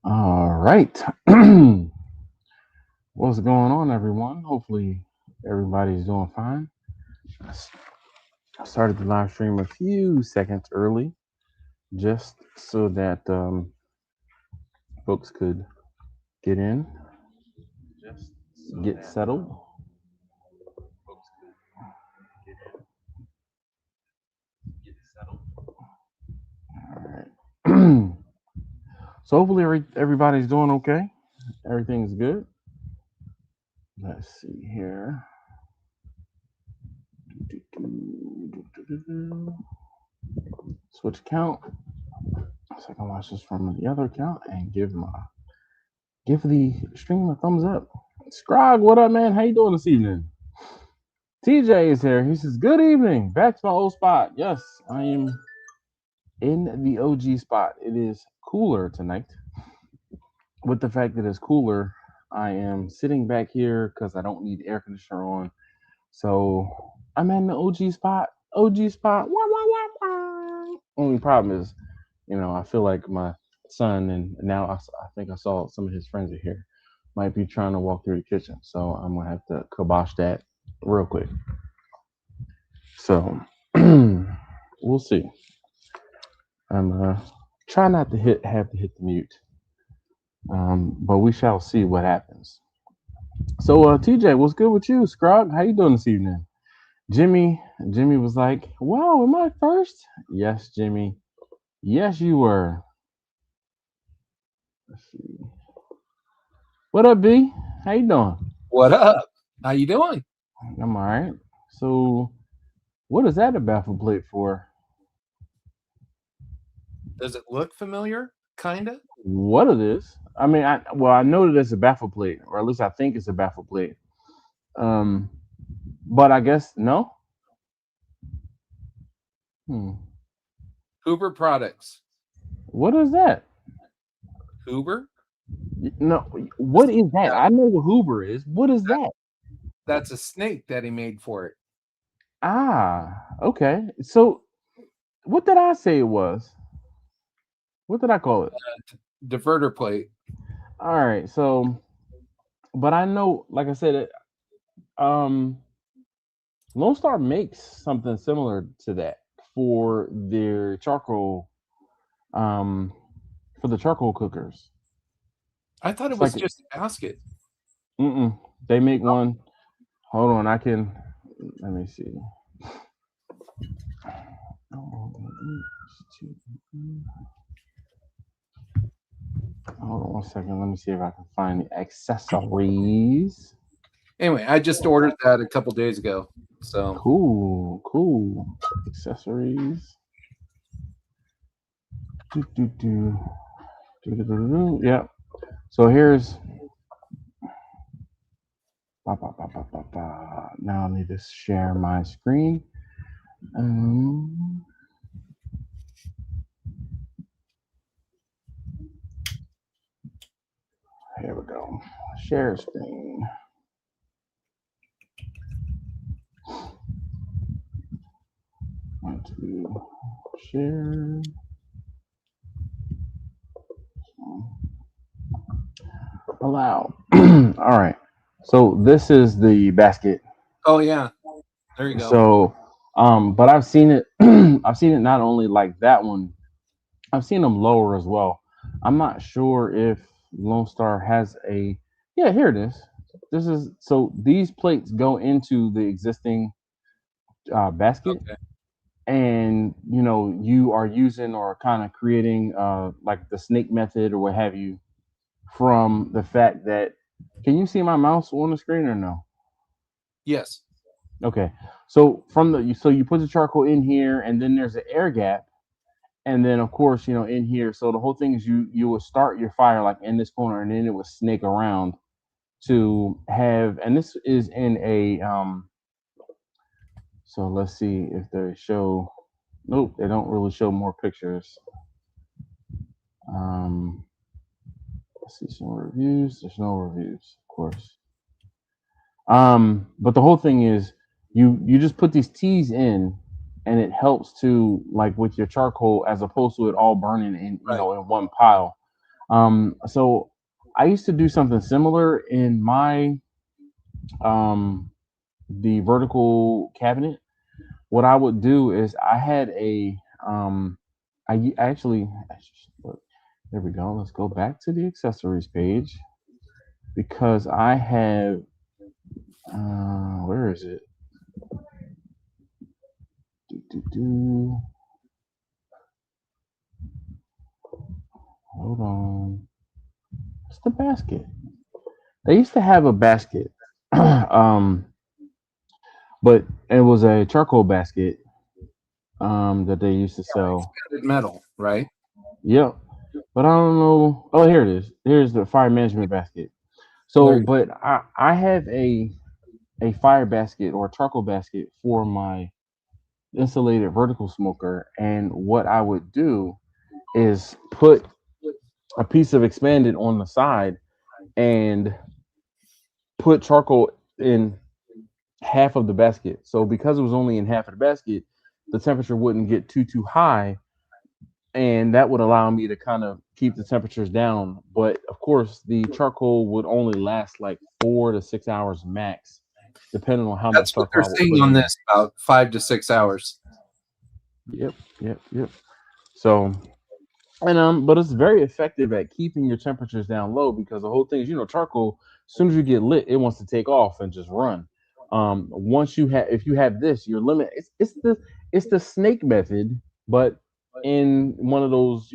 All right. What's going on, everyone? Hopefully, everybody's doing fine. I s- I started the live stream a few seconds early just so that folks could get in, just get settled. Folks could get in, get settled. All right. So, hopefully, everybody's doing okay. Everything's good. Let's see here. Switch account. So I can watch this from the other account and give the stream a thumbs up. Scrog, what up, man? How you doing this evening? TJ is here. He says, "Good evening. Back to my old spot. Yes, I am in the OG spot. It is cooler tonight. With the fact that it's cooler, I am sitting back here because I don't need air conditioner on. So I'm in the OG spot. OG spot. Wah, wah, wah, wah. Only problem is, I feel like my son, and now I think I saw some of his friends are here, might be trying to walk through the kitchen. So I'm going to have to kibosh that real quick. So we'll see. I'm try not to have to hit the mute, but we shall see what happens. So TJ, what's good with you, Scrog? How you doing this evening? Jimmy was like, "Wow, am I first?" Yes, Jimmy. Yes, you were. Let's see. What up, B? How you doing? What up? How you doing? I'm all right. So, what is that a baffle plate for? Does it look familiar? Kinda. What it is? I mean, I know that it's a baffle plate, or at least I think it's a baffle plate. Um, but I guess no. Hmm. Huber products. What is that? Huber? No. What is that? Yeah, I know what Hoover is. What is that, that? that's a snake that he made for it. Ah, okay. So, what did I say it was? What did I call it? Diverter plate. All right. So, but I know, like I said, um, Lone Star makes something similar to that for their charcoal, um, for the charcoal cookers. I thought it It's was like, just a basket. they make one. Hold on, I can. Let me see. Hold on 1 second. Let me see if I can find the accessories. Anyway, I just ordered that a couple days ago. So Cool. Accessories. Do, do, do. Yep. So here's. Now I need to share my screen. Um, Here we go. Share screen. Want to share. Allow. All right. So this is the basket. oh yeah, there you go. So, but I've seen it. I've seen it not only like that one. I've seen them lower as well. I'm not sure if Lone Star has a. Yeah, here it is. This is so these plates go into the existing basket, Okay. and you are using or kind of creating like the snake method or what have you from the fact that. Can you see my mouse on the screen or no? Yes. Okay, so you put the charcoal in here, and then there's an air gap, and then of course in here. So the whole thing is you will start your fire like in this corner, and then it will snake around to have. And this is in a So let's see if they show. Nope, they don't really show more pictures. Um, let's see some reviews. There's no reviews, of course. But the whole thing is you just put these teas in, and it helps to like with your charcoal as opposed to it all burning in Right. in one pile. So I used to do something similar in my um the vertical cabinet. What I would do is I had a actually look, there we go. Let's go back to the accessories page because I have where is it? Do, do, do. Hold on. What's the basket? They used to have a basket, um, but it was a charcoal basket that they used to sell. Expanded metal, right? Yep, but I don't know. Oh, here it is. Here's the fire management basket. There So, you but I have a fire basket or a charcoal basket for my insulated vertical smoker, and what I would do is put a piece of expanded on the side and put charcoal in half of the basket. So because it was only in half of the basket, the temperature wouldn't get too high, and that would allow me to kind of keep the temperatures down. But of course, the charcoal would only last like 4 to 6 hours max, depending on how much That's what they're charcoal I would saying put on in there. this, about 5 to 6 hours. Yep, yep. So and but it's very effective at keeping your temperatures down low because the whole thing is, charcoal. As soon as you get lit, it wants to take off and just run. Once you have, if you have this, your limit. It's the snake method, but in one of those,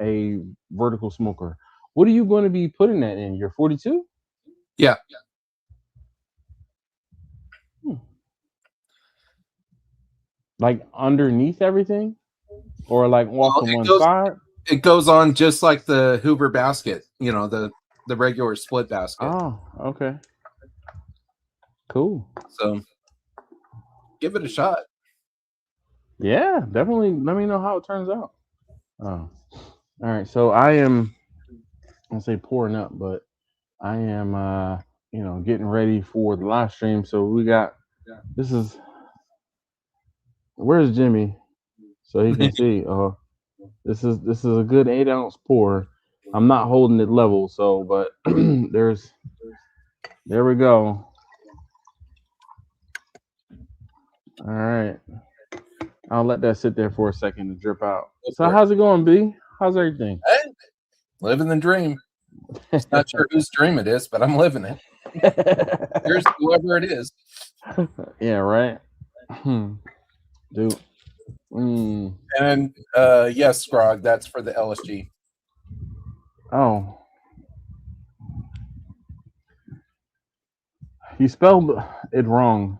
a vertical smoker. What are you going to be putting that in? Your 42? Yeah. Hmm. Like underneath everything, or like off Well, to one side? it goes on just like the Hoover basket, the regular split basket. Oh, okay, cool. So give it a shot. Yeah, definitely. Let me know how it turns out. Oh, all right. So I am, I'll say pouring up, but I am, getting ready for the live stream. So we got, this is, where's Jimmy? So he can see. This is a good 8 ounce pour. I'm not holding it level, so but there we go. All right, I'll let that sit there for a second to drip out. So how's it going, B? How's everything? Hey, living the dream. Not sure whose dream it is, but I'm living it. Here's whoever it is. Yeah, right. Dude. And yes, Scrog, that's for the LSG. Oh, you spelled it wrong.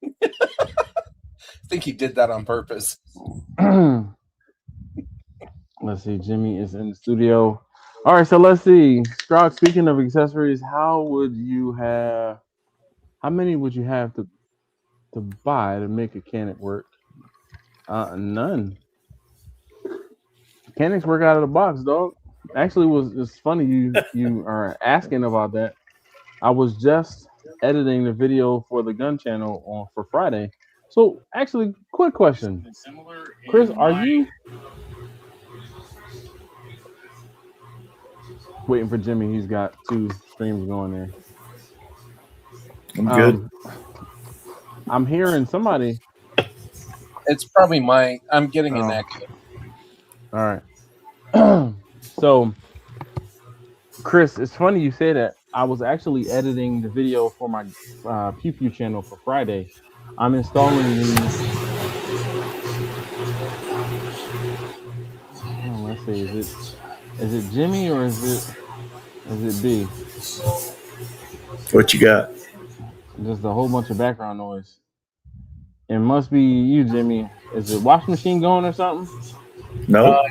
I think he did that on purpose. Let's see. Jimmy is in the studio. All right, so let's see. Strock, speaking of accessories, how many would you have to buy to make a Canic work? None. Canics work out of the box, dog. Actually, it's funny you are asking about that. I was just editing the video for the gun channel for Friday. So actually, quick question, Chris, are you waiting for Jimmy? He's got 2 streams going there. I'm good. I'm hearing somebody. It's probably I'm getting an echo. All right. So, Chris, it's funny you say that. I was actually editing the video for my Pew Pew channel for Friday. I'm installing let's see, is it Jimmy or is it B? What you got? Just a whole bunch of background noise. It must be you, Jimmy. Is the washing machine going or something? No.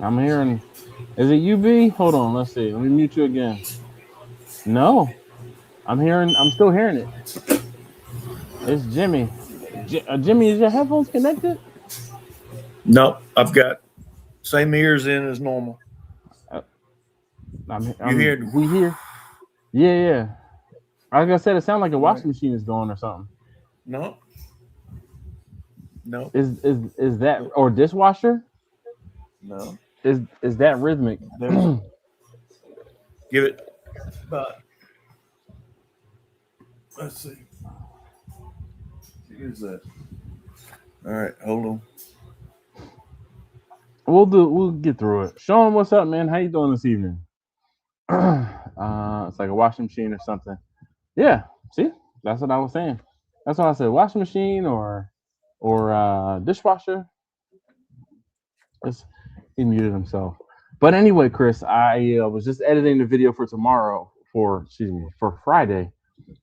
I'm hearing. Is it you, B? Hold on. Let's see. Let me mute you again. No, I'm still hearing it. It's Jimmy. Jimmy, is your headphones connected? No, I've got same ears in as normal. You hear? We hear? Yeah. Like I said, it sounds like a washing machine is going or something. No. Is that or dishwasher? No. is that rhythmic? Give it. Let's see. Here's that. All right, hold on. We'll get through it. Sean, what's up, man? How you doing this evening? It's like a washing machine or something. Yeah, see, that's what I was saying. That's what I said. Washing machine or dishwasher. It's, he muted himself. But anyway, Chris, I was just editing the video for tomorrow. For Friday.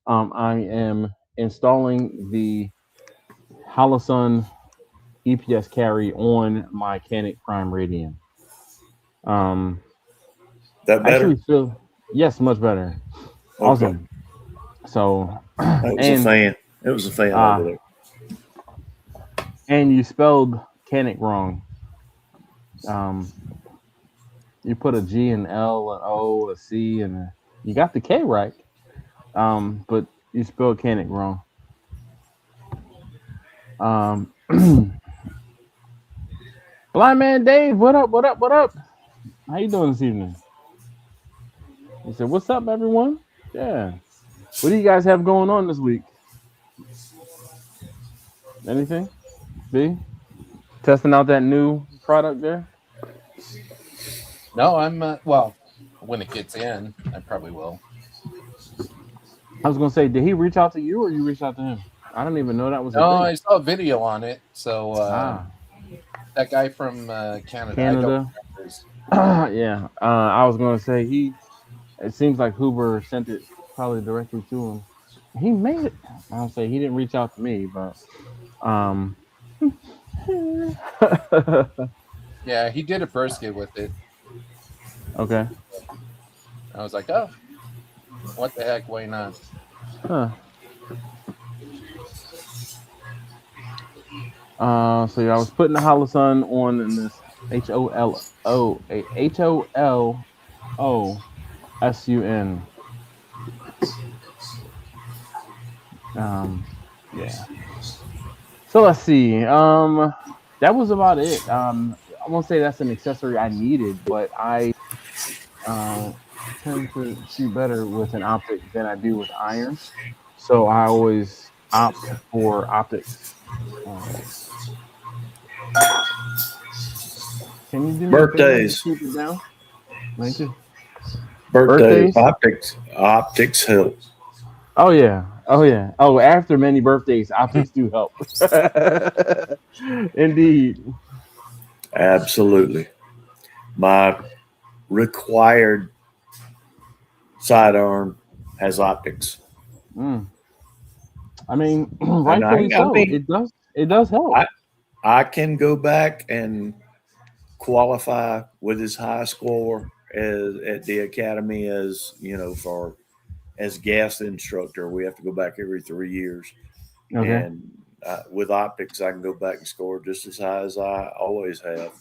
I am installing the Holosun EPS carry on my Canik Prime Radian. That better? Yes, much better. Okay. Awesome. So that was a fan. It was a fan over there. And you spelled Canik wrong. You put a G, an L, an O, a C, and you got the K right. But you spelled Canik wrong. Blind Man Dave, what up? What up? What up? How you doing this evening? He said, "What's up, everyone?" Yeah. What do you guys have going on this week? Anything? B? Testing out that new product there? No, I'm well. When it gets in, I probably will. I was gonna say, did he reach out to you or you reached out to him? I don't even know that was. No, I saw a video on it. So that guy from Canada. Yeah. I was gonna say it seems like Huber sent it probably directly to him. He made it. I'll say he didn't reach out to me, but yeah, he did a brisket with it. Okay. I was like, oh, what the heck? Why not? Huh. So yeah, I was putting the Holosun on in this HOLOSUN. Yeah. So let's see. That was about it. I won't say that's an accessory I needed, but I tend to shoot better with an optic than I do with iron. So I always opt for optics. Can you do me birthdays? Keep it down. Thank you. Birthdays. Optics help. Oh yeah. Oh, after many birthdays, optics do help. Indeed. Absolutely. My required sidearm has optics. I mean, rightfully so. It does help. I can go back and qualify with his high score at the academy as gas instructor. We have to go back every 3 years. Okay. And with optics, I can go back and score just as high as I always have.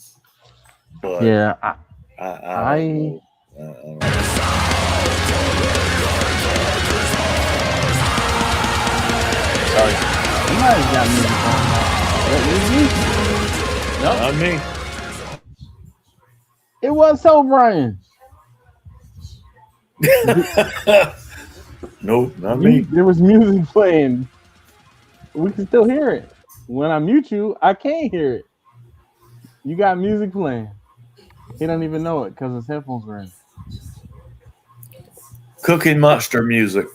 But yeah, I don't know. Sorry. You guys got music on. No, Not me. It was so, Brian. Nope, not me. There was music playing. We can still hear it. When I mute you, I can't hear it. You got music playing. He don't even know it because his headphones were in. Cooking Monster music.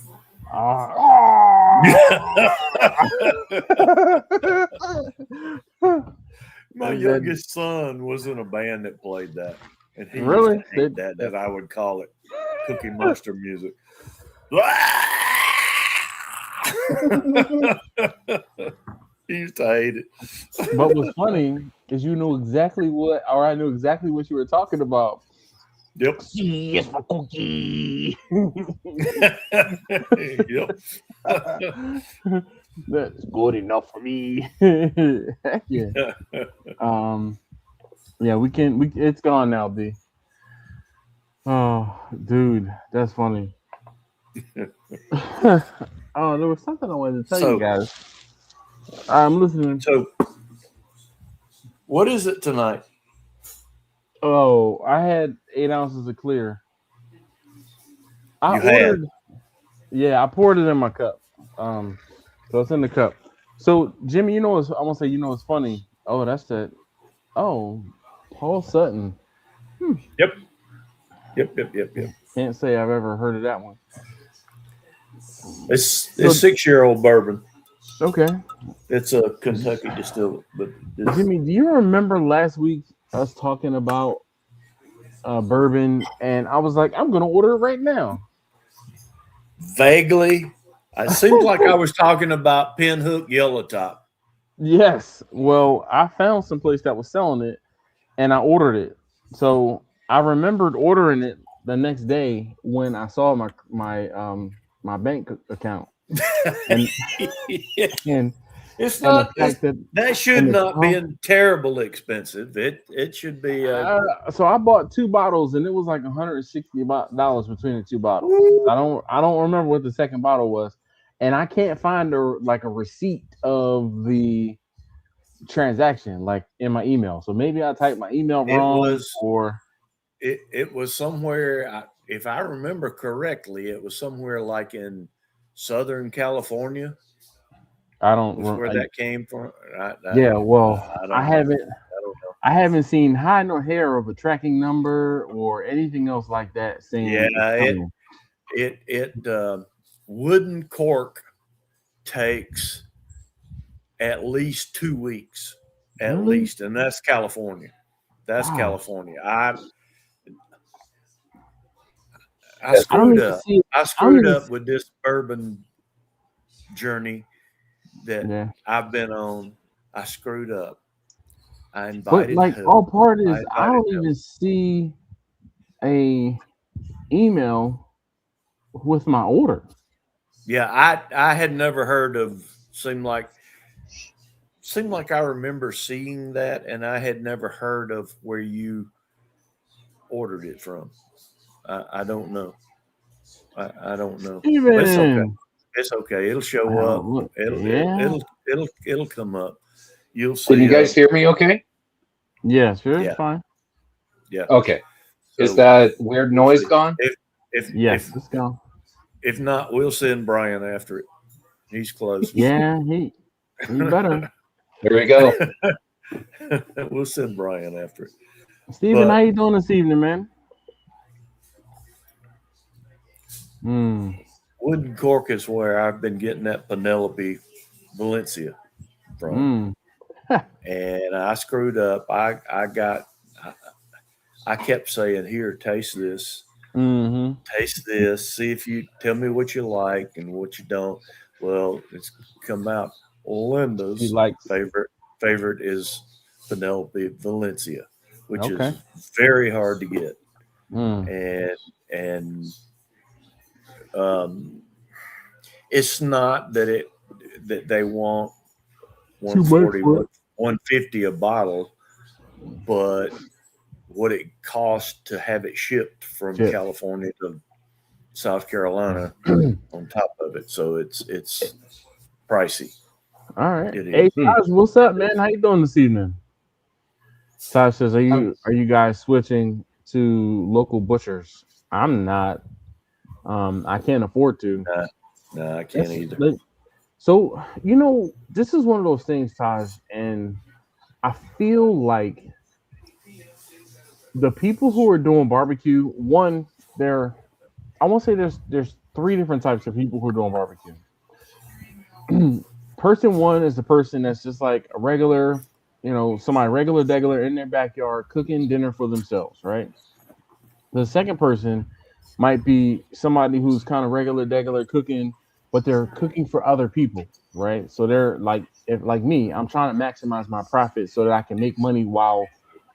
My youngest son was in a band that played that, and he really used to hate that I would call it Cooking Monster music. He used to hate it. But what's funny is I knew exactly what you were talking about. Yep. Yes, my cookie. Yep. That's good enough for me. Heck yeah. Yeah, we can. It's gone now, B. Oh, dude, that's funny. Oh, there was something I wanted to tell you guys. I'm listening. So, what is it tonight? Oh, I had 8 ounces of clear. I You had. ordered. Yeah, I poured it in my cup. So it's in the cup. So Jimmy, what's I want to say, what's funny? Oh, that's that. Oh, Paul Sutton. Yep. Yep. Can't say I've ever heard of that one. It's So 6-year-old bourbon. okay, It's a Kentucky distiller, but it's Jimmy, do you remember last week us talking about bourbon, and I was like, I'm gonna order it right now. vaguely. It seems like I was talking about Pinhook Yellow Top. Yes. Well, I found some place that was selling it, and I ordered it. So I remembered ordering it the next day when I saw my bank account, and and It's and the not. fact that That should and the not be terrible expensive. It should be. so I bought 2 bottles, and it was like $160 between the 2 bottles. I don't remember what the second bottle was, and I can't find a receipt of the transaction like in my email. So maybe I typed my email It wrong, was. or It was somewhere. If I remember correctly, it was somewhere like in Southern California. I don't. Was where that came from. Yeah, well, I I don't. haven't. I don't know. I haven't seen high nor hair of a tracking number or anything else like that saying Yeah, it's coming. it wooden cork takes at least 2 weeks, at Really? least, and that's California. That's Wow. California. I I don't screwed even up. see. I screwed up with this bourbon journey that Yeah. I've been on. I screwed up. I But invited like help. all part is, I invited don't help. even see a email with my order. Yeah, I had never heard of. Seemed like I remember seeing that, and I had never heard of where you ordered it from. I don't know. I don't know. But it's okay. Even It's okay. It'll show wow, up. look, It'll yeah. it'll come up. You'll see. Can you guys hear me okay? Yeah, sure, Yeah. fine. Yeah. Okay. Is So that weird we'll noise see. gone? Yes, let's go. If not, we'll send Brian after it. He's close. Yeah, he better. There we go. We'll send Brian after it. Steven, But- how you doing this evening, man? Wooden cork is where I've been getting that Penelope Valencia from. And I screwed up. I kept saying, "Here, taste this. Taste this. See if you tell me what you like and what you don't." Well, it's come out. Linda's favorite is Penelope Valencia, which is very hard to get, and it's not that they want 140, 150 a bottle, but what it costs to have it shipped from California to South Carolina on top of it. So it's pricey. All right. Hey, Taj, what's up, man? How you doing this evening? Taj says, are you guys switching to local butchers? I'm not. I can't afford to. No, I can't either. So, this is one of those things, Taj, and I feel like the people who are doing barbecue, one, I won't say there's 3 different types of people who are doing barbecue. Person one is the person that's just like a regular, somebody regular degular in their backyard cooking dinner for themselves, right? The second person might be somebody who's kind of regular degular cooking, but they're cooking for other people, right? So they're like me, I'm trying to maximize my profit so that I can make money while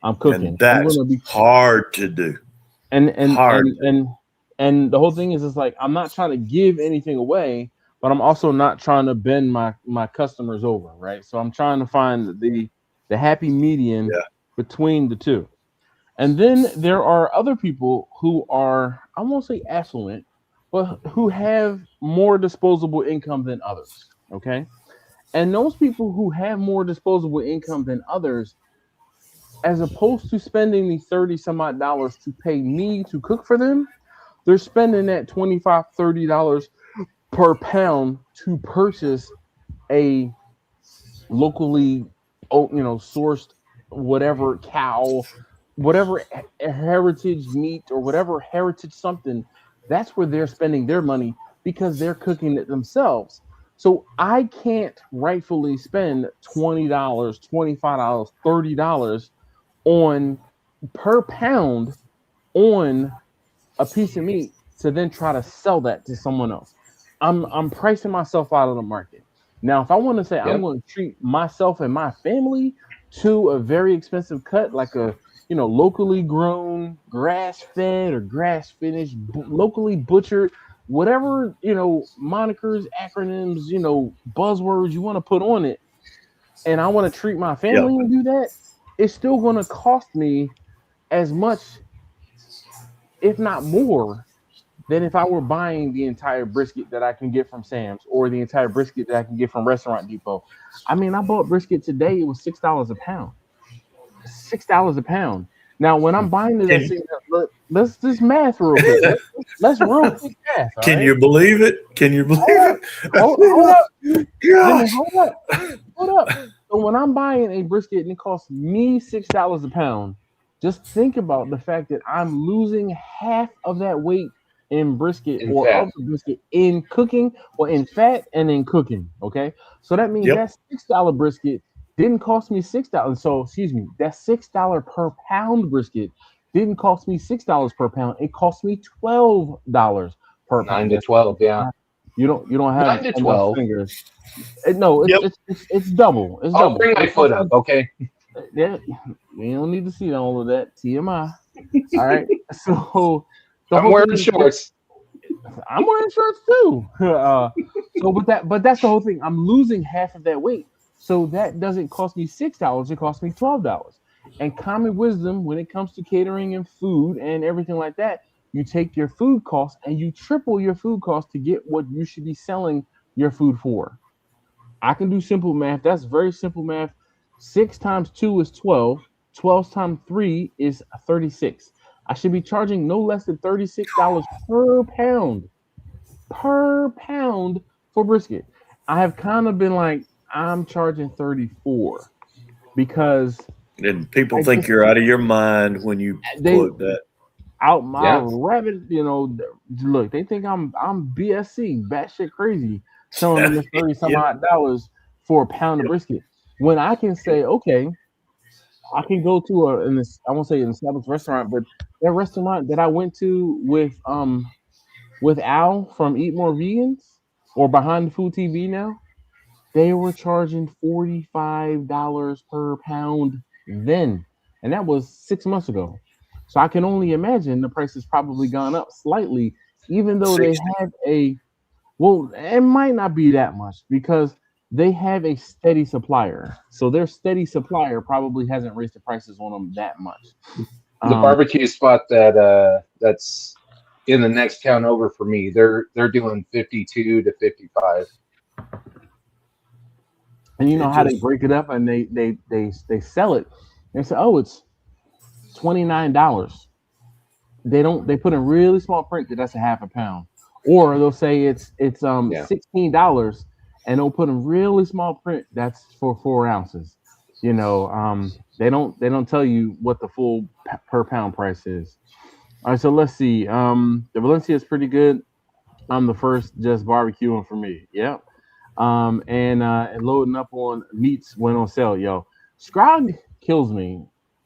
I'm cooking. And that's hard to do. And the whole thing is, it's like, I'm not trying to give anything away, but I'm also not trying to bend my customers over, right? So I'm trying to find the happy median between the two. And then there are other people who are, I won't say affluent, but who have more disposable income than others, okay? And those people who have more disposable income than others, as opposed to spending the 30 some odd dollars to pay me to cook for them, they're spending that $25, $30 per pound to purchase a locally, sourced whatever cow, whatever heritage meat or whatever heritage something. That's where they're spending their money because they're cooking it themselves. So I can't rightfully spend $20, $25, $30 on per pound on a piece of meat to then try to sell that to someone else. I'm pricing myself out of the market. Now, if I want to say I'm going to treat myself and my family to a very expensive cut, like a locally grown, grass fed or grass finished, locally butchered, whatever monikers, acronyms, buzzwords you want to put on it, and I want to treat my family and do that, it's still going to cost me as much, if not more, than if I were buying the entire brisket that I can get from Sam's or the entire brisket that I can get from Restaurant Depot. I mean, I bought brisket today. It was $6 a pound. $6 a pound. Now, when I'm buying it, let's just math real quick. Let's real quick math. Can you believe it? Can you believe it? Hold up. So when I'm buying a brisket and it costs me $6 a pound, just think about the fact that I'm losing half of that weight in brisket of the brisket in cooking or in fat and in cooking. Okay. So that means that $6 brisket didn't cost me $6. So excuse me, that $6 per pound brisket didn't cost me $6 per pound. It cost me $12 per pound. 9 to 12, yeah. You don't have 9 to 12 fingers. No, it's double. It's double. I'll bring my foot up, okay? Yeah, we don't need to see all of that. TMI. All right. So I'm wearing shorts. I'm wearing shorts too. But that's the whole thing. I'm losing half of that weight. So that doesn't cost me $6. It costs me $12. And common wisdom when it comes to catering and food and everything like that, you take your food costs and you triple your food costs to get what you should be selling your food for. I can do simple math. That's very simple math. 6 times 2 is 12. 12 times 3 is 36. I should be charging no less than $36 per pound for brisket. I have kind of been like, I'm charging 34 because and people think you're out of your mind when you put that out my rabbit. Look, they think I'm BSC, batshit crazy, selling them this 30 some odd dollars for a pound of brisket. When I can say, okay, I can go to I won't say an established restaurant, but that restaurant that I went to with Al from Eat More Vegans or Behind the Food TV now, they were charging $45 per pound then, and that was 6 months ago. So I can only imagine the price has probably gone up slightly, even though 60. They have it might not be that much because they have a steady supplier. So their steady supplier probably hasn't raised the prices on them that much. The barbecue spot that's in the next town over for me, they're doing 52 to 55. And you know how they break it up and they sell it. They say, oh, it's $29. They put in really small print that that's a half a pound. Or they'll say it's $16 and they'll put in really small print that's for 4 ounces. They don't tell you what the full per pound price is. All right, so let's see. The Valencia is pretty good. I'm the first just barbecuing for me. Yep. And loading up on meats went on sale, yo. Scrog kills me.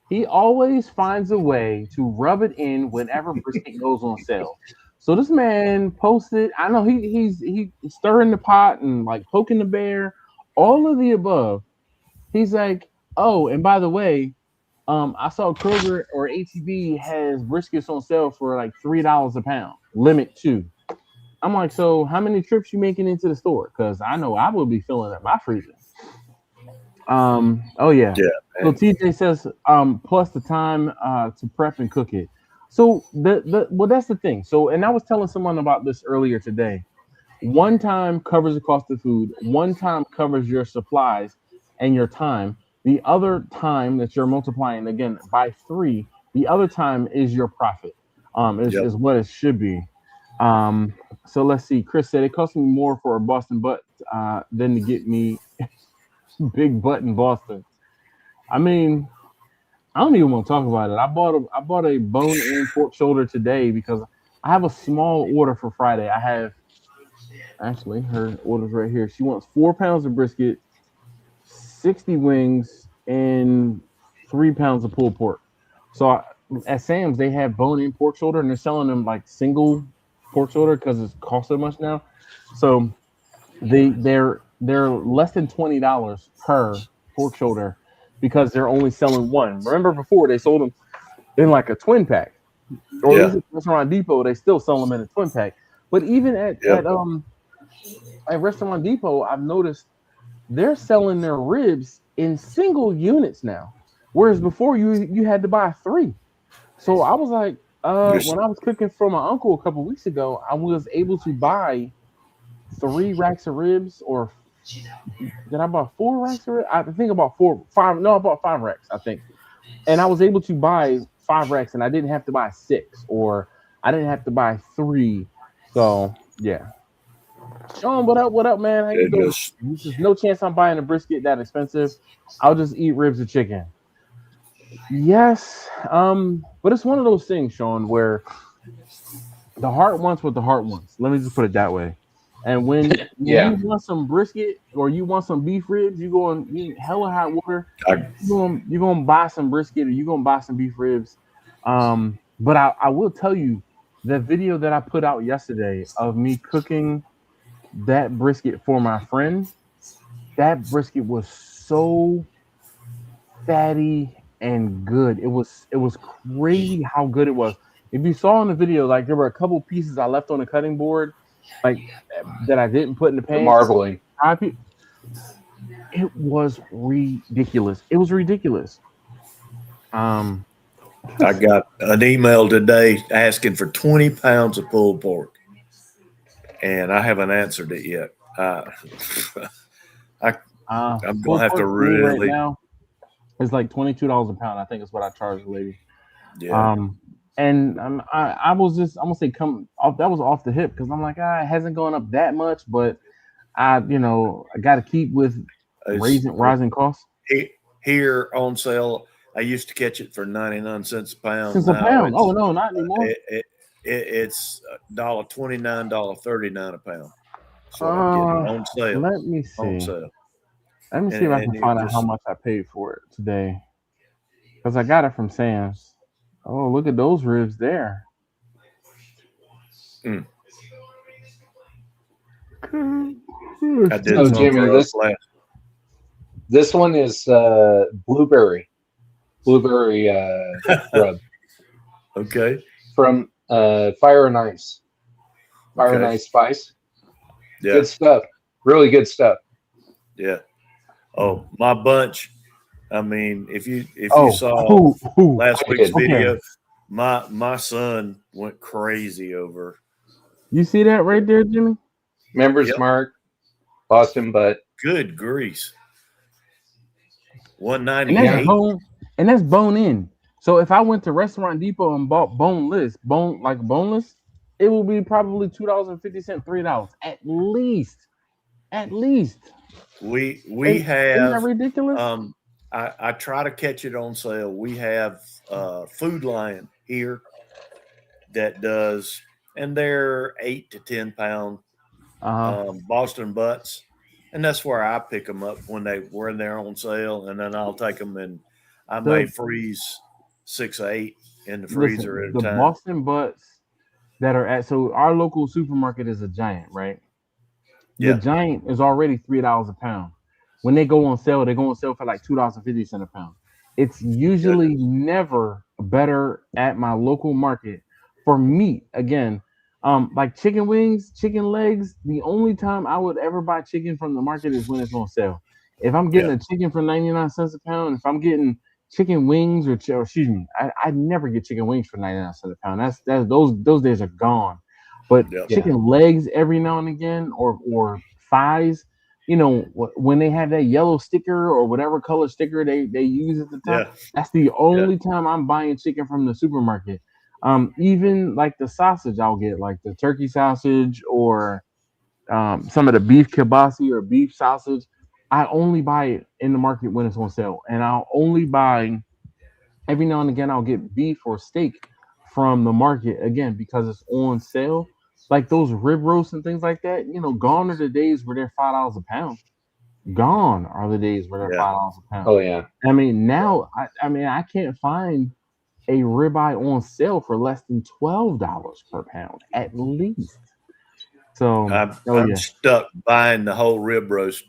He always finds a way to rub it in whenever brisket goes on sale. So this man posted, I know he's stirring the pot and like poking the bear, all of the above. He's like, oh, and by the way, I saw Kroger or ATV has briskets on sale for like $3 a pound, limit 2. I'm like, so how many trips you making into the store? Because I know I will be filling up my freezer. Oh yeah. So TJ says, plus the time to prep and cook it. So that's the thing. So, and I was telling someone about this earlier today. 1 time covers the cost of food. 1 time covers your supplies and your time. The other time that you're multiplying again by 3, the other time is your profit. Is what it should be. Um, so let's see. Chris said it cost me more for a Boston butt than to get me big butt in Boston. I mean, I don't even want to talk about it. I bought a bone-in pork shoulder today because I have a small order for Friday. I have actually her orders right here. She wants 4 pounds of brisket, 60 wings, and 3 pounds of pulled pork. So at Sam's they have bone-in pork shoulder and they're selling them like single pork shoulder because it costs so much now. So they're less than $20 per pork shoulder because they're only selling one. Remember before they sold them in like a twin pack, or at least at Restaurant Depot they still sell them in a twin pack. But even at Restaurant Depot, I've noticed they're selling their ribs in single units now, whereas before you had to buy 3. So I was like, when I was cooking for my uncle a couple weeks ago, I was able to buy 3 racks of ribs, or did I buy 4 racks of ribs? I think about 4, 5. No, I bought 5 racks, I think. And I was able to buy 5 racks, and I didn't have to buy 6, or I didn't have to buy 3. So yeah. Sean, what up, man? How you doing? There's no chance I'm buying a brisket that expensive. I'll just eat ribs of chicken. Yes, but it's one of those things, Sean, where the heart wants what the heart wants. Let me just put it that way. And when you want some brisket or you want some beef ribs, you go and eat hella hot water. You're gonna buy some brisket or you're gonna buy some beef ribs. But I will tell you, the video that I put out yesterday of me cooking that brisket for my friend, that brisket was so fatty and good. It was crazy how good it was. If you saw in the video, like there were a couple pieces I left on the cutting board, like that I didn't put in the pan. Marveling. It was ridiculous. It was ridiculous. I got an email today asking for 20 pounds of pulled pork, and I haven't answered it yet. I'm gonna have to really. Right now, it's like $22 a pound. I think is what I charged the lady. Yeah. And I was just, I'm gonna say, that was off the hip because I'm like, it hasn't gone up that much, but I got to keep with rising costs. Here on sale, I used to catch it for 99 cents a pound. Since a pound? Oh no, not anymore. It's $29, $39 a pound. So I'm getting on sale. Let me see. On sale. Let me see if I can find out how much I paid for it today, because I got it from Sam's. Oh, look at those ribs there. I did. So Jimmy, this one is blueberry rub. Okay. From Fire and Ice. Fire and Ice Spice. Yeah. Good stuff. Really good stuff. Yeah. Oh, my bunch. I mean, if you saw last week's video, my son went crazy over. You see that right there, Jimmy? Members Mark, Boston butt. Good grease. 198. And that's bone in. So if I went to Restaurant Depot and bought boneless, it will be probably $2.50, $3 at least. At least. We have. Isn't that ridiculous? I try to catch it on sale. We have Food Lion here that does, and they're 8 to 10 pound Boston butts, and that's where I pick them up when they're on sale, and then I'll take them and I may freeze 6 or 8 in the freezer at a time. The Boston butts that are so our local supermarket is a Giant, right? Yeah. The Giant is already $3 a pound. When they go on sale for like $2.50 a pound. It's usually never better at my local market for meat. Again, like chicken wings, chicken legs. The only time I would ever buy chicken from the market is when it's on sale. If I'm getting a chicken for 99 cents a pound, if I'm getting chicken wings or excuse me, I never get chicken wings for 99 cents a pound. That's those days are gone. But chicken legs every now and again, or thighs. when they have that yellow sticker or whatever color sticker they use at the top. Yeah. That's the only time I'm buying chicken from the supermarket. Even like the sausage, I'll get like the turkey sausage or some of the beef kibasi or beef sausage. I only buy it in the market when it's on sale, and I'll only buy every now and again. I'll get beef or steak from the market again because it's on sale. Like those rib roasts and things like that. Gone are the days where they're $5 a pound. Gone are the days where they're Yeah. $5 a pound. Oh yeah. I mean, now I can't find a ribeye on sale for less than $12 per pound at least. So, I'm yeah, stuck buying the whole rib roast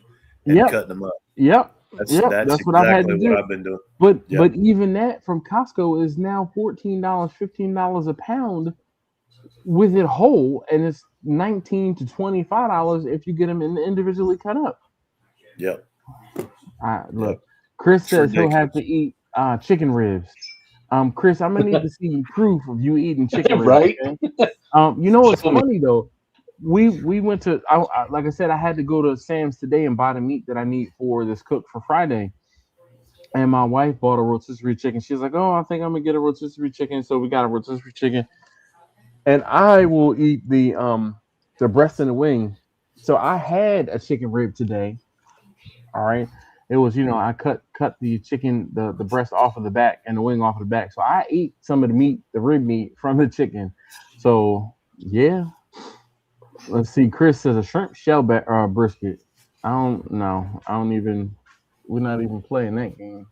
and yep, cutting them up. yep, That's yep. that's That's what I've had to exactly what do. I've been doing. But Yep. even that from Costco is now $14, $15 a pound with it whole, and it's $19 to $25 if you get them individually cut up. Yep. Look, Chris It's says he'll have ridiculous. to eat chicken ribs. Chris, I'm gonna need to see proof of you eating chicken ribs. Right? Okay? What's Show me. funny though? We went to like I said, I had to go to Sam's today and buy the meat that I need for this cook for Friday. And my wife bought a rotisserie chicken. She's like, "Oh, I think I'm gonna get a rotisserie chicken." So we got a rotisserie chicken, and I will eat the breast and the wing. So I had a chicken rib today. All right. It was, I cut the chicken, the breast off of the back and the wing off of the back. So I ate some of the meat, the rib meat from the chicken. So yeah. Let's see. Chris says a shrimp shell brisket. I don't know. I don't even. We're not even playing that game.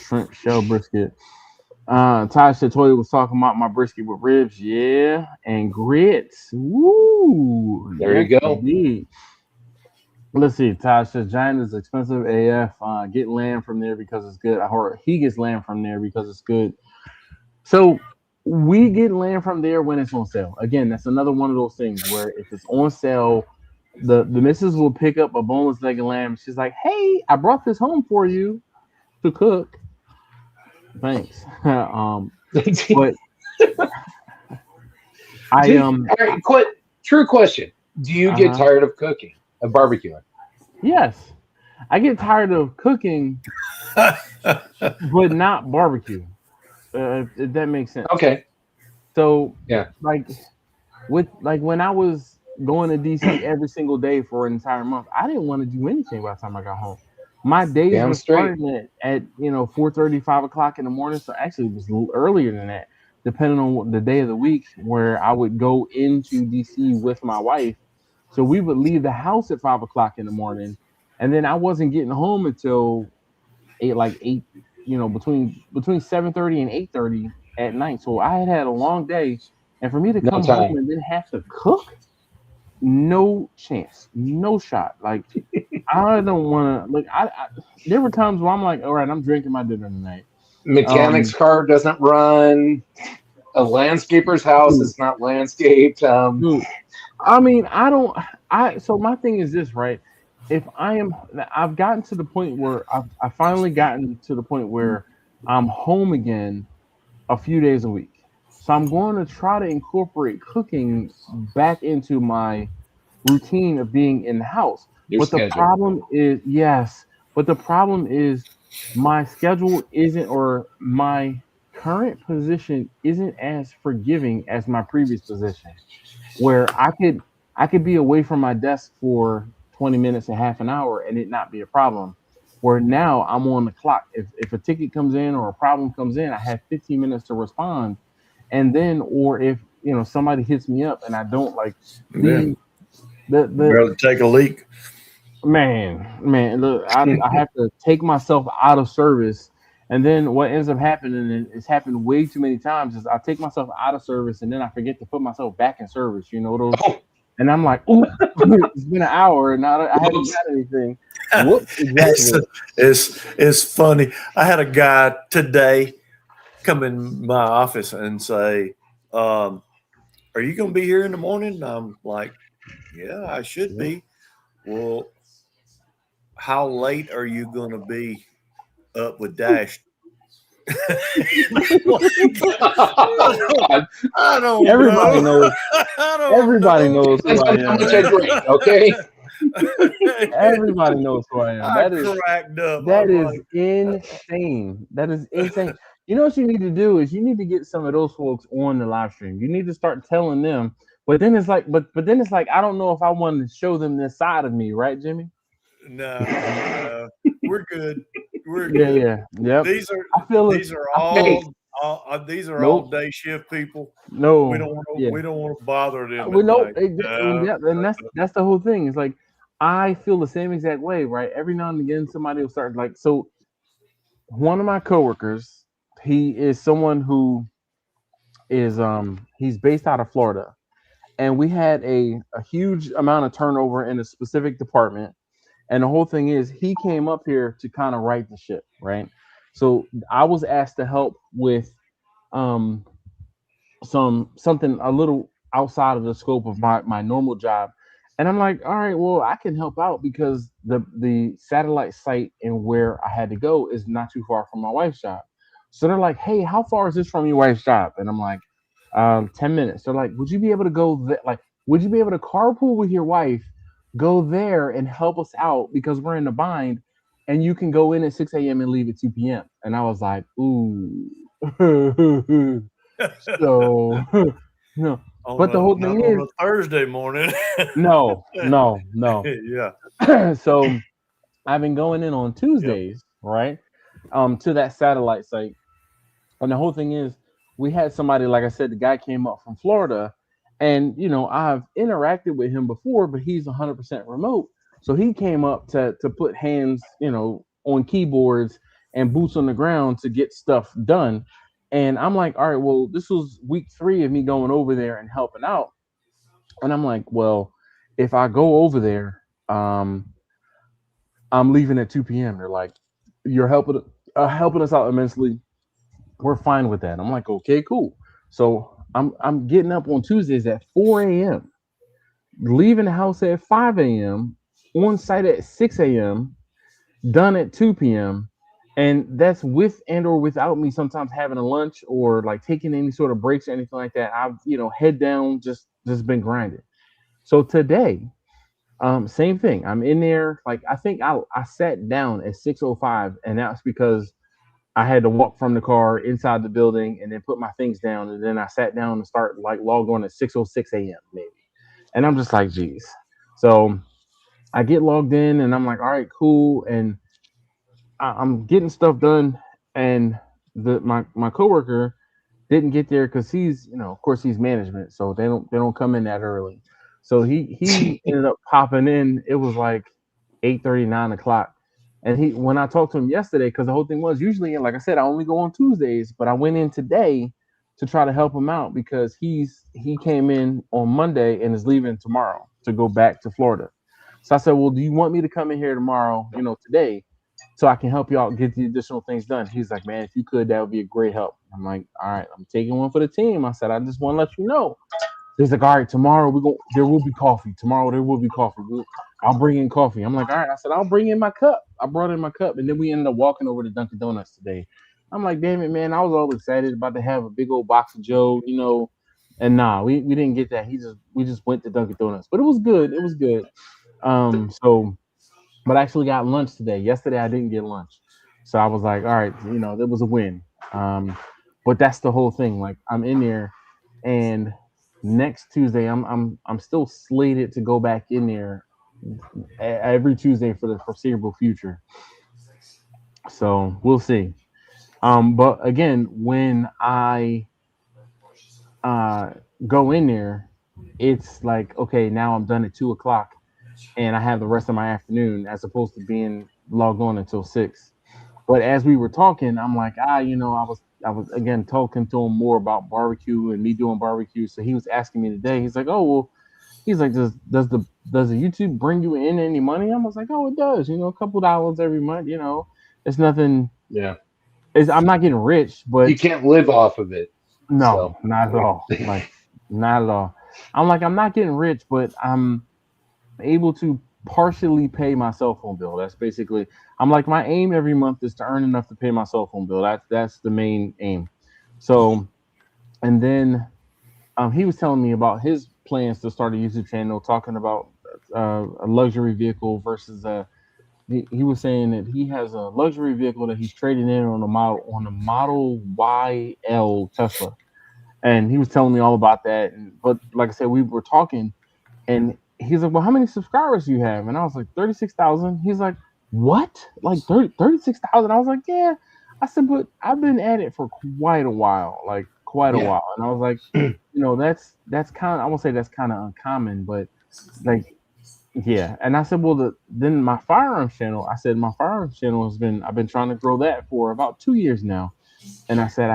Shrimp shell brisket. Ty Toya was talking about my brisket with ribs, yeah, and grits. Woo! There you go. Indeed. Let's see. Todd says Giant is expensive AF. Get lamb from there because it's good. Or he gets lamb from there because it's good. So we get lamb from there when it's on sale. Again, that's another one of those things where if it's on sale, the missus will pick up a boneless leg of lamb. She's like, "Hey, I brought this home for you to cook. Thanks." But All right, true question. Do you get tired of cooking, of barbecuing? Yes. I get tired of cooking, but not barbecue. If that makes sense. Okay. So yeah, like when I was going to DC every single day for an entire month, I didn't want to do anything by the time I got home. My days damn were straight. starting at 4:30, 5 o'clock in the morning. So actually it was a little earlier than that, depending on the day of the week, where I would go into DC with my wife. So we would leave the house at 5 o'clock in the morning, and then I wasn't getting home until eight, between 7:30 and 8:30 at night. So I had a long day, and for me to No come time. home and then have to cook, no chance, no shot. Like I don't want to. Like there were times where I'm like, all right, I'm drinking my dinner tonight. Mechanic's car doesn't run. A landscaper's house is not landscaped. Dude, I mean, I don't. So my thing is this, right? I've gotten to the point where I've finally gotten to the point where I'm home again a few days a week. So I'm going to try to incorporate cooking back into my routine of being in the house. Your But schedule. the problem is, yes, but the problem is my schedule isn't, or my current position isn't as forgiving as my previous position, where I could be away from my desk for 20 minutes and half an hour and it not be a problem. Where now I'm on the clock. If a ticket comes in or a problem comes in, I have 15 minutes to respond. And then, or if somebody hits me up and I don't like the Barely take a leak. Man, look, I have to take myself out of service. And then what ends up happening, and it's happened way too many times, is I take myself out of service and then I forget to put myself back in service. Those. Oh. And I'm like, "Ooh, it's been an hour and I haven't got anything." Whoops, exactly. It's funny. I had a guy today come in my office and say, "Are you going to be here in the morning?" I'm like, "Yeah, I should be." Well, how late are you going to be up with Dash I don't Everybody knows. I don't Everybody know. knows who Depends I on how am. much I drink, okay? Everybody knows who I am. I cracked up. That I'm is like, insane. That is insane. You know what you need to do is you need to get some of those folks on the live stream. You need to start telling them. But then it's like, but then it's like, I don't know if I want to show them this side of me, right, Jimmy? no, we're good. We're Yeah, good. yeah, yep. These are I feel these it. are I feel all these are Nope. all day shift people. no. We don't want to Yeah. we don't want to bother them We at know, night. No, yeah, and that's the whole thing. It's like I feel the same exact way, right? Every now and again, somebody will start like so. One of my coworkers, he is someone who is he's based out of Florida, and we had a huge amount of turnover in a specific department. And the whole thing is, he came up here to kind of right the ship, right? So I was asked to help with um something a little outside of the scope of my normal job, and I'm like, all right, well, I can help out because the satellite site and where I had to go is not too far from my wife's job. So they're like, hey, how far is this from your wife's job? And I'm like, 10 minutes. They're like, would you be able to go like, would you be able to carpool with your wife, go there and help us out because we're in a bind, and you can go in at 6 a.m. and leave at 2 p.m. And I was like, ooh. So no, but the whole not thing on is, a Thursday morning. no. Yeah. So I've been going in on Tuesdays, right? To that satellite site. And the whole thing is, we had somebody, like I said, the guy came up from Florida, and I've interacted with him before, but he's 100% remote. So he came up to put hands, on keyboards and boots on the ground to get stuff done. And I'm like, all right, well, this was week 3 of me going over there and helping out. And I'm like, well, if I go over there, I'm leaving at 2 p.m. They're like, you're helping us out immensely. We're fine with that. I'm like, okay, cool. So I'm getting up on Tuesdays at 4 a.m., leaving the house at 5 a.m., on site at 6 a.m., done at 2 p.m. And that's with and or without me sometimes having a lunch or like taking any sort of breaks or anything like that. I've, head down, just been grinding. So today, same thing. I'm in there. Like I think I sat down at 6:05, and that's because I had to walk from the car inside the building and then put my things down, and then I sat down and start like logged on at 6:06 a.m. maybe. And I'm just like, geez. So I get logged in and I'm like, all right, cool. And I'm getting stuff done, and my coworker didn't get there because he's, of course he's management, so they don't come in that early. So he ended up popping in. It was like 8:30, 9 o'clock. And when I talked to him yesterday, because the whole thing was usually, like I said, I only go on Tuesdays, but I went in today to try to help him out because he came in on Monday and is leaving tomorrow to go back to Florida. So I said, well, do you want me to come in here tomorrow, today, so I can help you out get the additional things done? He's like, man, if you could, that would be a great help. I'm like, all right, I'm taking one for the team. I said, I just want to let you know. He's like, all right, tomorrow there will be coffee. Tomorrow there will be coffee. I'll bring in coffee. I'm like, all right. I said, I'll bring in my cup. I brought in my cup, and then we ended up walking over to Dunkin' Donuts today. I'm like, damn it, man. I was all excited about to have a big old box of Joe, and nah, we didn't get that. We just went to Dunkin' Donuts, but it was good. It was good. But I actually got lunch today. Yesterday I didn't get lunch, so I was like, all right, it was a win. But that's the whole thing. Like I'm in there, and next Tuesday I'm still slated to go back in there every Tuesday for the foreseeable future. So we'll see. But again, when I go in there, it's like, okay, now I'm done at 2 o'clock and I have the rest of my afternoon as opposed to being logged on until 6. But as we were talking, I'm like, I was again talking to him more about barbecue and me doing barbecue. So he was asking me today, he's like, oh, well, he's like, does the YouTube bring you in any money? I was like, oh, it does, a couple dollars every month, it's nothing. Yeah. I'm not getting rich, but you can't live off of it. No, not at all. Like, not at all. I'm like, I'm not getting rich, but I'm able to partially pay my cell phone bill. That's basically I'm like my aim every month is to earn enough to pay my cell phone bill. That's the main aim. So and then he was telling me about his plans to start a YouTube channel, talking about a luxury vehicle versus a. He was saying that he has a luxury vehicle that he's trading in on a Model YL Tesla, and he was telling me all about that. But like I said, we were talking, and he's like, "Well, how many subscribers do you have?" And I was like, 36,000. He's like, "What? Like 36,000?" I was like, "Yeah." I said, "But I've been at it for quite a while, like quite a while." And I was like, that's kind of, I won't say that's kind of uncommon, but like, yeah. And I said, well, then my firearms channel, I said my firearms channel I've been trying to grow that for about 2 years now. And I said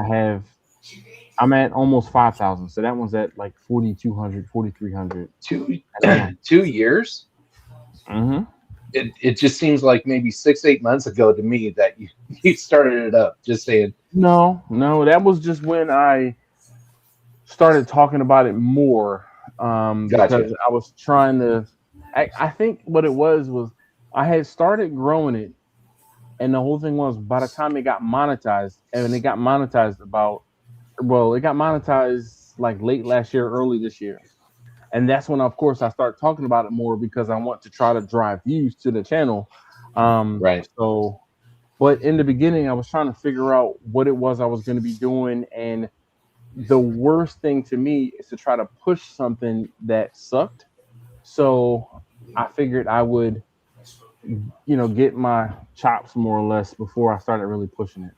I'm at almost 5,000. So that one's at like 4,200, 4,300. 2 years? Mm-hmm. It just seems like maybe 6-8 months ago to me that you started it up. Just saying. No, that was just when I started talking about it more. Because I was trying to, I think what it was I had started growing it, and the whole thing was by the time it got monetized, and it got monetized like late last year, early this year. And that's when, of course, I start talking about it more because I want to try to drive views to the channel. Right. So, but in the beginning, I was trying to figure out what it was I was going to be doing. And the worst thing to me is to try to push something that sucked. So I figured I would, get my chops more or less before I started really pushing it.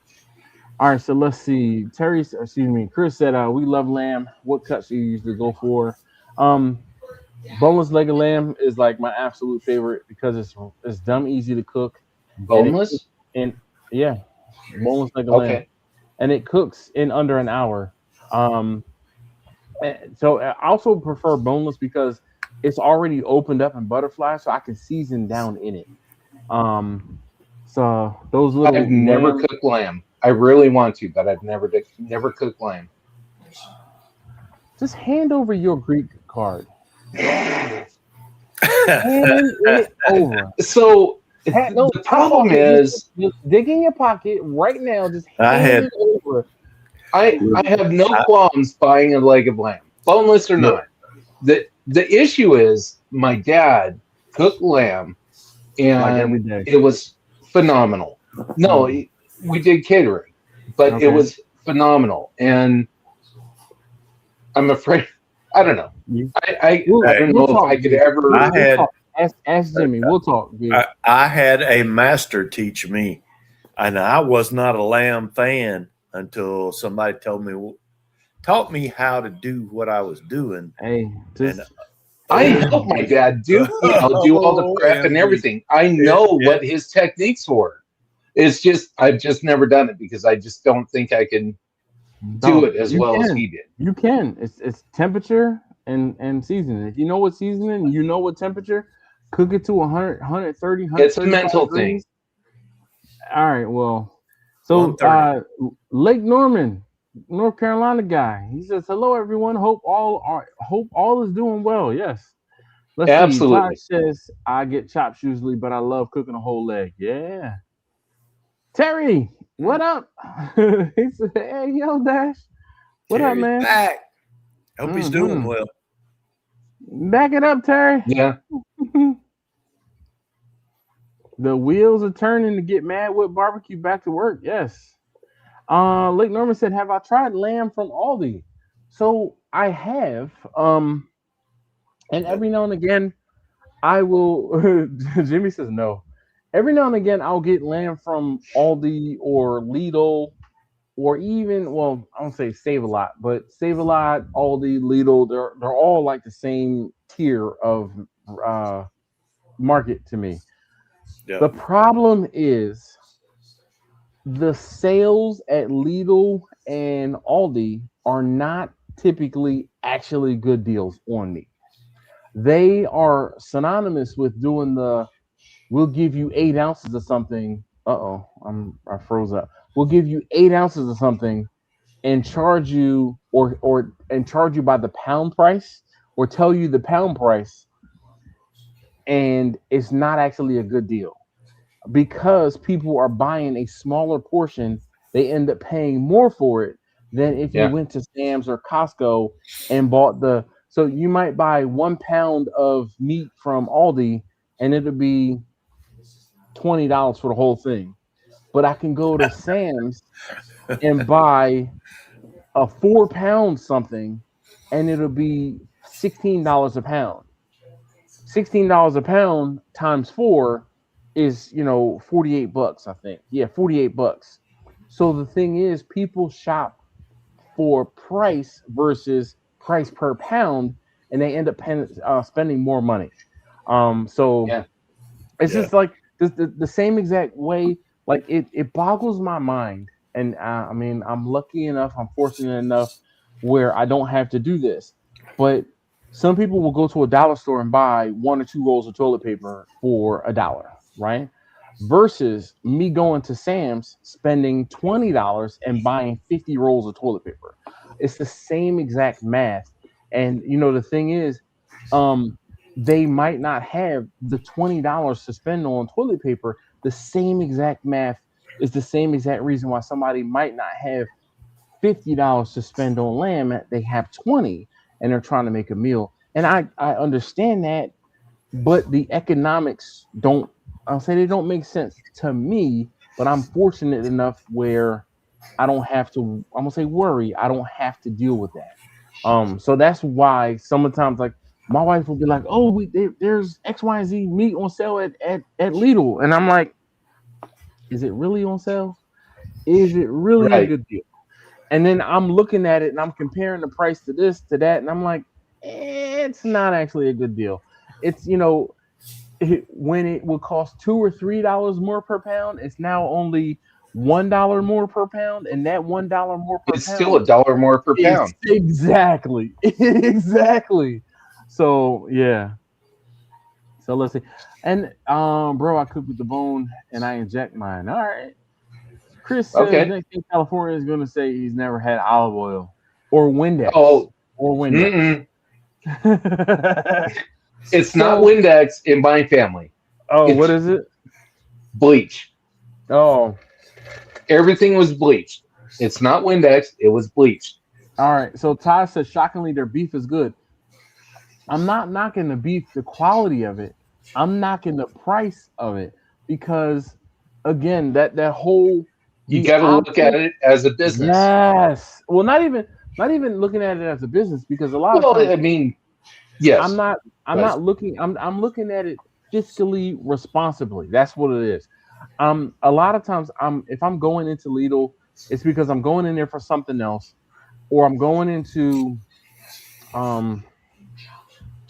All right, so let's see. Chris said, we love lamb. What cuts do you usually go for? Boneless leg of lamb is like my absolute favorite because it's dumb easy to cook. Boneless? Yeah, boneless leg of lamb. And it cooks in under an hour. So I also prefer boneless because it's already opened up in butterfly, so I can season down in it. So those little. I've never cooked lamb. I really want to, but I've never cooked lamb. Just hand over your Greek card. Hand it over. So the problem is, just dig in your pocket right now. Just hand it over. I have no qualms buying a leg of lamb, boneless or not. The issue is my dad cooked lamb, and it was phenomenal. No, we did catering, but it was phenomenal, and I'm afraid I don't know. I don't know if I could ever. Ask Jimmy. We'll talk. I had a master teach me, and I was not a lamb fan until somebody taught me how to do what I was doing. Hey, I helped my dad do all the prep and everything. I know what his techniques were. It's just I've just never done it because I just don't think I can do it as well as he did. You can. It's temperature and seasoning. If you know what seasoning, you know what temperature. Cook it to 100, 130, 135 It's a mental degrees. Thing. All right. Well, so Lake Norman, North Carolina guy. He says, "Hello, everyone. Hope all is doing well." Yes. Let's Absolutely. See. Todd says, "I get chops usually, but I love cooking a whole leg." Yeah. Terry, what up? He said, "Hey, yo, Dash, what Terry's up, man?" Back. Hope he's doing well. Back it up, Terry. Yeah. The wheels are turning to get Mad Whip Barbecue back to work. Yes. Lake Norman said, "Have I tried lamb from Aldi?" So I have. And every now and again, I will. Jimmy says no. Every now and again, I'll get lamb from Aldi or Lidl, or even, well, I don't say Save a Lot, but Save a Lot, Aldi, Lidl, they're all like the same tier of market to me. Yep. The problem is the sales at Lidl and Aldi are not typically actually good deals on me. They are synonymous with doing we'll give you 8 ounces of something. I froze up. We'll give you 8 ounces of something and charge you and charge you by the pound price, or tell you the pound price and it's not actually a good deal because people are buying a smaller portion. They end up paying more for it than if you Yeah. went to Sam's or Costco and bought the. So you might buy 1 pound of meat from Aldi, and it'll be $20 for the whole thing. But I can go to Sam's and buy a 4 pound something, and it'll be $16 a pound. $16 a pound times 4 is, $48, I think. Yeah, $48. So the thing is, people shop for price versus price per pound, and they end up spending more money. So Yeah. it's just like the same exact way. Like it boggles my mind. And I mean, I'm lucky enough, I'm fortunate enough where I don't have to do this. But some people will go to a dollar store and buy 1 or 2 rolls of toilet paper for $1, right? Versus me going to Sam's, spending $20 and buying 50 rolls of toilet paper. It's the same exact math. And the thing is, they might not have the $20 to spend on toilet paper. The same exact math is the same exact reason why somebody might not have $50 to spend on lamb. They have 20 and they're trying to make a meal. And I understand that, but the economics I'll say they don't make sense to me, but I'm fortunate enough where I don't have to, I'm gonna say worry. I don't have to deal with that. So that's why sometimes, like, my wife will be like, "Oh, there's X, Y, and Z meat on sale at Lidl," and I'm like, "Is it really on sale? Is it really a Right. good deal?" And then I'm looking at it and I'm comparing the price to this to that, and I'm like, it's not actually a good deal. It's when it would cost $2 or $3 more per pound, it's now only $1 more per pound, and that $1 more per It's pound still $1 more per is pound. exactly exactly. So yeah. So let's see. And bro, I cook with the bone and I inject mine. All right. Chris says Okay. next thing California is going to say he's never had olive oil or Windex. Oh, Or Windex. it's not Windex in my family. Oh, It's what is it? bleach. Oh, Everything was bleached. It's not Windex. It was bleached. all right. So Ty says shockingly their beef is good. I'm not knocking the beef, the quality of it. I'm knocking the price of it because, again, that whole You the got to look at option. it as a business. Yes. Well, not even looking at it as a business, because a lot of Well, times I mean, yes. I'm not looking. I'm looking at it fiscally responsibly. That's what it is. A lot of times if I'm going into Lidl, it's because I'm going in there for something else, or I'm going into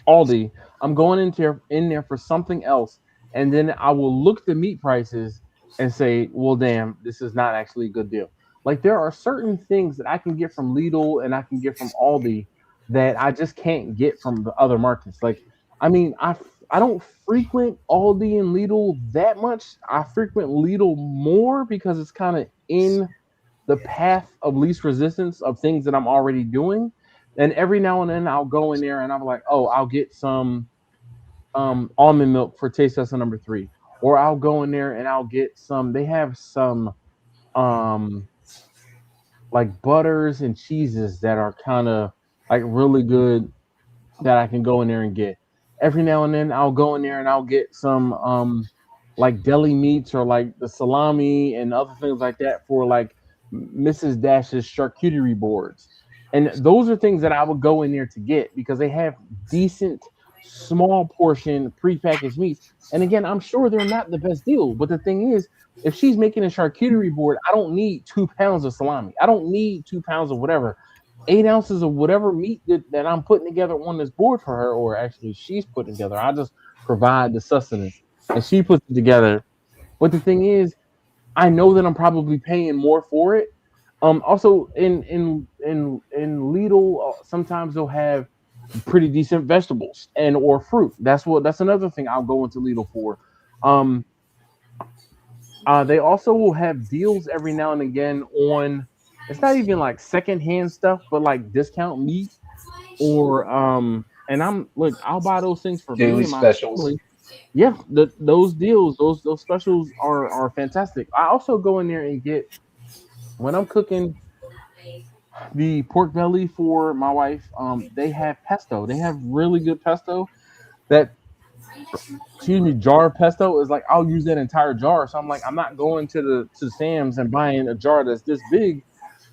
Aldi. I'm going in there for something else, and then I will look the meat prices and say, well, damn, this is not actually a good deal. Like, there are certain things that I can get from Lidl and I can get from Aldi that I just can't get from the other markets. Like, I mean, I don't frequent Aldi and Lidl that much. I frequent Lidl more because it's kind of in the path of least resistance of things that I'm already doing. And every now and then I'll go in there and I'm like, oh, I'll get some almond milk for taste tester number 3. Or I'll go in there and I'll get some, they have some like butters and cheeses that are kind of like really good that I can go in there and get. Every now and then I'll go in there and I'll get some like deli meats or like the salami and other things like that for like Mrs. Dash's charcuterie boards. And those are things that I would go in there to get because they have decent small portion prepackaged meats. And again, I'm sure they're not the best deal, but the thing is, if she's making a charcuterie board, I don't need 2 pounds of salami. I don't need 2 pounds of whatever. 8 ounces of whatever meat that I'm putting together on this board for her, or actually she's putting together. I just provide the sustenance and she puts it together. But the thing is, I know that I'm probably paying more for it. Also in Lidl, sometimes they'll have pretty decent vegetables and or fruit. That's another thing I'll go into Lidl for. They also will have deals every now and again on, it's not even like secondhand stuff, but like discount meat or and I'll buy those things for Daily me and my specials. family. Yeah, those deals, those specials are fantastic. I also go in there and get when I'm cooking the pork belly for my wife. They have pesto. They have really good pesto. That excuse me, jar of pesto is like I'll use that entire jar. So I'm like, I'm not going to Sam's and buying a jar that's this big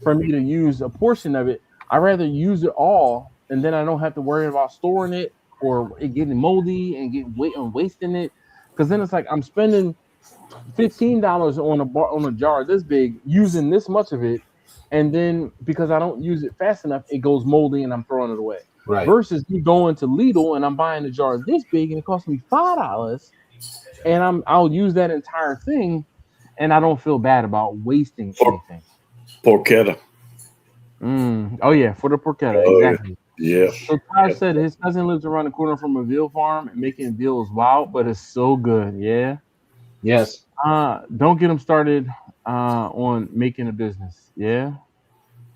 for me to use a portion of it. I rather use it all, and then I don't have to worry about storing it or it getting moldy and get weight and wasting it. Because then it's like I'm spending $15 on a jar this big, using this much of it, and then because I don't use it fast enough, it goes moldy and I'm throwing it away. Right. Versus me going to Lidl and I'm buying a jar this big and it costs me $5, and I'll use that entire thing, and I don't feel bad about wasting anything. Porchetta. Oh yeah, for the porchetta, exactly. Yeah. So Taj said his cousin lives around the corner from a veal farm, and making veal is wild, but it's so good. Yeah. Yes. Don't get him started on making a business. Yeah.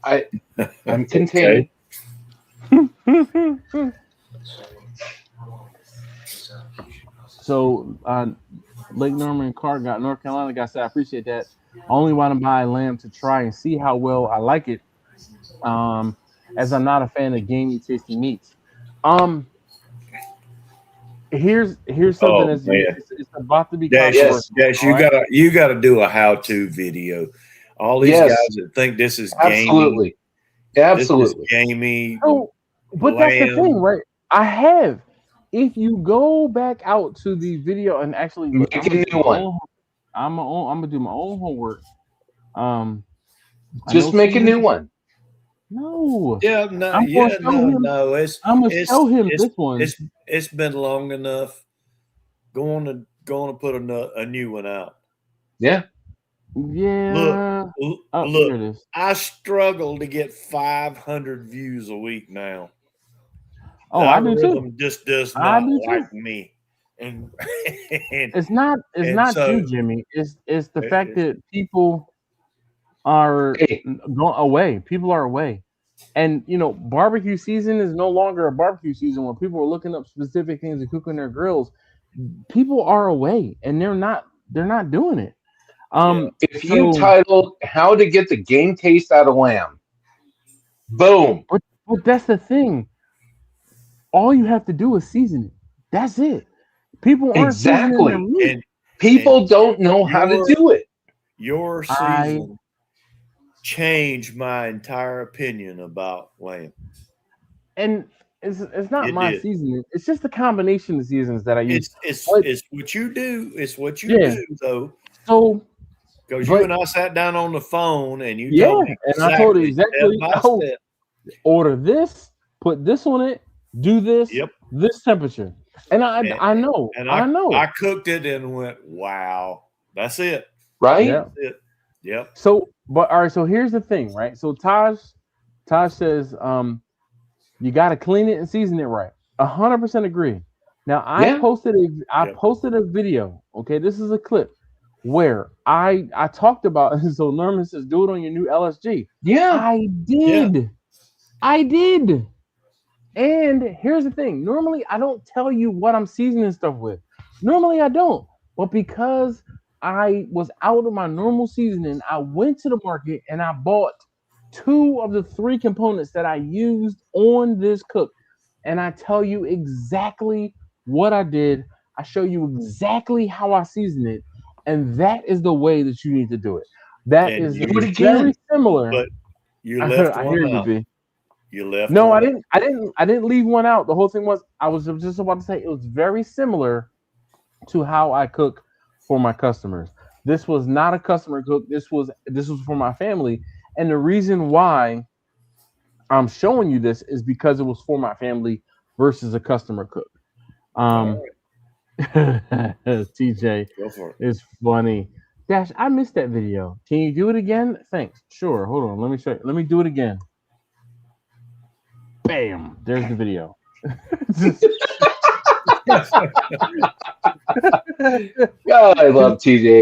I'm contained. So Lake Norman Carr got North Carolina guy said, I appreciate that. I only want to buy lamb to try and see how well I like it. As I'm not a fan of gamey, tasty meats. Here's something that's it's about to be controversial. Yes, you gotta do a how-to video. All these guys that think this is gamey, absolutely gamey. Oh, but that's the thing, right? I have. If you go back out to the video and actually look, make a new one. I'm gonna do my own homework. Just make a new one. No. Yeah, no, I'm gonna show him this one. It's been long enough. Going to put a new one out. Yeah. Yeah. Look. I struggle to get 500 views a week now. Oh, I do too. Just does not like me. And it's not you, Jimmy. It's the fact that people are going away. People are away. And barbecue season is no longer a barbecue season when people are looking up specific things to cook on their grills. People are away and they're not doing it. If you titled "How to Get the Game Taste Out of Lamb," boom. But that's the thing. All you have to do is season it. That's it. People aren't seasoning their meat. And people don't know how to do it. Your season changed my entire opinion about lamb. And it's not my seasoning. It's just a combination of seasons that I use. It's what you do. It's what you do, though. So, because you and I sat down on the phone and you told me and I told you exactly. Order this, put this on it, do this, this temperature, and I know, and I know. I cooked it and went, wow, that's it, right? Yeah. That's it. Yep. So, but all right. So here's the thing, right? So Taj says, you got to clean it and season it right. 100% agree. Now I posted a video. Okay, this is a clip where I talked about. So Norman says, do it on your new LSG. Yeah, I did. Yeah. I did. And here's the thing. Normally, I don't tell you what I'm seasoning stuff with. Normally, I don't. But because I was out of my normal seasoning, I went to the market and I bought 2 of the 3 components that I used on this cook. And I tell you exactly what I did. I show you exactly how I season it. And that is the way that you need to do it. That is very similar. But you left I hear you, B. You left. No, I didn't leave one out. The whole thing was I was just about to say it was very similar to how I cook for my customers. This was not a customer cook. This was for my family. And the reason why I'm showing you this is because it was for my family versus a customer cook. TJ is funny. Dash, I missed that video. Can you do it again? Thanks. Sure. Hold on. Let me show you. Let me do it again. Bam! There's the video. God, I love TJ.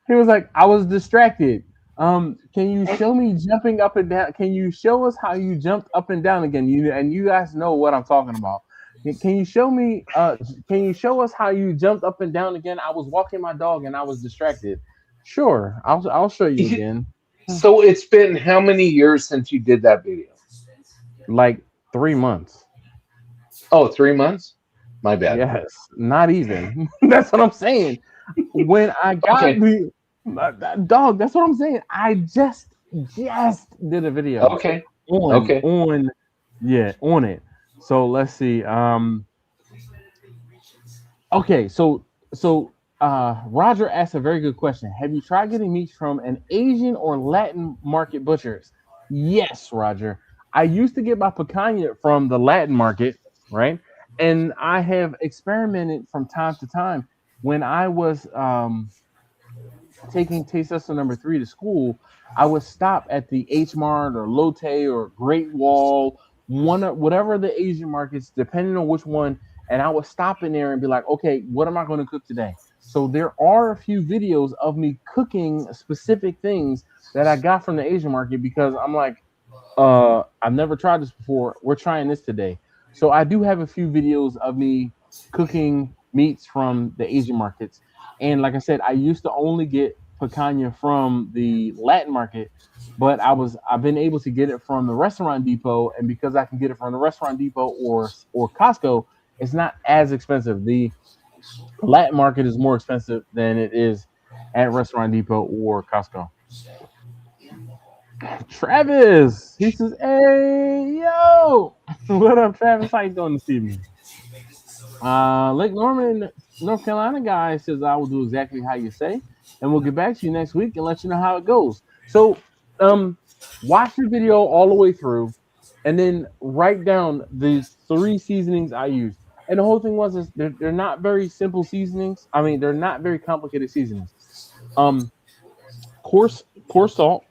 He was like, I was distracted. Can you show me jumping up and down? Can you show us how you jumped up and down again? You guys know what I'm talking about. Can you show me? Can you show us how you jumped up and down again? I was walking my dog and I was distracted. Sure, I'll show you again. So it's been how many years since you did that video? Like 3 months. Oh, 3 months? My bad. Yes, not even. That's what I'm saying. When I got Okay. dog, that's what I'm saying. I just did a video. Okay. On it. So let's see. Okay, so Roger asked a very good question. Have you tried getting meat from an Asian or Latin market butchers? Yes, Roger. I used to get my picanha from the Latin market, right? And I have experimented from time to time. When I was taking taste tester number 3 to school, I would stop at the H Mart or Lotte or Great Wall, whatever the Asian markets, depending on which one, and I would stop in there and be like, okay, what am I going to cook today? So there are a few videos of me cooking specific things that I got from the Asian market because I'm like, I've never tried this before. We're trying this today. So I do have a few videos of me cooking meats from the Asian markets. And like I said, I used to only get picanha from the Latin market, but I've been able to get it from the Restaurant Depot, and because I can get it from the Restaurant Depot or Costco, it's not as expensive. The Latin market is more expensive than it is at Restaurant Depot or Costco. Travis, he says, "Hey, yo, what up, Travis? How you doing this evening?" Lake Norman, North Carolina guy says, "I will do exactly how you say, and we'll get back to you next week and let you know how it goes." So, watch the video all the way through, and then write down the 3 seasonings I use. And the whole thing is they're not very simple seasonings. I mean, they're not very complicated seasonings. Coarse salt,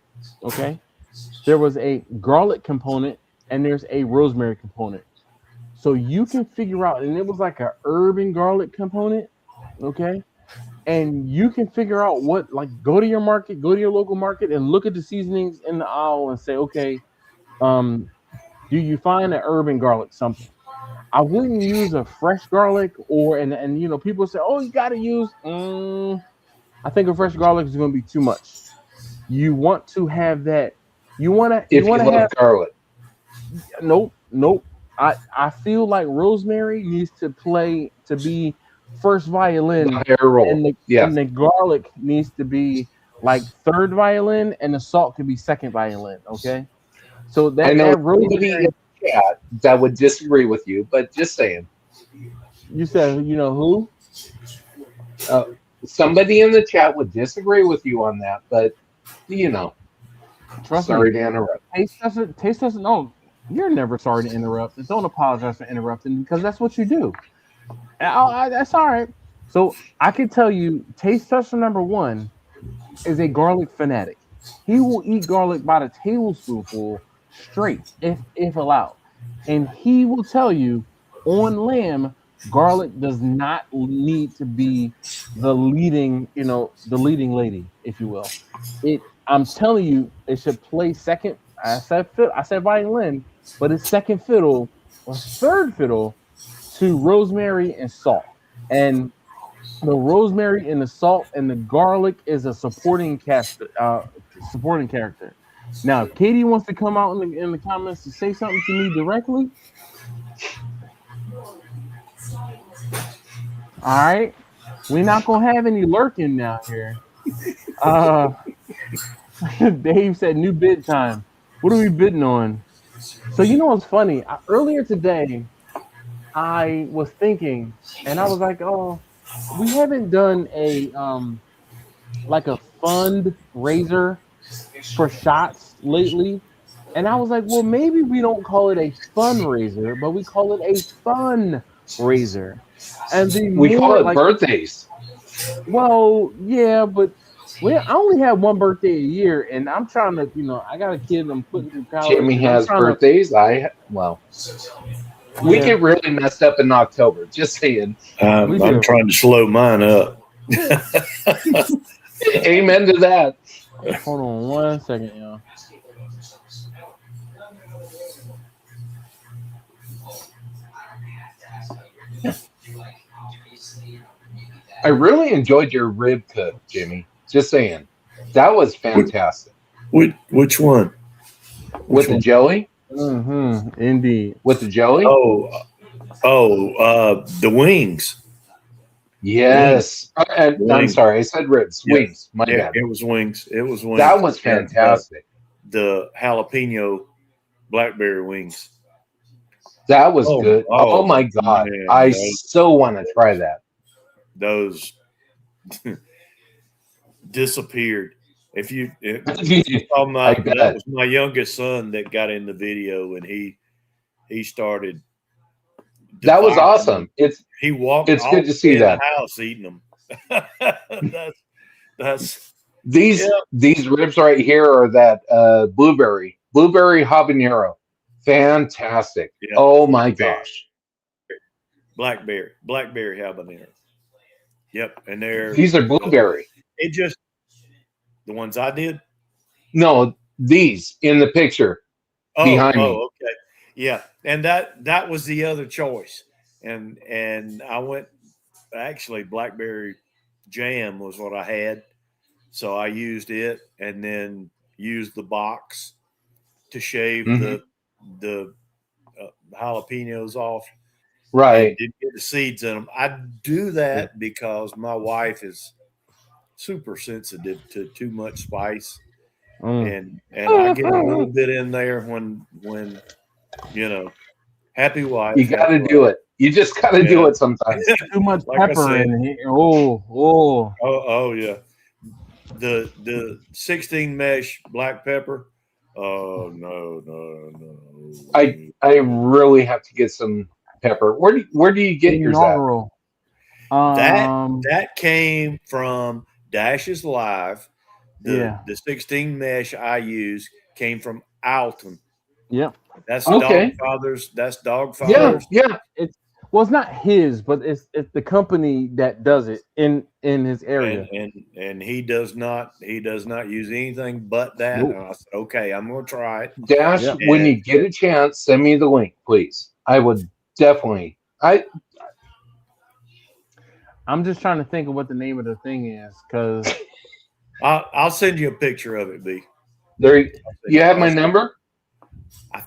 okay. There was a garlic component and there's a rosemary component. So you can figure out, and it was like a herb and garlic component, okay? And you can figure out what, like, go to your market, go to your local market and look at the seasonings in the aisle and say, okay, do you find an herb and garlic something? I wouldn't use a fresh garlic and you know, people say, oh, you got to use, I think a fresh garlic is going to be too much. You want to have that. You want to. If you love garlic. Nope. I feel like rosemary needs to be first violin, the hair roll. and the garlic needs to be like third violin, and the salt could be second violin. Okay, so that rosemary. In the chat that would disagree with you, but just saying. You said, you know who? Somebody in the chat would disagree with you on that, but you know. Sorry to interrupt. Taste doesn't. No, you're never sorry to interrupt. Don't apologize for interrupting because that's what you do. That's all right. So I can tell you, taste tester number 1 is a garlic fanatic. He will eat garlic by the tablespoonful straight, if allowed, and he will tell you on lamb, garlic does not need to be the leading lady, if you will. I'm telling you, it should play second. I said violin, but it's second fiddle or third fiddle to rosemary and salt. And the rosemary and the salt and the garlic is a supporting character. Now, if Katie wants to come out in the comments to say something to me directly, all right, we're not gonna have any lurking now here. Dave said new bid time. What are we bidding on? So you know what's funny? Earlier today, I was thinking, and I was like, oh, we haven't done a like a fundraiser for shots lately. And I was like, well, maybe we don't call it a fundraiser, but we call it a fundraiser. And we call it birthdays. Well, yeah, but I only have one birthday a year, and I'm trying to, I got a kid I'm putting through college. Jimmy has birthdays. We get really messed up in October. Just saying. I'm trying to slow mine up. Amen to that. Hold on 1 second, y'all. I really enjoyed your rib cook, Jimmy. Just saying, that was fantastic. Which one? With the jelly? Mm-hmm. Indeed. With the jelly? The wings. Yes. I'm Wings. sorry, I said ribs. Yeah. Wings. My bad. It was wings. It was wings. That was fantastic. The jalapeno blackberry wings. That was good. Oh my God. Man, I so want to try that. Those disappeared. If you saw that was my youngest son that got in the video, and he started. That was awesome. He walked. It's good to see that. The house eating them. that's these ribs right here are that blueberry habanero. Fantastic. Yeah. Oh my gosh. Blackberry habanero. Yep, and these are blueberry. It just the ones I did. No, these in the picture behind me. Oh, okay, yeah, and that was the other choice, and I went. Actually, blackberry jam was what I had, so I used it, and then used the box to shave the jalapenos off. Right. Didn't get the seeds in them. I do that because my wife is super sensitive to too much spice, and I get a little bit in there when happy wife. You got to do it. You just got to do it sometimes. Too much pepper in it. Oh yeah. The 16 mesh black pepper. Oh no. I really have to get some pepper. Where do you get yours at? That came from Dash's Live. The 16 mesh I use came from Alton. Yep. That's Dogfather's. That's Dogfather's. Yeah. It's not his, but it's the company that does it in his area. And he does not use anything but that. Nope. And I said, okay, I'm gonna try it. Dash, when you get a chance, send me the link, please. I would definitely. I'm just trying to think of what the name of the thing is, because I'll send you a picture of it, B. There, you have my number? I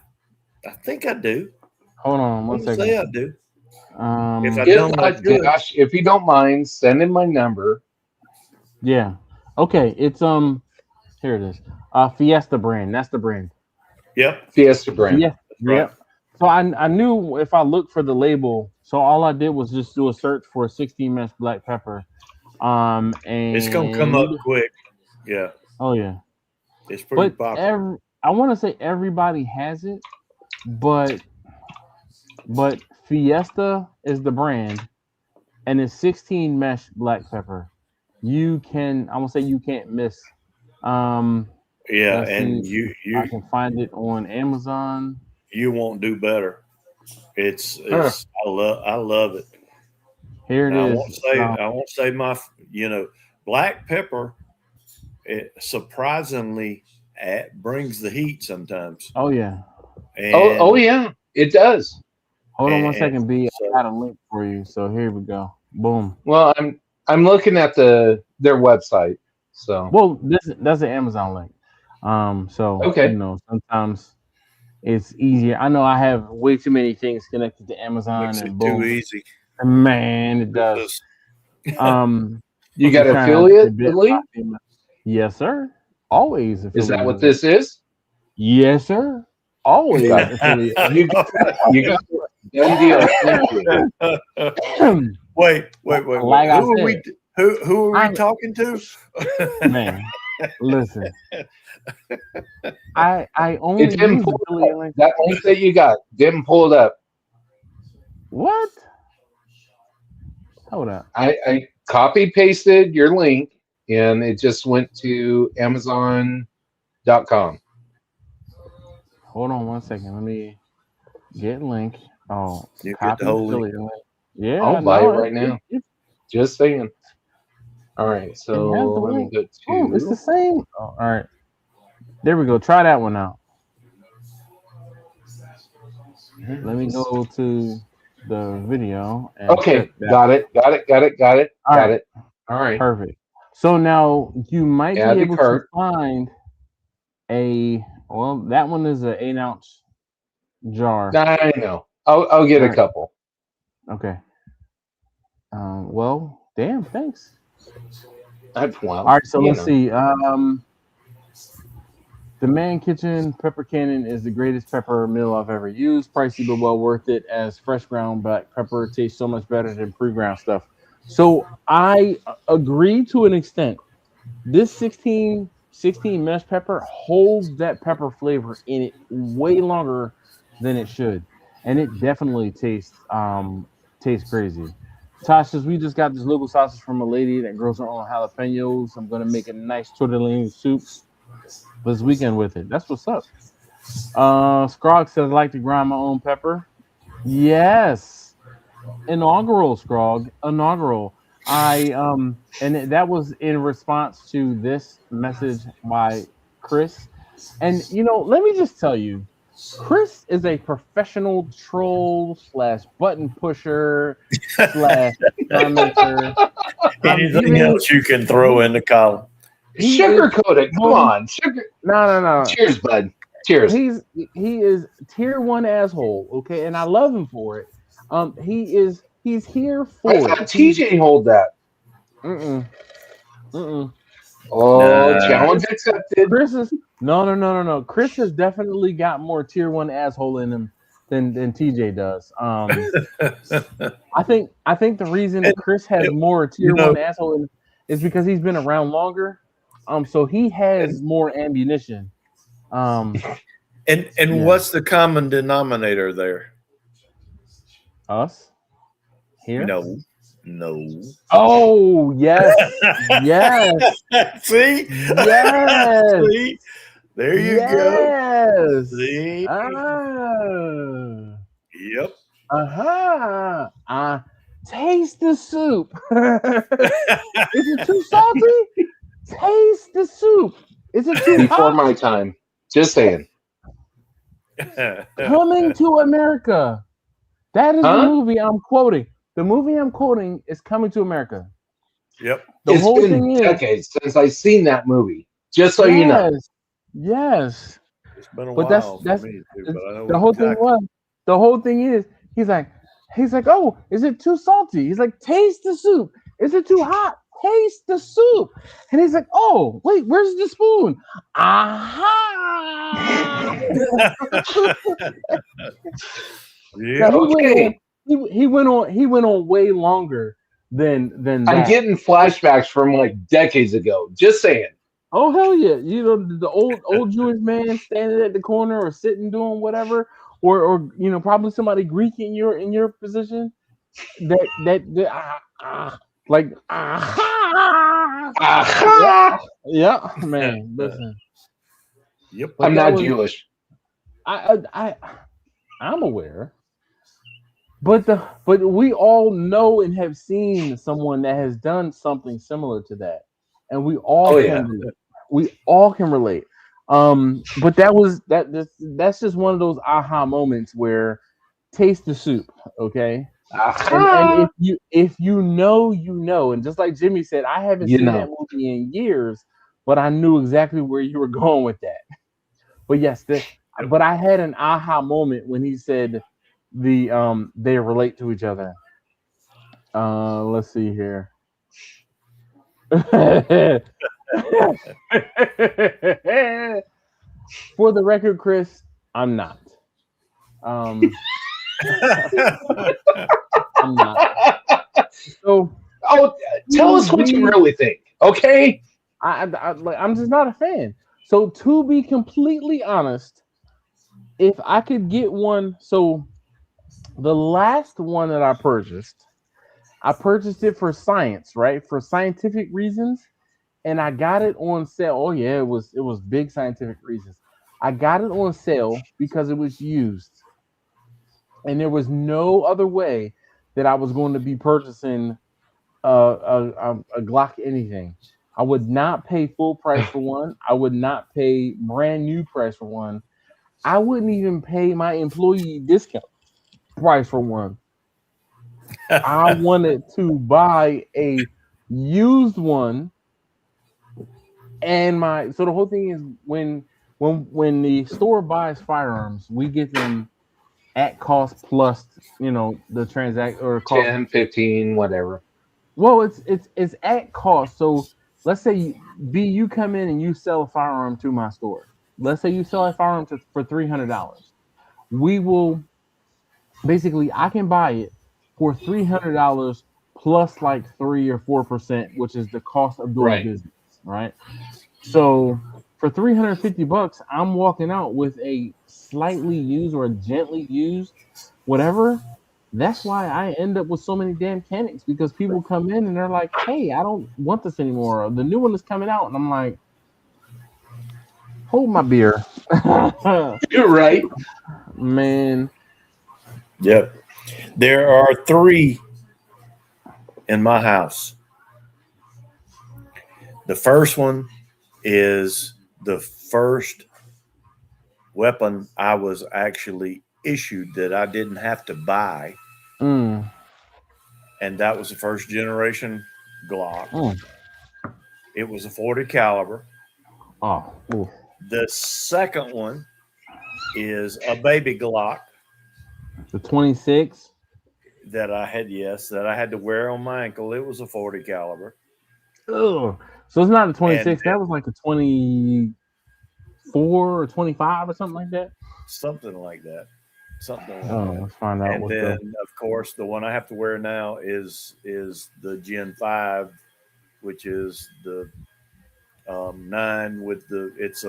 think I do. Hold on one second. Say I do. If I don't, Dash, if you don't mind, send in my number. Yeah. Okay. It's here it is. Fiesta brand. That's the brand. Yep. Fiesta brand. Yeah. Right. Yep. So I knew if I looked for the label, so all I did was just do a search for 16 mesh black pepper. And it's gonna come up quick. Yeah. Oh yeah. It's pretty popular. I want to say everybody has it, but Fiesta is the brand, and it's 16 mesh black pepper. I won't say you can't miss. Yeah, and I can find it on Amazon. You won't do better. It's I love it. Here it is. I won't say my black pepper. It surprisingly brings the heat sometimes. Oh yeah. And, oh yeah, it does. Hold on one second, B. I got a link for you. So here we go. Boom. Well, I'm looking at their website. So that's an Amazon link. So okay. Sometimes it's easier. I know I have way too many things connected to Amazon. Makes and it boom. too easy. Man, it does. You got affiliate link? Yes, sir. Always. Is that what this is? Yes, sir. Always affiliate. You got done deal. Wait. Like who are we talking to? Man, listen. I only it didn't pull link. That link that you got didn't pull it up. What? Hold up. I copy pasted your link and it just went to Amazon.com. Hold on one second. Let me get link. Oh, you get the whole link. Yeah, I'll buy it right now. Just saying. All right, so let me go to. Oh, it's the same. Oh, all right, there we go. Try that one out. Let me go to the video. And Okay, check that. got it. All right. All right. Perfect. So now you might Add be to able to cart. find that one is an 8-ounce jar. I know. I'll get All a right. couple. Okay. Well, damn, thanks. Well, All right, so let's know. see. The Man Kitchen Pepper Cannon is the greatest pepper mill I've ever used. Pricey but well worth it, as fresh ground black pepper tastes so much better than pre-ground stuff. So I agree to an extent. This 16 mesh pepper holds that pepper flavor in it way longer than it should, and it definitely tastes crazy. Tosh says we just got this local sausage from a lady that grows her own jalapenos. I'm gonna make a nice tortellini soup this weekend with it. That's what's up. Scrog says I like to grind my own pepper. Yes, inaugural Scrog, inaugural. And that was in response to this message by Chris. And let me just tell you, Chris is a professional troll / button pusher / commenter. Anything else you can throw in the column? Sugarcoat it. Come on. Sugar. No. Cheers, bud. Cheers. He is tier 1 asshole, okay, and I love him for it. He's here for I thought TJ hold that. Oh, challenge accepted. Chris is no. Chris has definitely got more tier 1 asshole in him than TJ does. I think the reason Chris has more tier 1 asshole in him is because he's been around longer. So he has more ammunition. What's the common denominator there? Us? Here? No. Oh, yes. Yes. See? Yes. See? There you go. See? Yep. Taste the soup. Is it too salty? Taste the soup. Is it too Before hot? my time. Just saying. Coming to America. That is the movie I'm quoting. The movie I'm quoting is Coming to America. Yep. It's been decades since I've seen that movie. Just so you know. Yes. It's been a while for me too, but I know the whole thing is he's like, oh, is it too salty? He's like, taste the soup. Is it too hot? Taste the soup. And he's like, oh, wait, where's the spoon? Aha! Yeah. He went on way longer than that. I'm getting flashbacks from like decades ago. Just saying. Oh hell yeah! The old Jewish man standing at the corner or sitting doing whatever, or probably somebody Greek in your position. Yeah, man. Listen. Yep. I'm not Jewish. I'm aware. But we all know and have seen someone that has done something similar to that, and we all relate. We all can relate. But that's just one of those aha moments where taste the soup, okay? And if you know, and just like Jimmy said, I haven't seen that movie in years, but I knew exactly where you were going with that. But yes, but I had an aha moment when he said they relate to each other. Let's see here. For the record, Chris, I'm not. I'm not. So, tell us what you really think, okay? I'm just not a fan. So, to be completely honest, if I could get one, so the last one that I purchased it for science, right? For scientific reasons. And I got it on sale. Oh yeah, it was big scientific reasons. I got it on sale because it was used, and there was no other way that I was going to be purchasing a Glock anything. I would not pay full price for one. I would not pay brand new price for one. I wouldn't even pay my employee discount price for one. I wanted to buy a used one, and so the whole thing is when the store buys firearms, we get them at cost plus, the transact or cost 10, 15, whatever. Well, it's at cost. So let's say you come in and you sell a firearm to my store. Let's say you sell a firearm for $300. We will basically I can buy it for $300 plus like 3 or 4%, which is the cost of doing business, right? So for $350, I'm walking out with a slightly used or a gently used, whatever. That's why I end up with so many damn canics, because people come in and they're like, "Hey, I don't want this anymore. The new one is coming out," and I'm like, "Hold my beer." You're right, man. Yep. There are 3 in my house. The first one is the first weapon I was actually issued that I didn't have to buy. And that was the first generation Glock. It was a 40 caliber. Oh. Ooh. The second one is a baby Glock. The 26 that I had to wear on my ankle. It was a 40 caliber. Oh, so it's not a 26. That was like a 24 or 25 or something like that. Something like that. Let's find out. And then, of course, the one I have to wear now is the Gen 5, which is the 9 with the. It's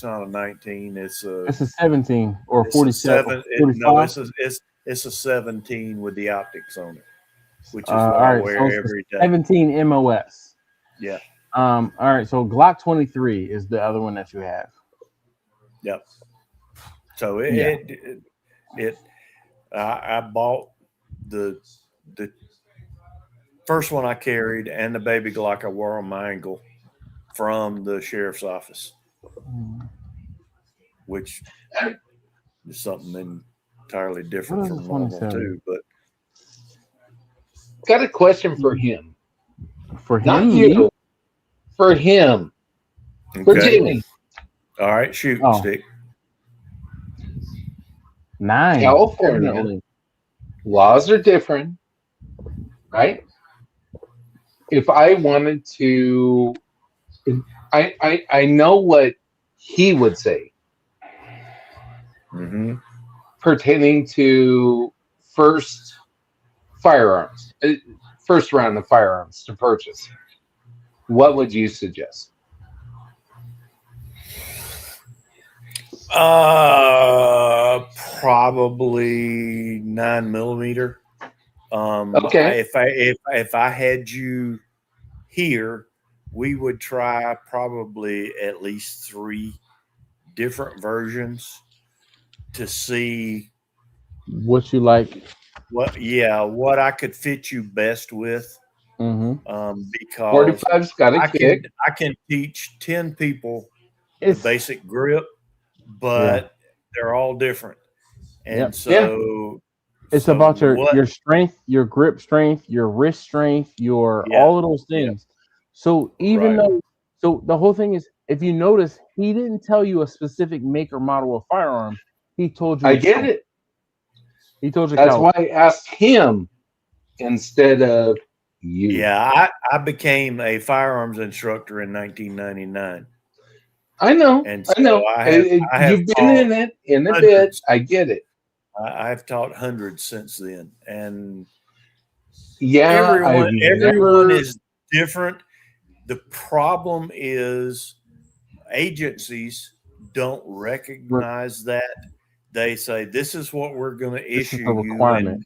not a 19. It's a 17 or 47. It's a 17 with the optics on it, which is what I wear every day. 17 MOS. Yeah. All right. So Glock 23 is the other one that you have. Yep. So I bought the first one I carried and the baby Glock I wore on my ankle from the sheriff's office, which is something entirely different from normal too. But got a question for him. For him, not you. For him. Okay. For Jimmy. All right, shoot, Stick. 9. California. Definitely. Laws are different, right? If I wanted to, I know what he would say pertaining to first round of firearms to purchase. What would you suggest? Probably 9mm. Okay. If I had you here, we would try probably at least 3 different versions to see what you like. What I could fit you best with. Because 45's got a kick. I can teach 10 people the basic grip, but they're all different. And it's about your strength, your grip strength, your wrist strength, all of those things. So even though the whole thing is, if you notice, he didn't tell you a specific make or model of firearm. He told you. I get it. He told you. That's why I asked him instead of you. Yeah, I became a firearms instructor in 1999. I know. And so I know. You've been in it in a bit. I get it. I've taught hundreds since then, and everyone is different. The problem is agencies don't recognize that. They say this is what we're going to issue you,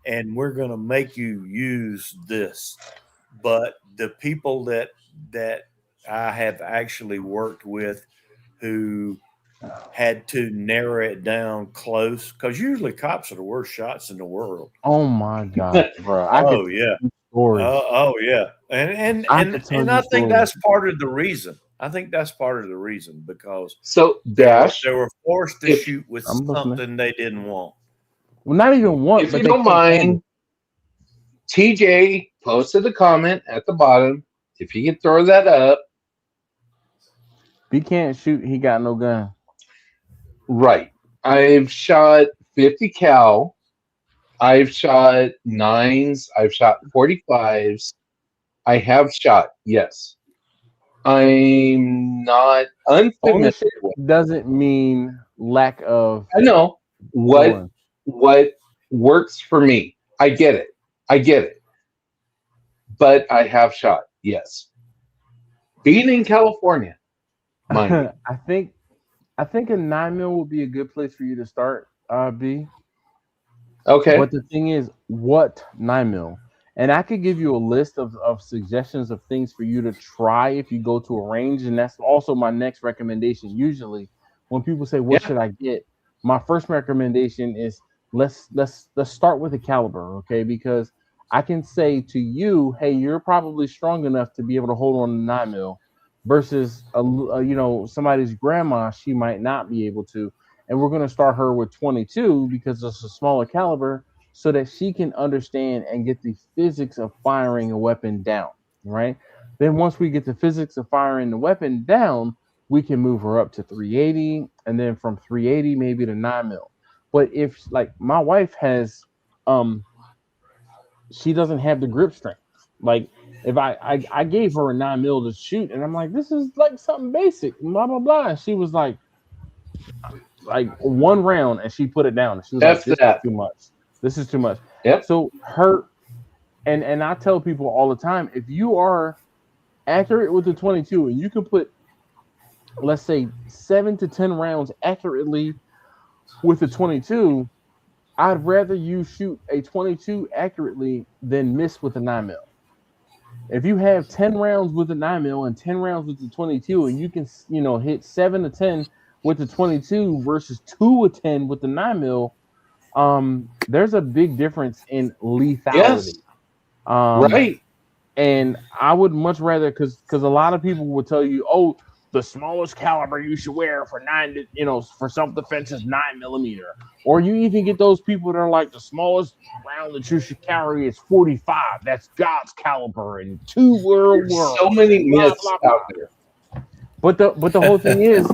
and we're going to make you use this. But the people that I have actually worked with who had to narrow it down close, because usually cops are the worst shots in the world. Oh my God, bro! And I think that's part of the reason. Because they were forced to shoot with something they didn't want. Well, not even want. If you don't mind, TJ posted a comment at the bottom. If you can throw that up. If he can't shoot, he got no gun. Right. I've shot 50 cal. I've shot 9s. I've shot 45s. I have shot, yes. I'm not unfamiliar Ownership with. doesn't mean lack of I know one. what works for me. I get it. But I have shot, yes. Being in California, mind you. I think a 9mm would be a good place for you to start, B. Okay. But the thing is, what 9mm? And I could give you a list of suggestions of things for you to try if you go to a range, and that's also my next recommendation. Usually, when people say, "What should I get?" my first recommendation is let's start with a caliber, okay? Because I can say to you, "Hey, you're probably strong enough to be able to hold on to 9mm," versus somebody's grandma, she might not be able to, and we're going to start her with 22 because it's a smaller caliber so that she can understand and get the physics of firing a weapon down, right? Then once we get the physics of firing the weapon down, we can move her up to 380, and then from 380 maybe to 9mm. But if like my wife has, she doesn't have the grip strength. Like if I gave her a 9mm to shoot, and I'm like, this is like something basic, blah blah blah. And she was like one round, and she put it down. And she was like, this is too much. This is too much. Yep. So her and I tell people all the time, if you are accurate with the 22 and you can put, let's say, 7 to 10 rounds accurately with the 22, I'd rather you shoot a 22 accurately than miss with a 9mm. If you have 10 rounds with a 9mm and 10 rounds with the 22, and you can hit 7 to 10 with the 22 versus 2 to 10 with the 9mm, there's a big difference in lethality. Yes. Right. And I would much rather, because a lot of people will tell you, oh, the smallest caliber you should wear for for self-defense is 9mm. Or you even get those people that are like, the smallest round that you should carry is 45. That's God's caliber and 2 world wars. So many myths out there. But the whole thing is,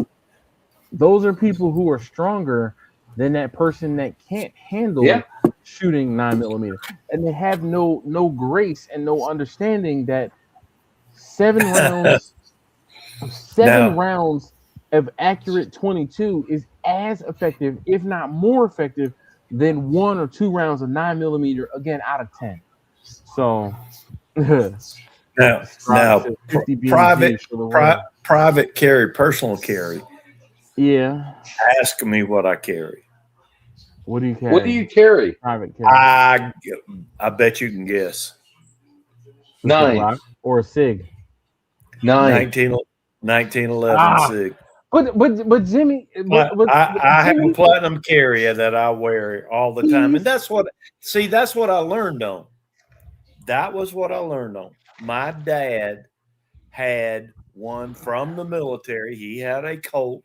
those are people who are stronger than that person that can't handle shooting 9mm, and they have no grace and no understanding that 7 rounds of accurate 22 is as effective, if not more effective, than 1 or 2 rounds of 9mm, again, out of 10. So now private carry, personal carry. Yeah. Ask me what I carry. What do you carry? What do you carry? Private carry. I bet you can guess. 9 or a SIG. 1911 SIG. But Jimmy, I have a platinum carrier that I wear all the time, and that's what I learned on. That was what I learned on. My dad had one from the military. He had a Colt.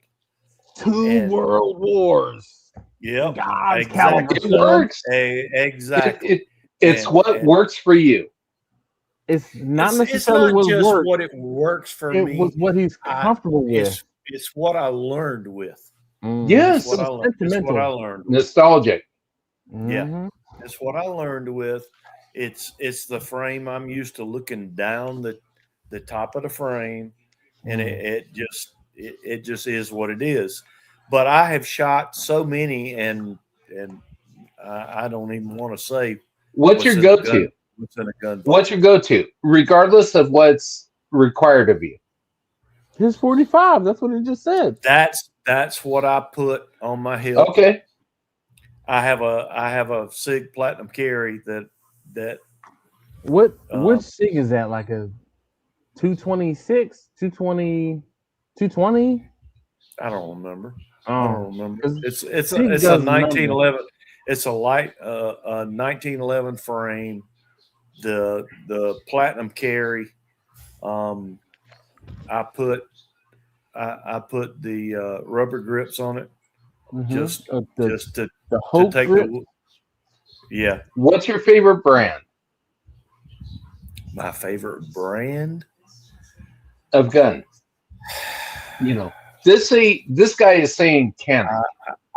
2 world wars. Yep. God's exactly. It works. Exactly. It's what works for you. It's not necessarily what it works for me. It was what he's comfortable with. It's what I learned with. Yes. It's what I learned. Nostalgic. Yeah. It's what I learned with. It's the frame I'm used to looking down the top of the frame, and it just is what it is. But I have shot so many, and I don't even want to say what's your go-to. What's in a gun? What's your go-to, regardless of what's required of you? His 45. That's what he just said. That's what I put on my hip. Okay. I have a SIG platinum carry that. Which SIG is that? Like a 226, 220, 220? I don't remember. Oh, I don't remember. It's a 1911. It's a light 1911 frame. The platinum carry. I put the rubber grips on it, just to the Hope take grip? Yeah. What's your favorite brand? My favorite brand of gun. This guy is saying Canon.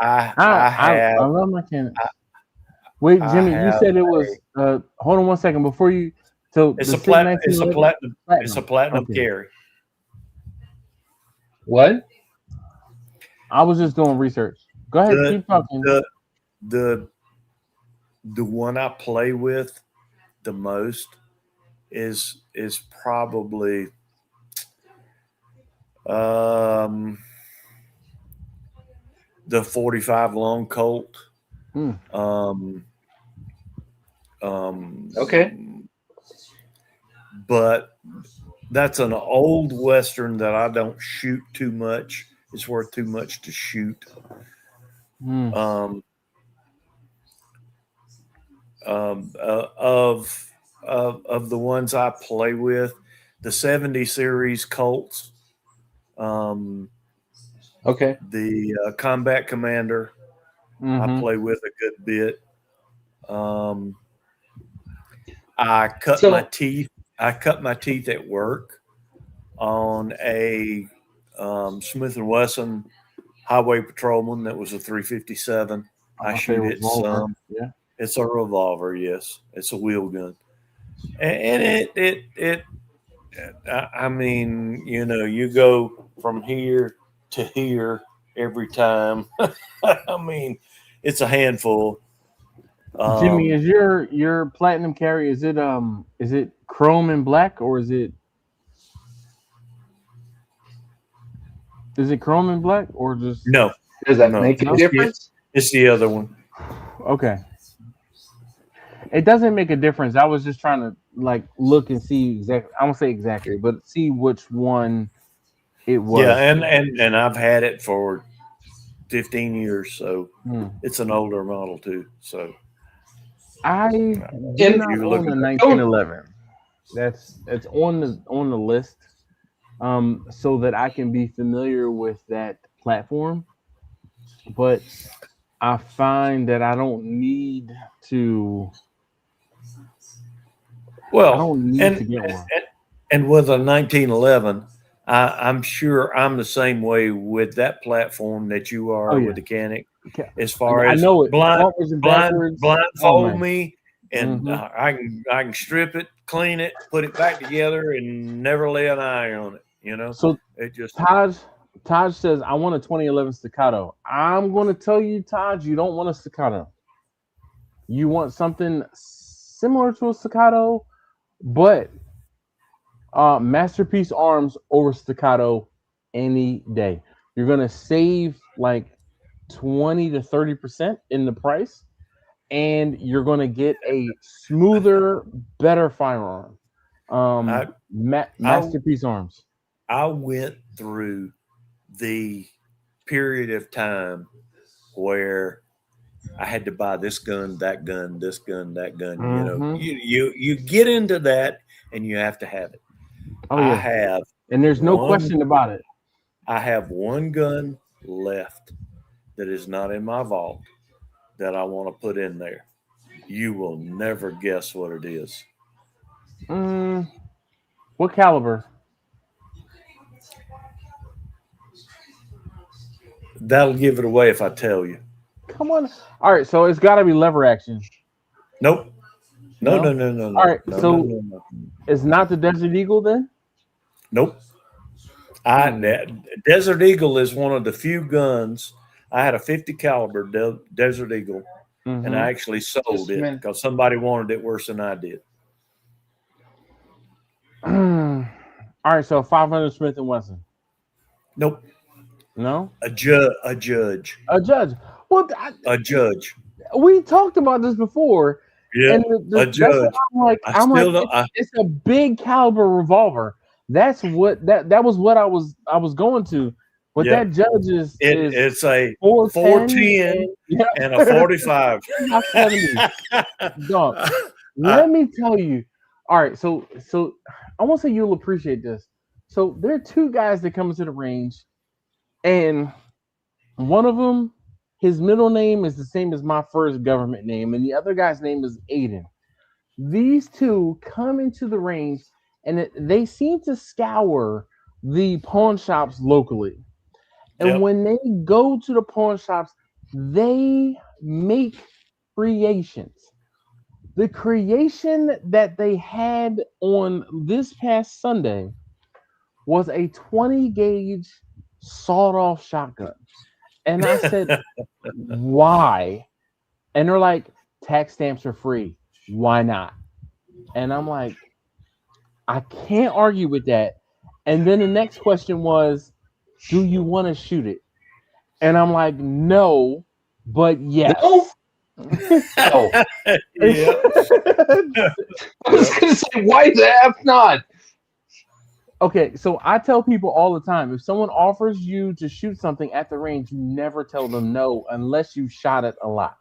I love my Canon. Wait, Jimmy, you said it was. Hold on one second before you. So it's a platinum. It's a platinum okay. carry. What? I was just doing research. Go ahead, keep talking. The one I play with the most is probably the 45 Long Colt. Okay. But that's an old Western that I don't shoot too much. It's worth too much to shoot. Of the ones I play with, the 70 series Colts, okay, the Combat Commander, I play with a good bit. I cut my teeth. I cut my teeth at work on a Smith & Wesson Highway Patrolman that was a 357. I shoot it some. Yeah. It's a revolver, yes. It's a wheel gun. And it I mean, you go from here to here every time. I mean, it's a handful. Jimmy, is your platinum carry, is it chrome and black, or is it chrome and black, or just no? Does that make a difference? It's the other one. Okay. It doesn't make a difference. I was just trying to look and see exactly. I won't say exactly, but see which one it was. Yeah, and I've had it for 15 years, so it's an older model too. So I do not own the 1911. That's on the list, so that I can be familiar with that platform. But I find that I don't need to. Well, I don't need to get one. And with a 1911, I'm sure I'm the same way with that platform that you are with the Canic. As far as I know it, blindfold me, and I can strip it, clean it, put it back together, and never lay an eye on it. So it just Taj says, I want a 2011 Staccato. I'm going to tell you, Taj, you don't want a Staccato. You want something similar to a Staccato, but Masterpiece Arms over Staccato any day. You're going to save 20 to 30% in the price, and you're going to get a smoother, better firearm. Masterpiece Arms. I went through the period of time where I had to buy this gun, that gun, this gun, that gun. You get into that, and you have to have it. I have, and there's no question about it. I have one gun left that is not in my vault that I want to put in there. You will never guess what it is. What caliber? That'll give it away if I tell you. Come on. All right, so it's got to be lever action. Nope. No. All right, so it's not the Desert Eagle then? Nope. Desert Eagle is one of the few guns. I had a 50 caliber Desert Eagle, and I actually sold it because somebody wanted it worse than I did. All right, so 500 Smith & Wesson. Nope. No? A judge. A judge. Well, a judge. We talked about this before. Yeah, and a judge. It's a big caliber revolver. That's what that was what I was going to. But that judge it's a 410 and a 45. Dog, let me tell you. All right, so I want to say you'll appreciate this. So there are two guys that come into the range, and one of them, his middle name is the same as my first government name, and the other guy's name is Aiden. these two come into the range, and they seem to scour the pawn shops locally. And Yep. when they go to the pawn shops, they make creations. The creation that they had on this past Sunday was a 20 gauge sawed off shotgun. And I said, why? And they're like, tax stamps are free. Why not? And I'm like, I can't argue with that. And then the next question was, do you want to shoot it? And I'm like, no, but yes. No? Oh. Yeah. I was going to say, why the F not? Okay, so I tell people all the time, if someone offers you to shoot something at the range, you never tell them no unless you shot it a lot.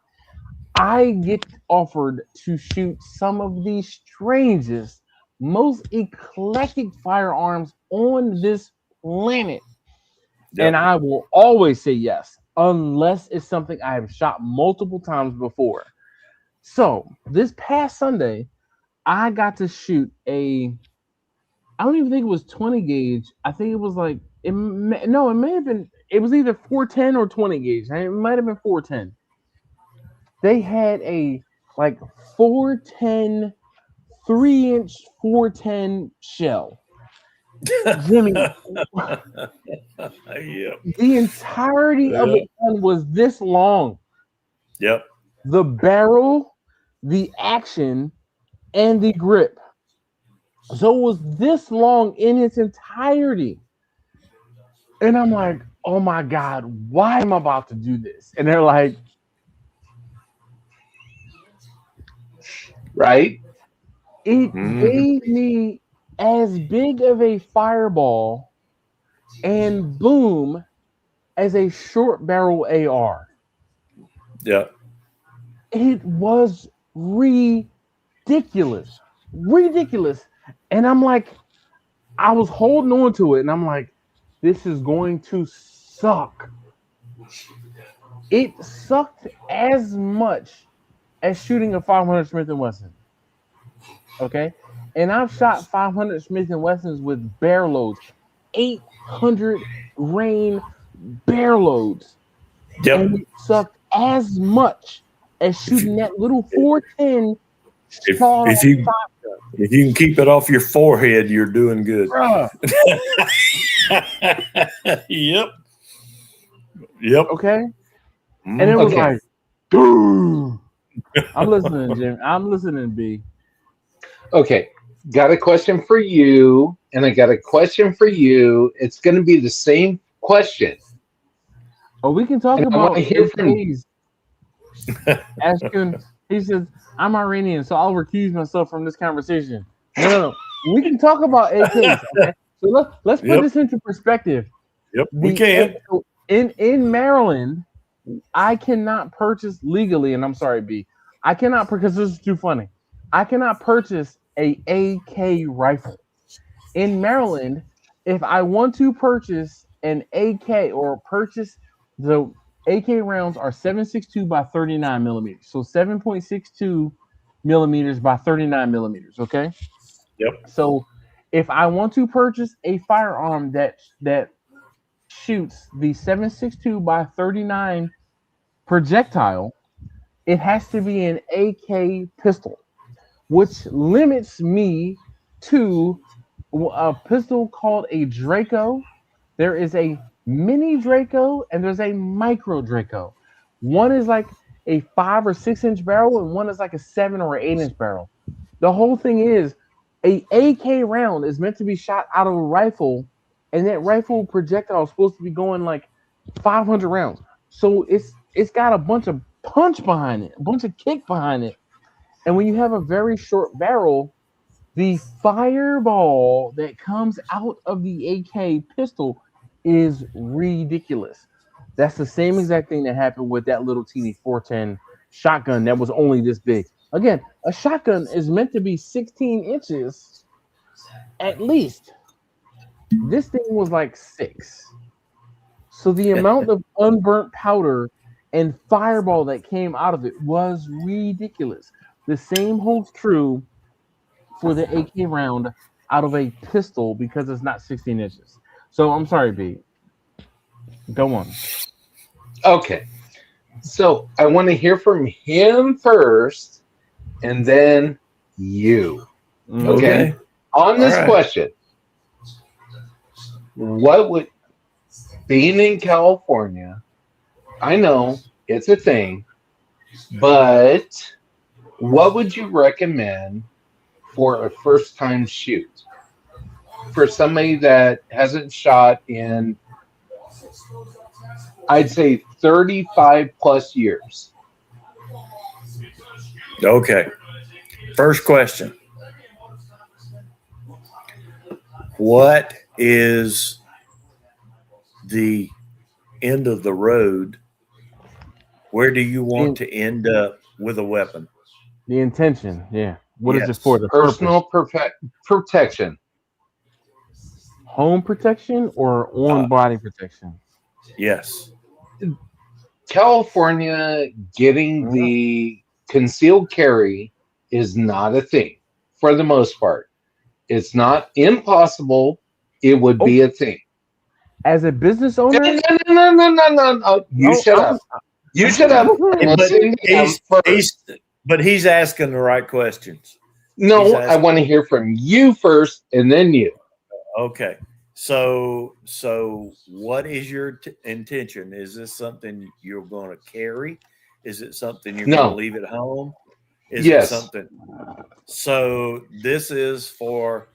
I get offered to shoot some of the strangest, most eclectic firearms on this planet. Yep. And I will always say yes, unless it's something I have shot multiple times before. So this past Sunday, I got to shoot I don't even think it was 20 gauge. I think it was like, it may have been, it was either 410 or 20 gauge. It might have been 410. They had a like 410, 3-inch 410 shell. Jimmy, Yep. the entirety of the gun was this long. Yep. The barrel, the action, and the grip. So it was this long in its entirety. And I'm like, oh my God, why am I about to do this? And they're like, right? It gave me as big of a fireball and boom as a short barrel AR. Yeah. It was ridiculous. Ridiculous. And I'm like, I was holding on to it and I'm like, this is going to suck. It sucked as much as shooting a 500 Smith & Wesson. Okay? And I've shot 500 Smith & Wessons with bear loads. 800 grain bear loads. Yep. And it sucked as much as shooting that little 410 if you can keep it off your forehead, you're doing good. Yep. Okay. And it was like, dude. I'm listening, Jim. I'm listening, B. Okay. Got a question for you, and I got a question for you. It's going to be the same question. Oh, we can talk And about hear from Ashton. He says, I'm Iranian, so I'll recuse myself from this conversation. No. We can talk about AKs. Okay? So let's put this into perspective. Yep, we can. In Maryland, I cannot purchase legally, and I'm sorry, B. I cannot, because this is too funny. I cannot purchase a AK rifle. In Maryland, if I want to purchase an AK or purchase the AK rounds are 7.62 by 39 millimeters. So 7.62 millimeters by 39 millimeters. Okay. Yep. So if I want to purchase a firearm that shoots the 7.62 by 39 projectile, it has to be an AK pistol, which limits me to a pistol called a Draco. There is a mini Draco and there's a micro Draco. One is like a 5 or 6 inch barrel and one is like a 7 or 8 inch barrel. The whole thing is a AK round is meant to be shot out of a rifle, and that rifle projectile is supposed to be going like 500 rounds. So it's got a bunch of punch behind it, a bunch of kick behind it. And when you have a very short barrel, the fireball that comes out of the AK pistol is ridiculous. That's the same exact thing that happened with that little teeny 410 shotgun that was only this big. Again, a shotgun is meant to be 16 inches at least. This thing was like 6. So the amount of unburnt powder and fireball that came out of it was ridiculous. The same holds true for the AK round out of a pistol because it's not 16 inches. So I'm sorry, B. Go on. Okay. So I want to hear from him first, and then you. Okay. On this question, what would being in California? I know it's a thing, but what would you recommend for a first-time shoot for somebody that hasn't shot in, I'd say, 35 plus years? Okay. First question. What is the end of the road? Where do you want to end up with a weapon? The intention, yeah. What is it for? The personal protection. Home protection or on body protection? Yes. California getting the concealed carry is not a thing for the most part. It's not impossible. It would be a thing. As a business owner? No. You shut up. You shut up. But he's asking the right questions. No, I want to hear from you first and then you. Okay. So what is your intention? Is this something you're going to carry? Is it something you're going to leave at home? Is it something? So this is for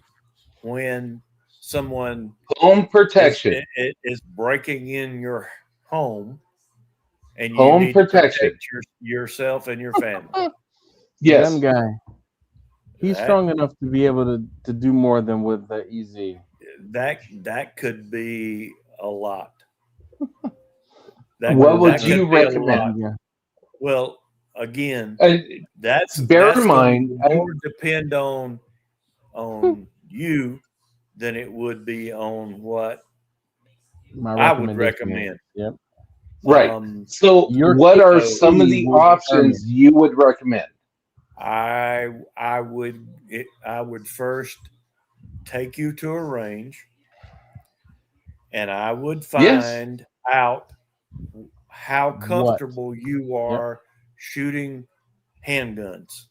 when someone home protection is breaking in your home, and you home need protection. to protect yourself and your family. Yes, that guy. He's strong enough to be able to do more than with the easy. That could be a lot. What would you recommend? Yeah. Well, again, that's bear in mind more depend on you than it would be on what I would recommend. Yep. Right. So what are some of the options you would recommend? I would first take you to a range, and I would find out how comfortable you are shooting handguns.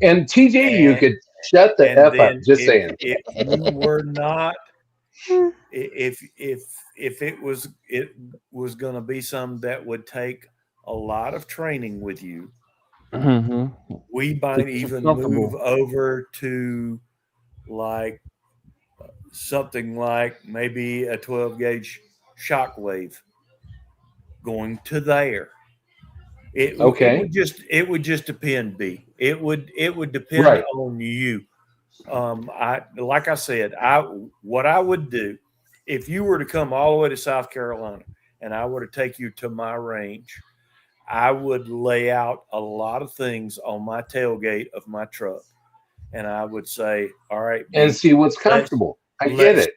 And TJ, you could shut the F up. Just saying. If you were not, if it was going to be something that would take a lot of training with you, we might even move over to like something like maybe a 12 gauge shockwave going to there. It would just depend, B. It would depend on you. Like I said, what I would do if you were to come all the way to South Carolina and I were to take you to my range, I would lay out a lot of things on my tailgate of my truck, and I would say, "All right, and see what's comfortable." I get it.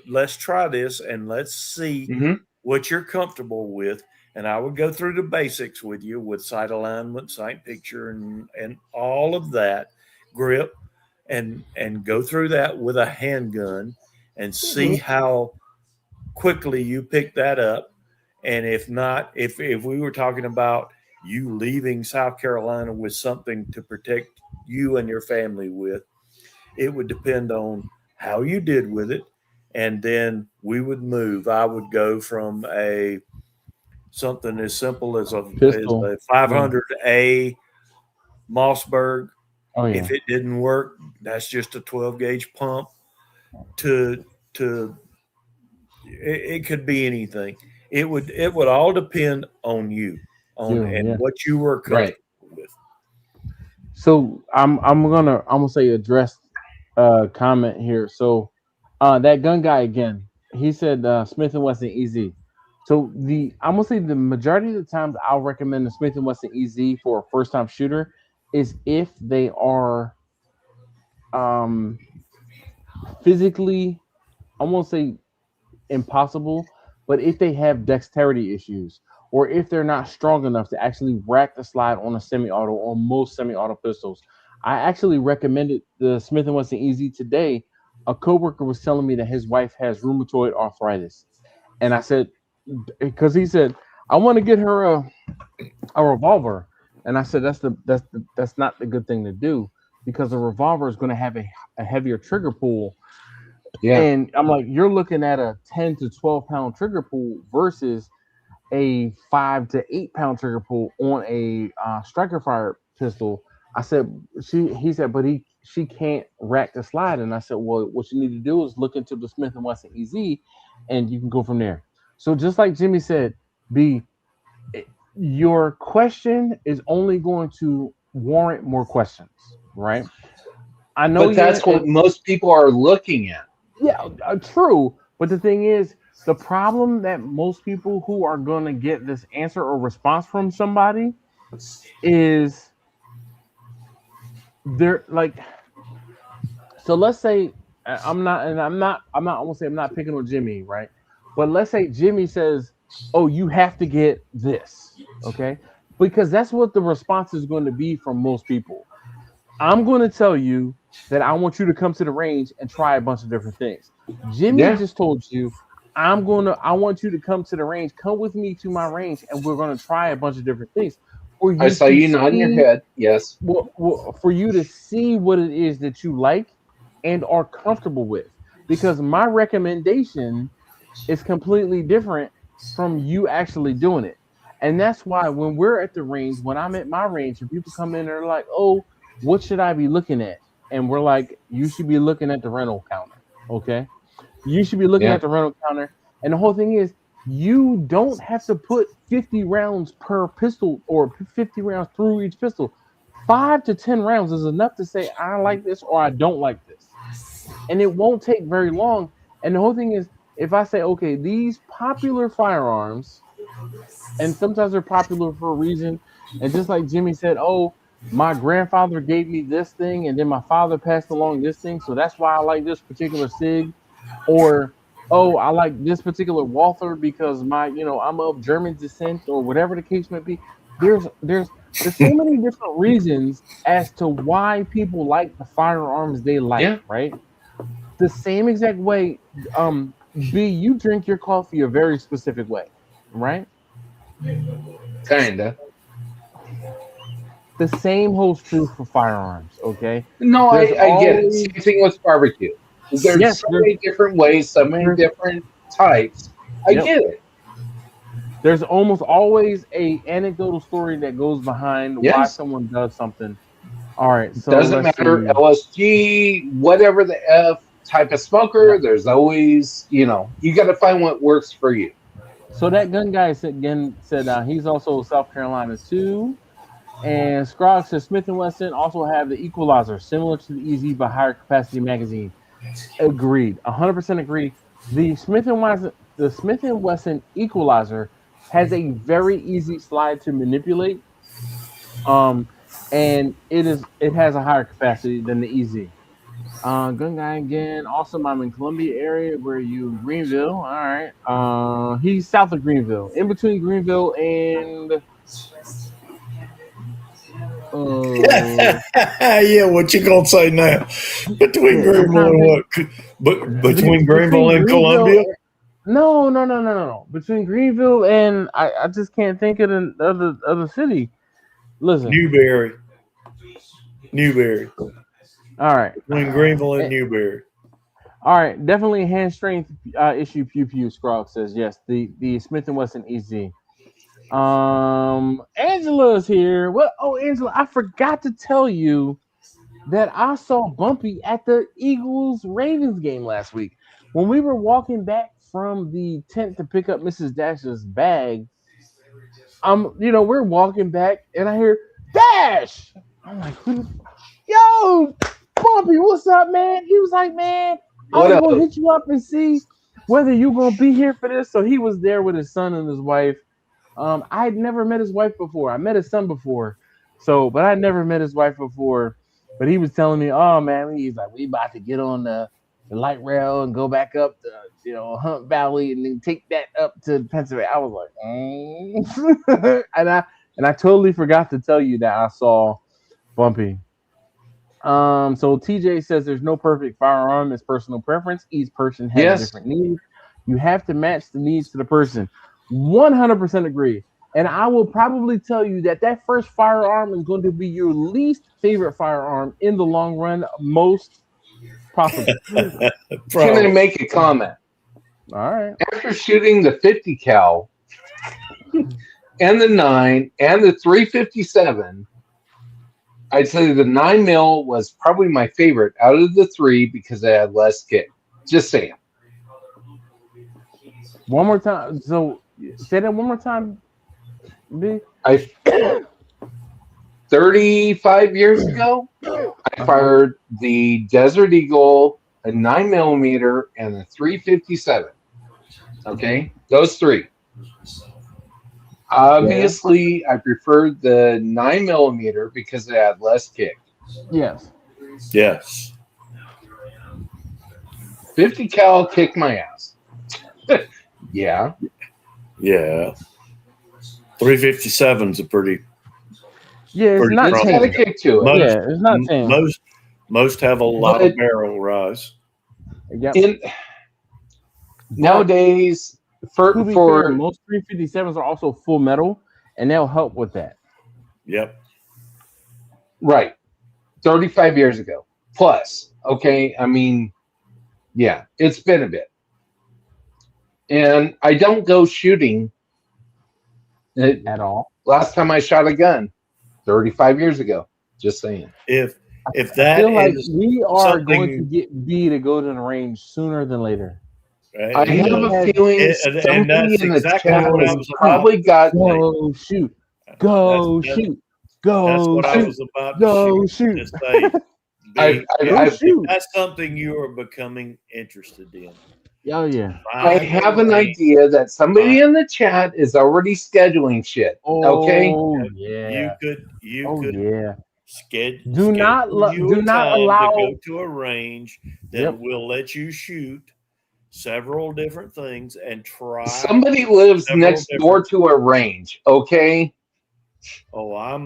Let's try this, and let's see what you're comfortable with. And I would go through the basics with you with sight alignment, sight picture, and all of that, grip, and go through that with a handgun and see how quickly you pick that up. And if not, if we were talking about you leaving South Carolina with something to protect you and your family with, it would depend on how you did with it. And then we would move. I would go from something as simple as a 500A Mossberg. If it didn't work, that's just a 12 gauge pump. It could be anything. It would all depend on you, what you were comfortable with. So I'm gonna say address comment here. So that gun guy again, he said Smith & Wesson EZ. So I'm gonna say the majority of the times I'll recommend the Smith & Wesson EZ for a first time shooter is if they are physically, I won't say impossible, but if they have dexterity issues or if they're not strong enough to actually rack the slide on a semi-auto or most semi-auto pistols. I actually recommended the Smith & Wesson EZ today. A coworker was telling me that his wife has rheumatoid arthritis, and I said, because he said, I want to get her a revolver, and I said that's not the good thing to do, because a revolver is going to have a heavier trigger pull. Yeah. And I'm like, you're looking at a 10 to 12 pound trigger pull versus a 5 to 8 pound trigger pull on a striker fire pistol. I said, he said, but she can't rack the slide. And I said, well, what you need to do is look into the Smith & Wesson EZ, and you can go from there. So just like Jimmy said, your question is only going to warrant more questions, right? I know, but that's what most people are looking at. Yeah, true. But the thing is, the problem that most people who are going to get this answer or response from somebody is they're like, so let's say I'm not picking on Jimmy, right? But let's say Jimmy says, oh, you have to get this, okay? Because that's what the response is going to be from most people. I'm going to tell you that I want you to come to the range and try a bunch of different things. Jimmy just told you, I want you to come to the range, come with me to my range, and we're going to try a bunch of different things. I saw you nodding your head. Yes. For you to see what it is that you like and are comfortable with. Because my recommendation is completely different from you actually doing it. And that's why when we're at the range, when I'm at my range, and people come in and they're like, oh, what should I be looking at? And we're like, you should be looking at the rental counter. Okay. You should be looking at the rental counter. And the whole thing is, you don't have to put 50 rounds per pistol or 50 rounds through each pistol. 5 to 10 rounds is enough to say, I like this or I don't like this. And it won't take very long. And the whole thing is, if I say, okay, these popular firearms, and sometimes they're popular for a reason. And just like Jimmy said, oh, my grandfather gave me this thing, and then my father passed along this thing, so that's why I like this particular SIG. Or, oh, I like this particular Walther because I'm of German descent, or whatever the case may be. There's so many different reasons as to why people like the firearms they like, right? The same exact way, B, you drink your coffee a very specific way, right? Kinda. The same holds true for firearms, okay? No, I get it. Same thing with barbecue. There's so many different ways, so many different types. I get it. There's almost always a anecdotal story that goes behind why someone does something. All right, so doesn't matter LSG, whatever the F type of smoker. There's always, you got to find what works for you. So that gun guy said he's also South Carolina too. And Scroggs says Smith & Wesson also have the equalizer, similar to the EZ but higher capacity magazine. Agreed, 100% agree. The Smith & Wesson equalizer has a very easy slide to manipulate, and it has a higher capacity than the EZ. Gun guy again. Awesome. I'm in Columbia area. Where are you? Greenville. All right. He's south of Greenville, in between Greenville and. Yeah, what you gonna say now? Between Greenville and what? Between Greenville and Columbia? No. Between Greenville and I just can't think of the other city. Listen, Newberry. All right. Between Greenville and Newberry. All right, definitely a hand strength issue. Pew Scrog says yes. The Smith & Wesson EZ. Angela's here. What? Oh, Angela, I forgot to tell you that I saw Bumpy at the Eagles-Ravens game last week. When we were walking back from the tent to pick up Mrs. Dash's bag, we're walking back and I hear Dash. I'm like, yo, Bumpy, what's up, man? He was like, man, I was gonna hit you up and see whether you gonna be here for this. So he was there with his son and his wife. I had never met his wife before. I met his son before, but I never met his wife before. But he was telling me, oh man, he's like, we about to get on the the light rail and go back up to Hunt Valley and then take that up to Pennsylvania. I was like, and I totally forgot to tell you that I saw Bumpy. So TJ says there's no perfect firearm. It's personal preference. Each person has different needs. You have to match the needs to the person. 100% agree. And I will probably tell you that first firearm is going to be your least favorite firearm in the long run, most possible. Can I make a comment? All right. After shooting the 50 cal and the 9 and the 357, I'd say the 9 mil was probably my favorite out of the 3 because it had less kick. Just saying. One more time. So say that one more time. B. 35 years ago, I fired the Desert Eagle, a 9mm, and a 357. Okay, those 3. Obviously, I preferred the 9mm because it had less kick. Yes. Yes. 50 cal kicked my ass. Yeah. Yeah. 357's a pretty. Yeah, it's not it's got a kick to it. Most, it's not tame. Most have a lot of barrel rise. Yep. Nowadays, for most 357s are also full metal, and they'll help with that. Yep. Right. 35 years ago. Plus, okay, I mean, yeah, it's been a bit. And I don't go shooting at all. Last time I shot a gun, 35 years ago. Just saying. If I that feel like is we are going to get B to go to the range sooner than later. Right? I have a feeling somebody in the chat has probably got go shoot. Go shoot. Go That's what shoot. I was about go to shoot. To say. That's something you are becoming interested in. Oh yeah. I have an idea that somebody in the chat is already scheduling shit. Okay. Yeah. You could schedule. Do not allow to go to a range that will let you shoot several different things and try. Somebody lives next door to a range. Okay. Oh, I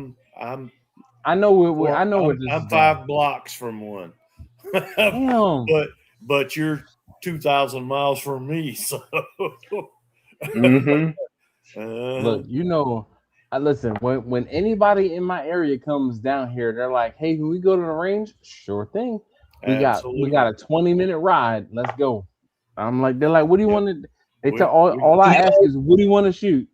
know. I'm 5 blocks from one. Damn. But you're 2,000 miles from me, so. Look, listen. When anybody in my area comes down here, they're like, "Hey, can we go to the range?" Sure thing. We got a 20-minute ride. Let's go. I'm like, they're like, "What do you want to?" They tell all I ask is, "What do you want to shoot?"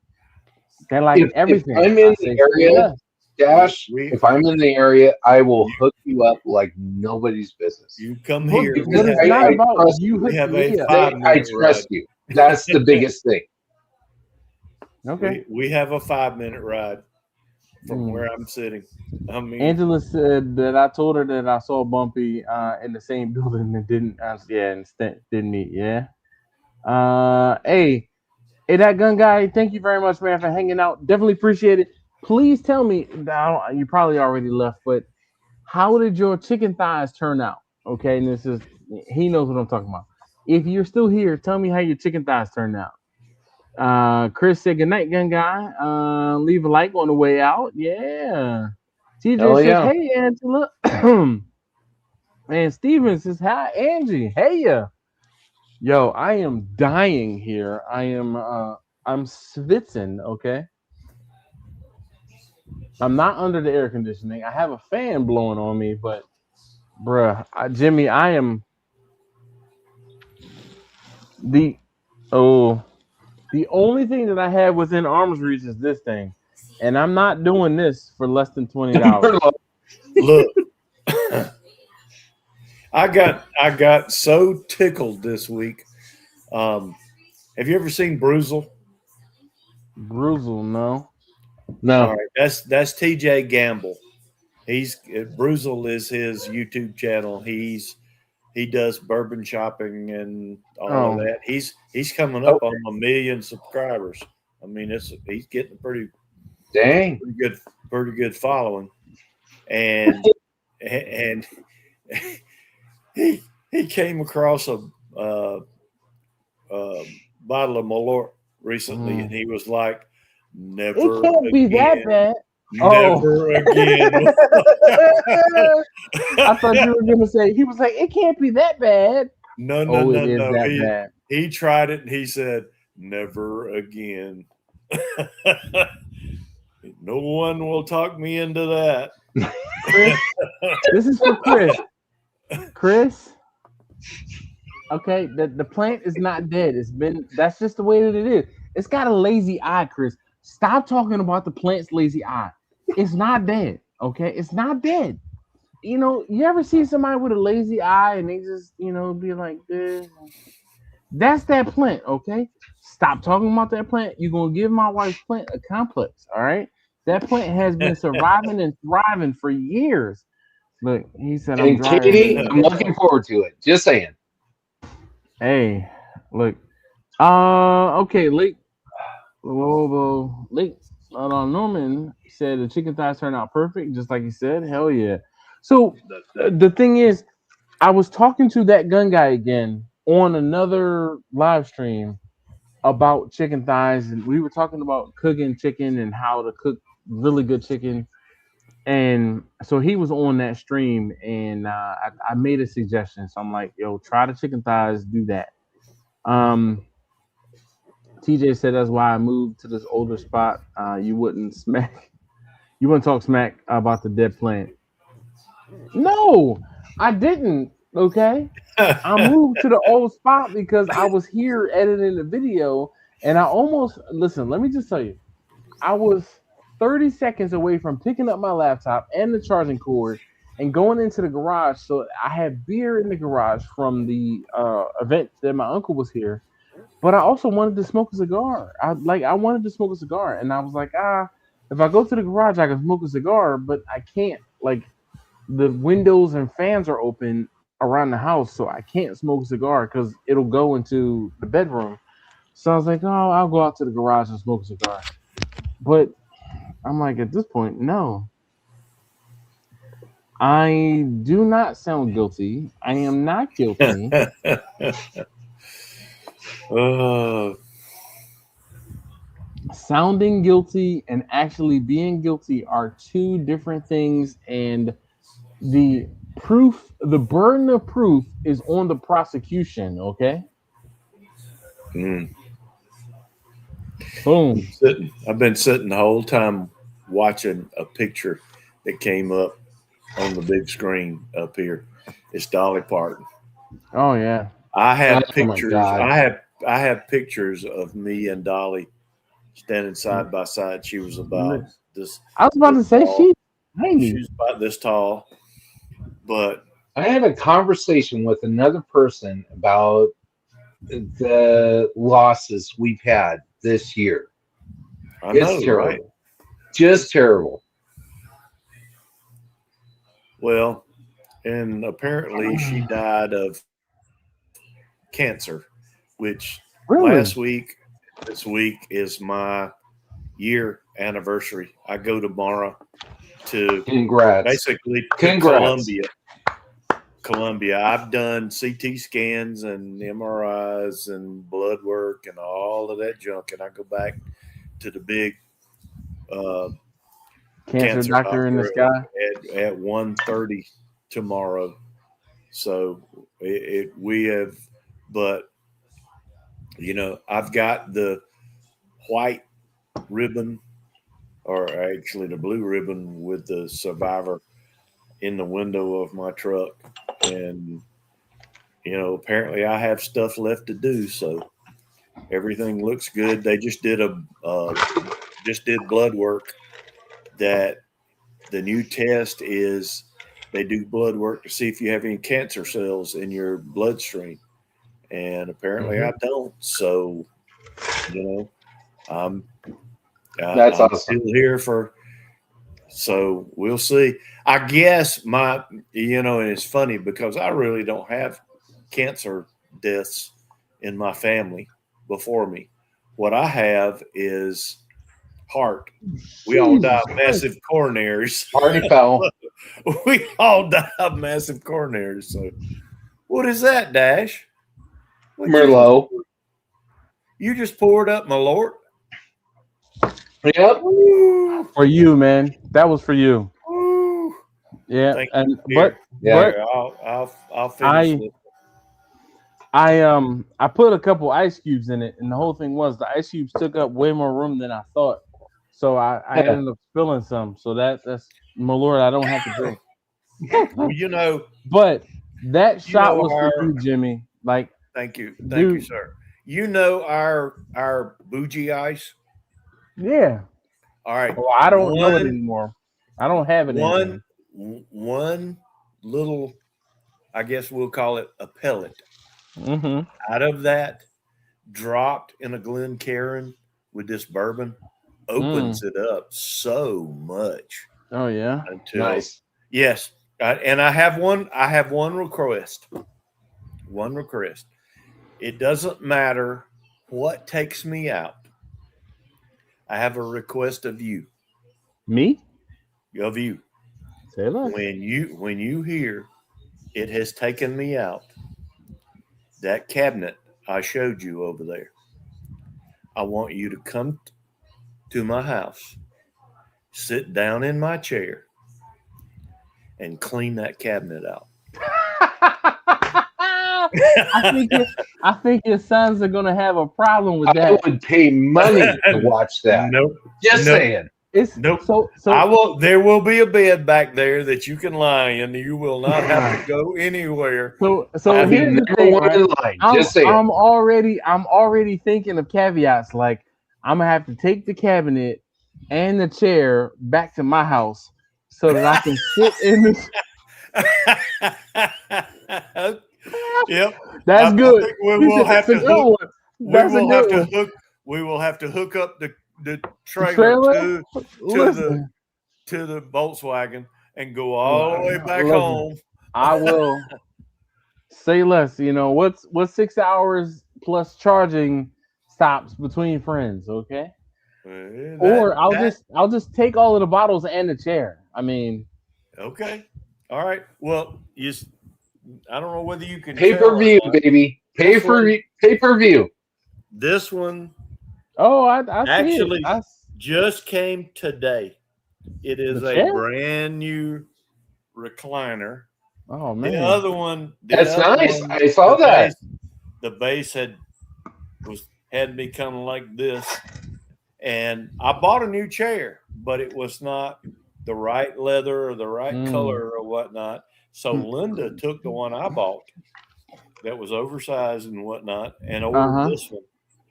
They're like, everything. If I'm in the area, Dash, if I'm in the area, I will hook you up like nobody's business. You come here. But it's not about you. I trust you. That's the biggest thing. Okay. We have a 5-minute ride from where I'm sitting. I mean, Angela said that I told her that I saw Bumpy in the same building and didn't. Didn't meet. Yeah. Hey, that gun guy. Thank you very much, man, for hanging out. Definitely appreciate it. Please tell me. You probably already left, but how did your chicken thighs turn out? Okay, and he knows what I'm talking about. If you're still here, tell me how your chicken thighs turned out. Chris said, "Good night, gun guy. Leave a like on the way out." Yeah. TJ says, "Hey, Angela." And Steven says, "Hi, Angie. Hey, ya. Yo, I am dying here. I'm schwitzing. Okay. I'm not under the air conditioning. I have a fan blowing on me, but, bruh, Jimmy, I am the only thing that I have within arm's reach is this thing, and I'm not doing this for less than $20. Look, I got so tickled this week. Have you ever seen Bruzel? Bruzel, no. All right, that's TJ Gamble. Bruzel is his YouTube channel. He does bourbon shopping and all of that. He's coming up on 1 million subscribers. I mean, he's getting pretty good following, and he came across a bottle of Malort recently, and he was like, "Never It can't again. be that bad. Never again." I thought you were gonna say he was like, it can't be that bad. No, It is that bad. He tried it and he said, "Never again." No one will talk me into that. Chris, this is for Chris. Chris, okay, the plant is not dead. That's just the way that it is. It's got a lazy eye, Chris. Stop talking about the plant's lazy eye. It's not dead, okay? It's not dead. You know, you ever see somebody with a lazy eye and they just, be like this? That's that plant, okay? Stop talking about that plant. You're going to give my wife's plant a complex, all right? That plant has been surviving and thriving for years. Look, he said, and Katie, I'm looking forward to it. Just saying. Hey, look. Okay, Lake. Norman said the chicken thighs turned out perfect, just like he said. Hell yeah. So the thing is, I was talking to that gun guy again on another live stream about chicken thighs, and we were talking about cooking chicken and how to cook really good chicken. And so he was on that stream, and I made a suggestion. So I'm like, yo, try the chicken thighs, do that. TJ said that's why I moved to this older spot. You wouldn't talk smack about the dead plant. No, I didn't. Okay, I moved to the old spot because I was here editing the video, and I almost listen. Let me just tell you, I was 30 seconds away from picking up my laptop and the charging cord and going into the garage. So I had beer in the garage from the event that my uncle was here. But I also wanted to smoke a cigar. I wanted to smoke a cigar, and I was like, if I go to the garage, I can smoke a cigar, but I can't. Like, the windows and fans are open around the house, so I can't smoke a cigar because it'll go into the bedroom. So I was like, oh, I'll go out to the garage and smoke a cigar. But I'm like, at this point, no. I do not sound guilty. I am not guilty. Sounding guilty and actually being guilty are two different things, and the burden of proof is on the prosecution. Okay. Mm. Boom. I've been sitting the whole time watching a picture that came up on the big screen up here. It's Dolly Parton. Oh yeah. I have pictures. I have pictures of me and Dolly standing side by side. She was about this. I was about to say she was about this tall. But I had a conversation with another person about the losses we've had this year. It's terrible. Right? Just terrible. Well, and apparently she died of cancer, which this week is my year anniversary. I go tomorrow to basically Columbia. I've done CT scans and MRIs and blood work and all of that junk, and I go back to the big cancer doctor in the sky at 1:30 tomorrow. So we have, but I've got the white ribbon, or actually the blue ribbon with the survivor in the window of my truck. And, apparently I have stuff left to do. So everything looks good. They just did blood work. That the new test is they do blood work to see if you have any cancer cells in your bloodstream. And apparently I don't. So, I'm awesome. Still here so we'll see. I guess and it's funny because I really don't have cancer deaths in my family before me. What I have is heart. We all die of massive coronaries. Party foul. We all die of massive coronaries. So What is that, Dash? What Merlot. You just poured up, my lord. Yep. Woo, For you, man. That was for you. woo. Yeah, Thank and Here, Yeah. here, I'll finish this. I put a couple ice cubes in it, and the whole thing was the ice cubes took up way more room than I thought. So I ended up spilling some. So that's my lord, I don't have to drink. Well, you know, But that You shot know was our- for you, Jimmy. Like, thank you, Dude. sir. You know our bougie ice. yeah. All right. Well, I don't know it One- anymore. I don't have it anymore. One little, I guess we'll call it a pellet. Mm-hmm. Out of that, dropped in a Glencairn with this bourbon, opens it up so much. Oh yeah. Until Nice. yes, and I have one. I have one request. One request. It doesn't matter what takes me out. I have a request of you. Me? Of you. Say less. When you hear it has taken me out, that cabinet I showed you over there, I want you to come to my house, sit down in my chair, and clean that cabinet out. I think your sons are gonna have a problem with I that. would pay money to watch that. Nope. Just Nope. saying. It's Nope. so I will. There will be a bed back there that you can lie in. You will not have to go anywhere. so I'd be here's the number thing, one right? in line. Just saying. I'm already thinking of caveats. Like, I'm gonna have to take the cabinet and the chair back to my house so that I can sit in this. Yep. That's I good. think we will have to That's a good hook. one. We That's a will have good to one. hook. We will have to hook up the The trailer trailer? to the Volkswagen and go all the way back Listen. home. I will say less. You know what's 6 hours plus charging stops between friends, okay? Or I'll just take all of the bottles and the chair. I mean, okay. All right. Well, I don't know whether you can Pay per view, baby. Pay per view. This one oh, I actually see it. just came today. It is The a chair? brand new recliner. Oh man, The other one, That's nice. I saw that. The base had become like this, and I bought a new chair, but it was not the right leather or the right color or whatnot. So Linda took the one I bought that was oversized and whatnot, and ordered this one.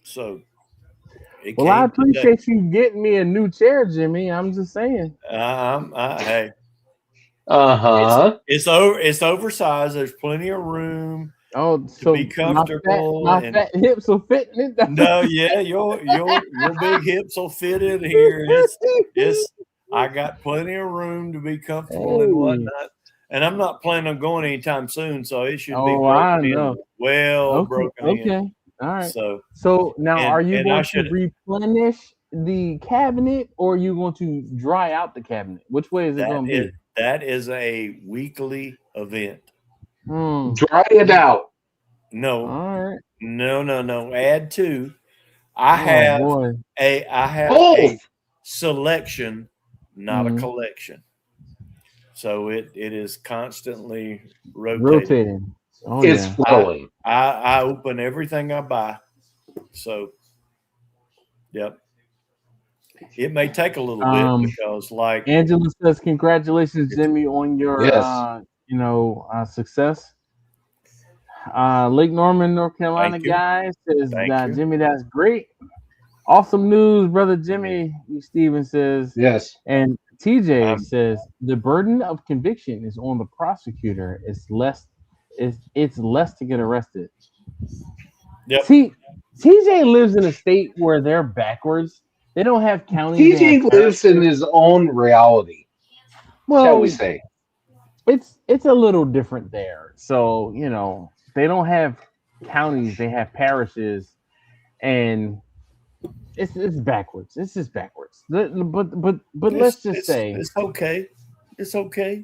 So, well, I appreciate you getting me a new chair, Jimmy. I'm just saying. Hey. It's oversized. There's plenty of room. Oh, to so be comfortable. My fat hips will fit in it. No, yeah, your big hips will fit in here. I got plenty of room to be comfortable and whatnot. And I'm not planning on going anytime soon, so it should be broken in. Well, broken in. Okay. All right. So now, are you going to replenish the cabinet, or are you going to dry out the cabinet? Which way is it going to be? That is a weekly event. Dry it out. No. All right. No. Add two. I have a selection, not a collection. So it is constantly rotating. Oh, it's flowing. I open everything I buy. So, yep. It may take a little bit because, like Angela says, "Congratulations, Jimmy, on your success." Lake Norman, North Carolina guy says, "Jimmy, that's great, awesome news, brother Jimmy." Steven says, "Yes," and TJ says, "The burden of conviction is on the prosecutor. It's less to get arrested." Yep. See, TJ lives in a state where they're backwards. They don't have counties. TJ lives in his own reality. Well, shall we say? It's a little different there. So they don't have counties; they have parishes, and it's backwards. It's just backwards. But let's just say it's okay. It's okay.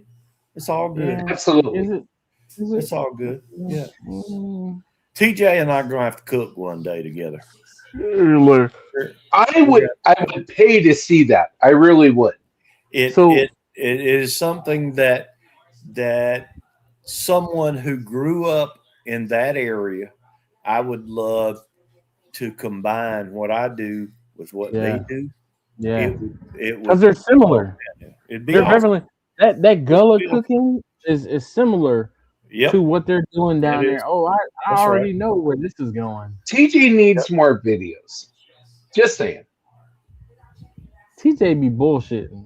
It's all good. Absolutely. It's all good. Yeah. Mm. TJ and I are gonna have to cook one day together. Look, I would pay to see that. I really would. It is something that someone who grew up in that area, I would love to combine what I do with what they do. yeah, It because would. they're similar. It'd be They're awesome. definitely that gullah It'd be cooking is similar Yep. to what they're doing down It there. is. Oh, I That's already right. know where this is going. TJ needs more videos. Just saying. TJ be bullshitting.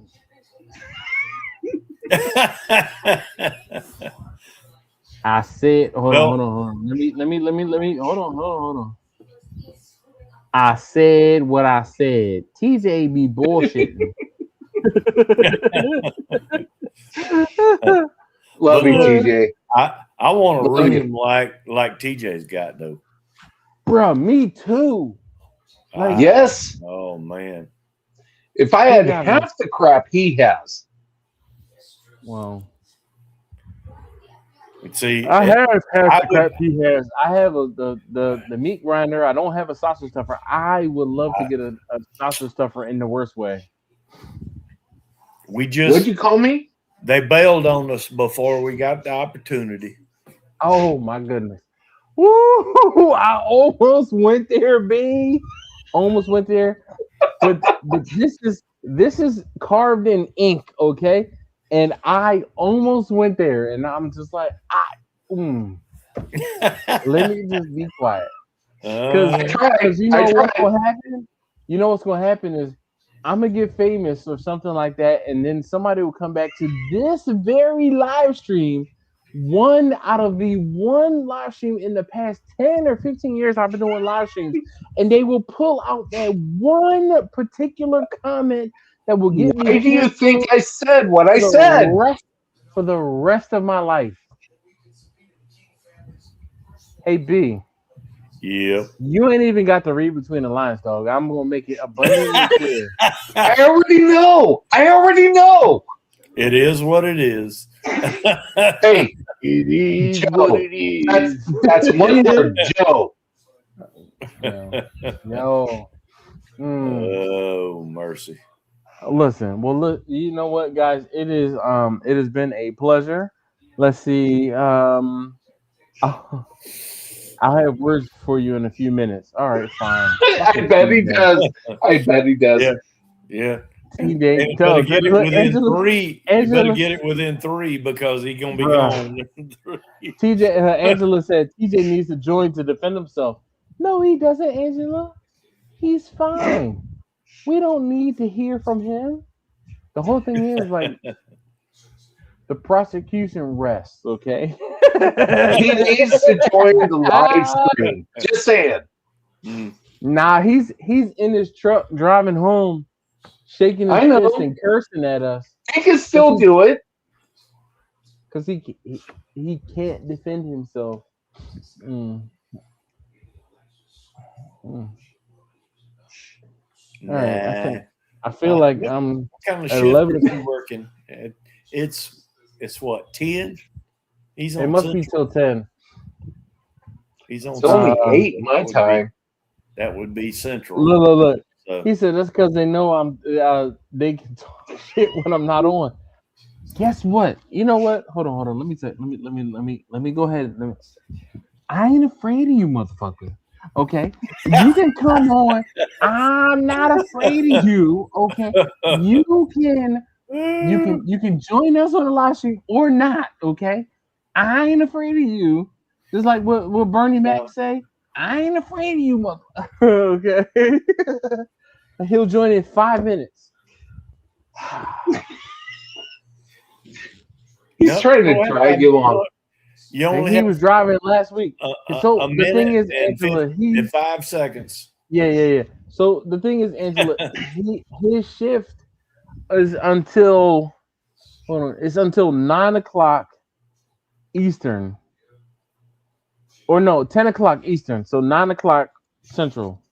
I said, hold on. Let me, hold on. I said what I said. TJ be bullshitting. Love you, TJ. I want to Love room you. like TJ's got though. Bruh, me too. Like, Yes. Oh man. If I had half the crap he has. Well, See, I have half the would- crap he has. I have the meat grinder. I don't have a sausage stuffer. I would love to get a sausage stuffer in the worst way. What'd you call me? They bailed on us before we got the opportunity. Oh my goodness. Woo! I almost went there, B. Almost went there. But this is carved in ink, okay? And I almost went there, and I'm just like, let me just be quiet. Because you know what's gonna happen? You know what's gonna happen is I'm gonna get famous or something like that, and then somebody will come back to this very live stream. One out of the one live stream in the past 10 or 15 years I've been doing live streams, and they will pull out that one particular comment that will get me. Why do you think I said what I said? For the rest of my life. Hey B. Yep. You ain't even got to read between the lines, dog. I'm gonna make it abundantly clear. I already know. It is what it is. Hey, It is Joe, what it is. That's one word, Joe. No. Oh mercy. Listen, well, look. You know what, guys? It has been a pleasure. Let's see. I'll have words for you in a few minutes. All right, fine. I bet he does. Yeah. TJ, Better get it within Angela, three. You better get it within 3 because he's gonna be gone. TJ, Angela said TJ needs to join to defend himself. No, he doesn't, Angela. He's fine. We don't need to hear from him. The whole thing is like the prosecution rests, okay? He needs to join the live stream. Just saying. Nah, he's in his truck driving home, shaking his fist and cursing at us. He can still do it because he can't defend himself. All right, I feel like I'm what kind of at shift 11 is he working? It's what 10. He's on. It must be till 10. He's on. It's only 8 my time. That would be central. Look. So. He said that's because they know they can talk shit when I'm not on. Guess what? You know what? Hold on. Let me go ahead. I ain't afraid of you, motherfucker. Okay, you can come on. I'm not afraid of you. Okay, you can join us on the live stream or not. Okay, I ain't afraid of you. Just like what Bernie Mac say. I ain't afraid of you, motherfucker. Okay, he'll join in 5 minutes. He's trying to drag you along. He was driving last week. So the thing is, Angela, in 5 seconds. Yeah. So the thing is, Angela, his shift is until 9 o'clock Eastern, or no, 10 o'clock Eastern. So 9 o'clock Central,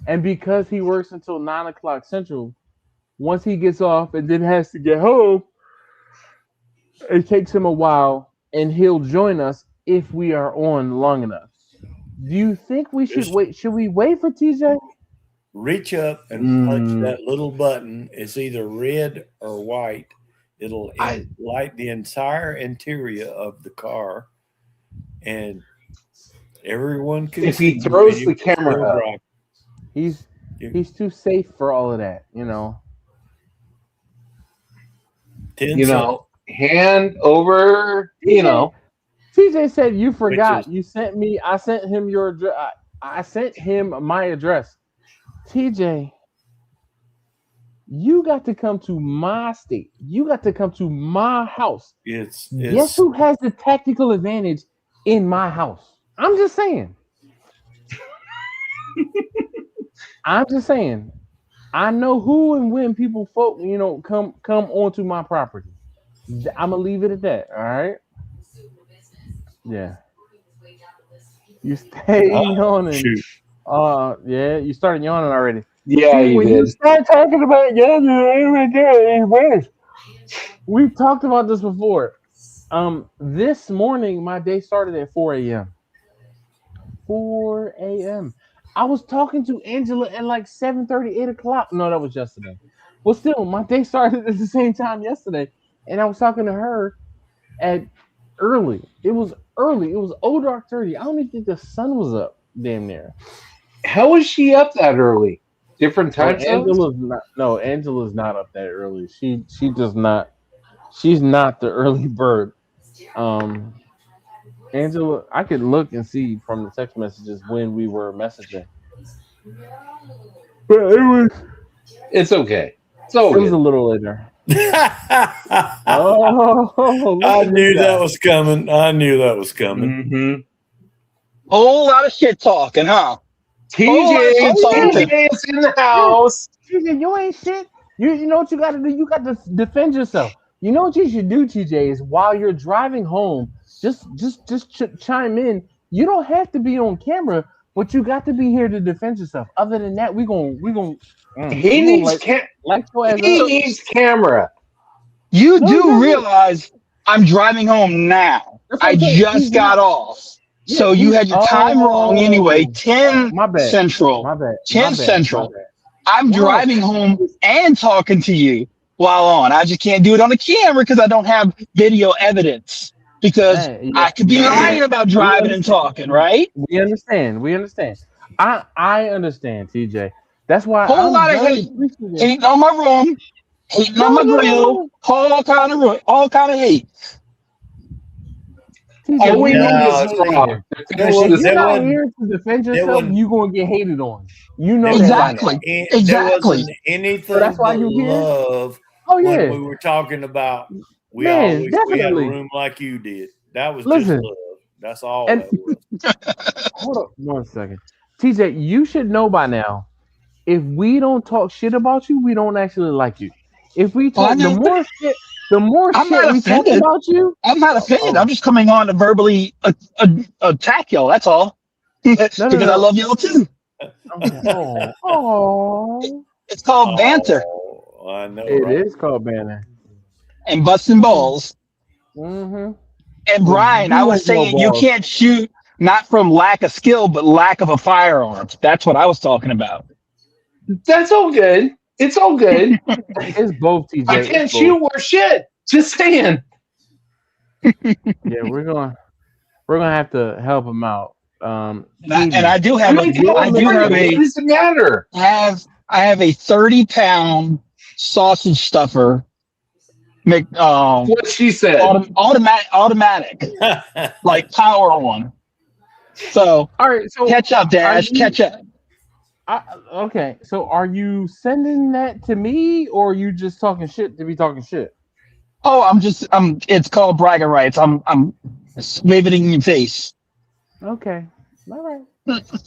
and because he works until 9 o'clock Central, once he gets off and then has to get home, it takes him a while and he'll join us if we are on long enough. Do you think we should Just- wait? Should we wait for TJ? Reach up and punch that little button. It's either red or white. It'll light the entire interior of the car, and everyone can. If see he throws you the camera still up. drive. He's too safe for all of that, you know. 10 You seconds. know, hand over. You know, TJ said you forgot. Bitches. You sent me. I sent him your address. I sent him my address. TJ, you got to come to my state. You got to come to my house. It's Guess who has the tactical advantage in my house? I'm just saying. I'm just saying. I know who and when people come onto my property. I'm gonna leave it at that. All right. Yeah. You stay yawning. shoot. Yeah, you started yawning already. yeah, See, he when did. you start talking about we've talked about this before. This morning my day started at 4 a.m. 4 a.m. I was talking to Angela at like 7:30, 8 o'clock. No, that was yesterday. Well, still, my day started at the same time yesterday, and I was talking to her at early. It was early. It was dark 30. I don't even think the sun was up damn near. How was she up that early? Different time zones? Angela's not up that early. She does not. She's not the early bird. Angela, I could look and see from the text messages when we were messaging. But It's okay. It's it was okay. a little later. I Oh, knew that was coming. I knew that was coming. Mm-hmm. Whole lot of shit talking, huh? TJ TJ is in the house. TJ, you ain't shit. You know what you got to do? You got to defend yourself. You know what you should do, TJ, is while you're driving home, just chime in. You don't have to be on camera, but you got to be here to defend yourself. Other than that, we gonna He needs needs camera. You No, do no. realize I'm driving home now. That's what I I'm saying. just He's got not- off. Yeah, So you had your time wrong anyway. 10 My bad. Central. My bad. 10 My Central. bad. I'm Wow. driving home and talking to you while on. I just can't do it on the camera because I don't have video evidence. Because Hey, I could be lying about driving and talking, right? We understand. I understand, TJ. That's why Whole I'm lot of very hate. appreciative. Hating on my room, hating on my grill, all kind of hate. TJ, All we you're need No, is wrong. if you're not wasn't- here to defend there yourself, wasn't- you're gonna get hated on. You know Exactly. that. Right There Exactly. wasn't anything So that's why but you here? love Oh when yeah. we were talking about we Man, always we had a definitely. room like you did. That was Listen. just love. That's all And- that was. Hold up 1 second. TJ, you should know by now. If we don't talk shit about you, we don't actually like you. If we talk, the more shit I'm not we talk offended. about you, I'm not offended. Oh. I'm just coming on to verbally attack y'all. That's all. Because I love y'all too. okay. Oh, It's called banter Oh, I know. it right? is called banner. and busting balls. Mm-hmm. And Brian, I was You ain't no saying you balls. can't shoot not from lack of skill, but lack of a firearm. That's what I was talking about. That's all good. It's all good. It's both, TJ. I It's can't both. shoot worth shit. Just saying. Yeah, we're gonna have to help him out. And I do I have mean, come I on, do Marty, have what a does it matter? I have a 30-pound sausage stuffer. What she said. Automatic, like power one. So All right, so catch up, Dash. Catch up. okay, so are you sending that to me, or are you just talking shit to be talking shit? Oh, it's called bragging rights. I'm waving it in your face. Okay, all right,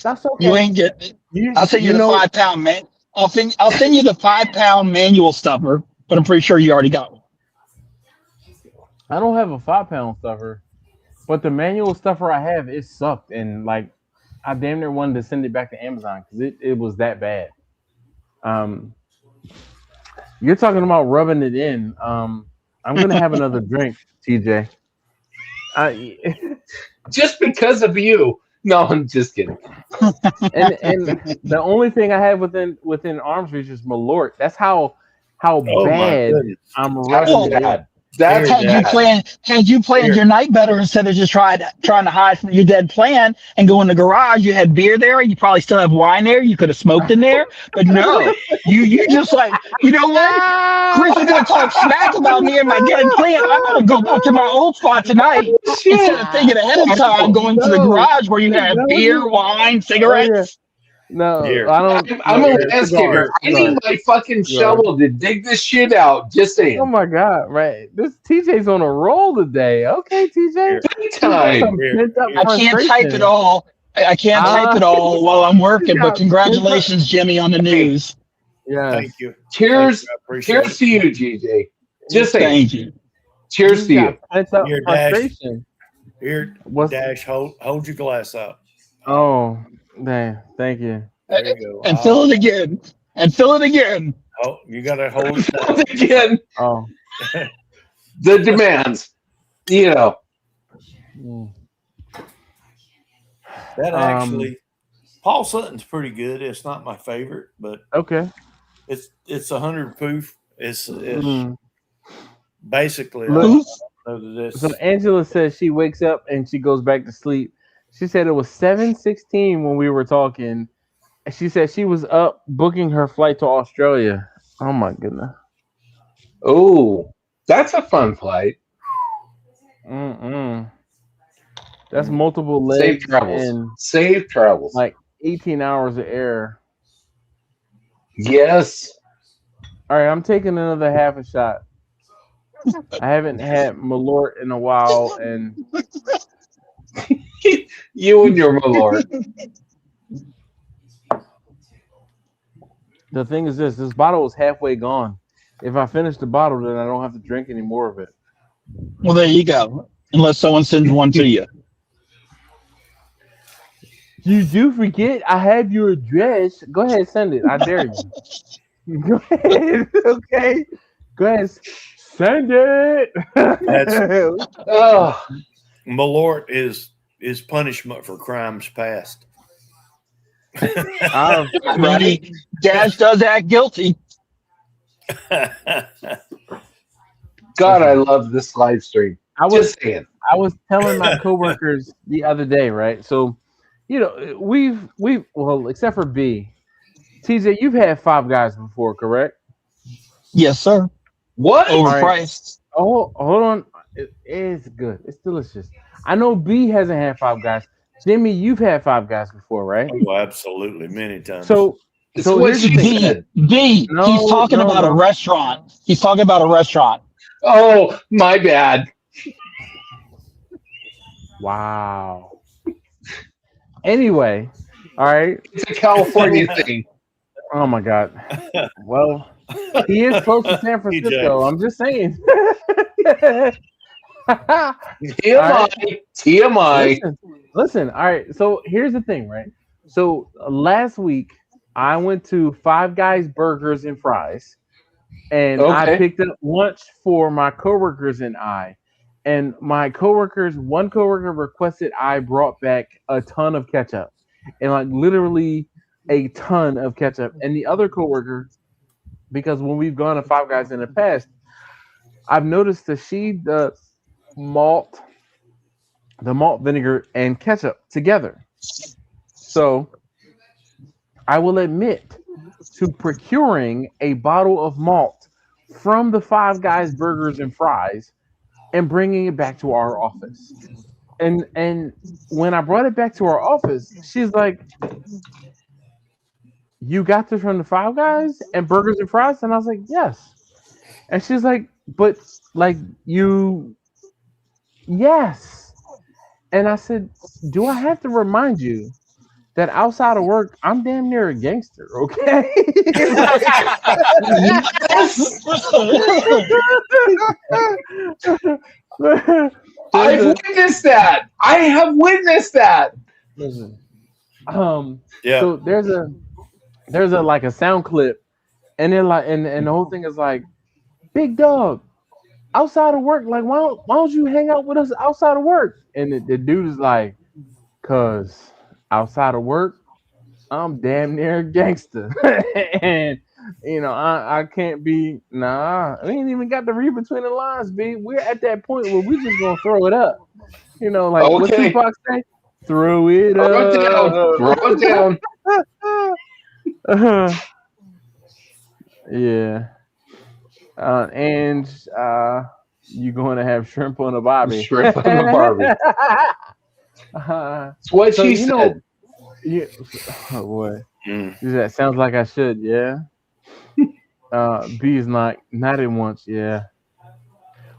that's okay. You ain't getting it. I'll send you the 5-pound man. I'll send you the 5-pound manual stuffer, but I'm pretty sure you already got one. I don't have a 5-pound stuffer, but the manual stuffer I have, it sucked, and like I damn near wanted to send it back to Amazon because it was that bad. You're talking about rubbing it in. I'm gonna have another drink, TJ. Just because of you. No, I'm just kidding. and the only thing I have within arm's reach is Malort. That's how Oh my bad goodness. I'm That's ready to be. bad. That's Here, Had you planned Here. your night better instead of just trying to hide from your dead plan and go in the garage? You had beer there. You probably still have wine there. You could have smoked in there, but no, you just like, you know what? Chris is gonna talk smack about me and my dead plan. I'm gonna go back to my old spot tonight instead of thinking ahead of time, going to the garage where you have beer, wine, cigarettes. No, Here. I don't. I'm no, a landscaper. I need my fucking shovel to dig this shit out. Just saying. Oh my god! Right, this TJ's on a roll today. Okay, TJ. Here. Time. Some pent-up I can't type frustration. it all. I can't type it all while I'm working. Yeah, But congratulations, Jimmy, on the news. Yeah. Thank you. Cheers. Thank you. I appreciate Cheers to you, GJ. Just saying. Thank you. Cheers to you. Pent-up Here, Dash. frustration. Here, What's Dash, hold your glass up. Oh, man. Thank you. There you go. And fill it again. And fill it again. Oh, you got to hold it down. Again, Oh. the demands. You know. Mm. That actually, Paul Sutton's pretty good. It's not my favorite, but Okay. it's 100 proof. It's Mm. basically. Look, This. So Angela says she wakes up and she goes back to sleep. She said it was 7:16 when we were talking. She said she was up booking her flight to Australia. Oh my goodness. Oh, that's a fun flight. That's multiple Safe legs travels. and Safe travels. like 18 hours of air. Yes. All right, I'm taking another half a shot. I haven't had Malort in a while, and You and your Malort. the thing is this bottle is halfway gone. If I finish the bottle, then I don't have to drink any more of it. Well, there you go. Unless someone sends one to you. You do forget I have your address. Go ahead, send it. I dare you. Go ahead. Okay. Go ahead. Send it. Oh, Malort is punishment for crimes past. Ready? Dash does act guilty. God, I love this live stream. I Just saying. was telling my coworkers the other day, right? So, you know, we've well, except for B. TJ, you've had Five Guys before, correct? Yes, sir. What? Overpriced. Oh, hold on. It's good. It's delicious. I know B hasn't had Five Guys. Jimmy, you've had Five Guys before, right? Oh, absolutely, many times. So It's so what here's the she thing. said. B. No, He's talking no, about no. a restaurant. He's talking about a restaurant. Oh, my bad. Wow. Anyway, all right. It's a California thing. Oh my God. Well, he is close to San Francisco. I'm just saying. TMI. TMI. Listen. All right. So here's the thing, right? So last week I went to Five Guys Burgers and Fries, and I Okay. picked up lunch for my coworkers and I. And one coworker requested I brought back a ton of ketchup, and like literally a ton of ketchup. And the other coworker, because when we've gone to Five Guys in the past, I've noticed that she does malt vinegar and ketchup together. So I will admit to procuring a bottle of malt from the Five Guys Burgers and Fries and bringing it back to our office. And when I brought it back to our office, she's like, "You got this from the Five Guys and Burgers and Fries?" And I was like, "Yes." And she's like, "But like yes." And I said, "Do I have to remind you that outside of work, I'm damn near a gangster, okay?" I've witnessed that. I have witnessed that. Listen, Yeah. so there's a like a sound clip, and then like and the whole thing is like, "Big dog, outside of work. Like, why don't you hang out with us outside of work? And the dude is like, cause outside of work, I'm damn near a gangster. And I can't be we ain't even got to read between the lines, B. We're at that point where we just gonna throw it up. Like what Okay. Tupac say? Throw it Throw it down. up. Throw it down. Yeah. And you're going to have shrimp on a barbie. Shrimp on the Barbie. That's what So, she said. Yeah. Oh boy. Mm. That sounds like I should. Yeah. B is not in once. Yeah.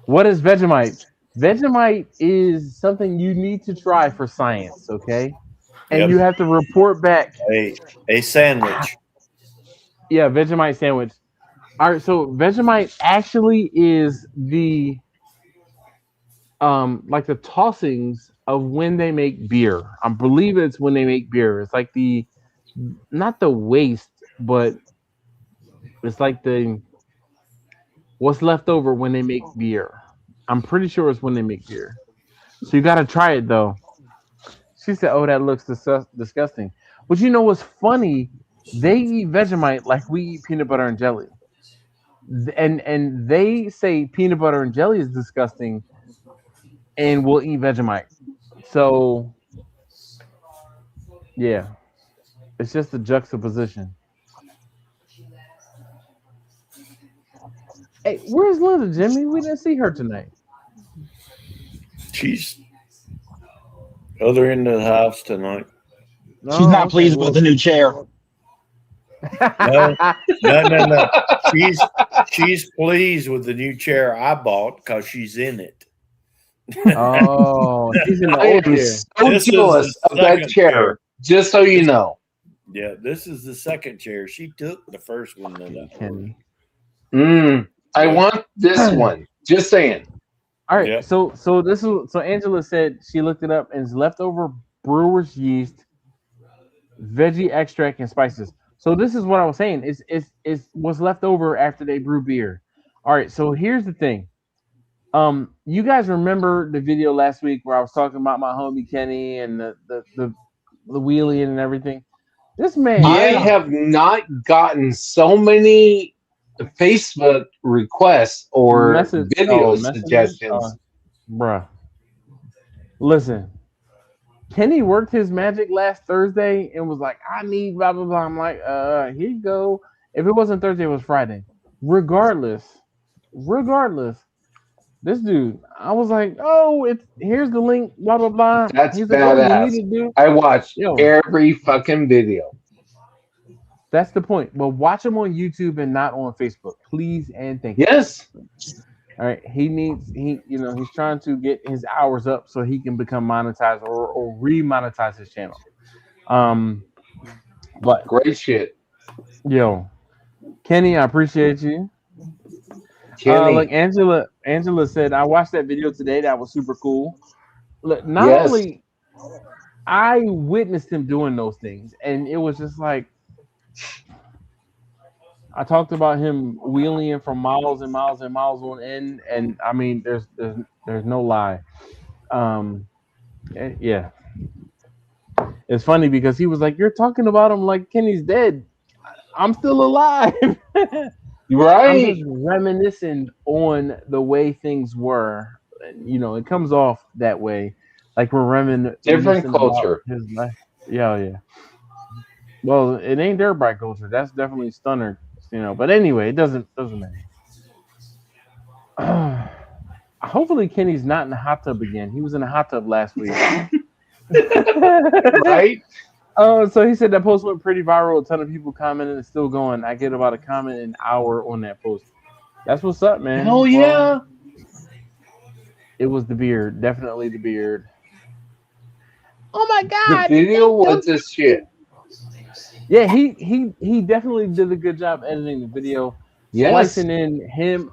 What is Vegemite? Vegemite is something you need to try for science. Okay. And Yep. you have to report back. A sandwich. Yeah, Vegemite sandwich. All right, so Vegemite actually is the like the tossings of when they make beer. I believe it's when they make beer. It's like not the waste, but it's like what's left over when they make beer. I'm pretty sure it's when they make beer. So you got to try it though. She said, "Oh, that looks disgusting." But you know what's funny? They eat Vegemite like we eat peanut butter and jelly. And they say peanut butter and jelly is disgusting, and we'll eat Vegemite. So yeah, it's just a juxtaposition. Hey, where's Linda, Jimmy? We didn't see her tonight. She's other end of the house tonight. She's not pleased with the new chair. No. She's pleased with the new chair I bought because she's in it. Oh, she's in the I old am chair. so This is jealous the of that second chair. chair. Just so you know. Yeah, this is the second chair. She took the first one. Kenny. I want this one. Just saying. All right, Yep. so Angela said she looked it up and it's leftover brewer's yeast, veggie extract, and spices. So this is what I was saying. It's what's left over after they brew beer. All right, so here's the thing. You guys remember the video last week where I was talking about my homie Kenny and the wheelie and everything? This man, I have not gotten so many Facebook requests or video suggestions. Bruh. Listen, Kenny worked his magic last Thursday and was like, I need blah blah blah. I'm like, here you go. If it wasn't Thursday, it was Friday. Regardless, this dude, I was like, oh, here's the link, blah blah blah. That's He's like, oh, you badass. need to do. I watched Yo. every fucking video. That's the point. Well, watch him on YouTube and not on Facebook, please and thank you. Yes. All right, he's trying to get his hours up so he can become monetized or re-monetize his channel. But Great shit. yo, Kenny, I appreciate you. Kenny. Like Angela said, I watched that video today. That was super cool. Look, not Yes. only I witnessed him doing those things, and it was just like I talked about him wheeling for miles and miles and miles on end, and I mean, there's no lie. Yeah, it's funny because he was like, "You're talking about him like Kenny's dead. I'm still alive." Right. I'm just reminiscing on the way things were. It comes off that way, like we're reminiscing. Different culture. His life. Yeah. Well, it ain't dirt bike culture. That's definitely stunner. But anyway, it doesn't matter. Hopefully, Kenny's not in the hot tub again. He was in the hot tub last week. Right? So he said that post went pretty viral. A ton of people commented. It's still going. I get about a comment an hour on that post. That's what's up, man. Hell yeah. It was the beard. Definitely the beard. Oh my God. The video was this shit. Yeah, he definitely did a good job editing the video. Yes. Splicing in him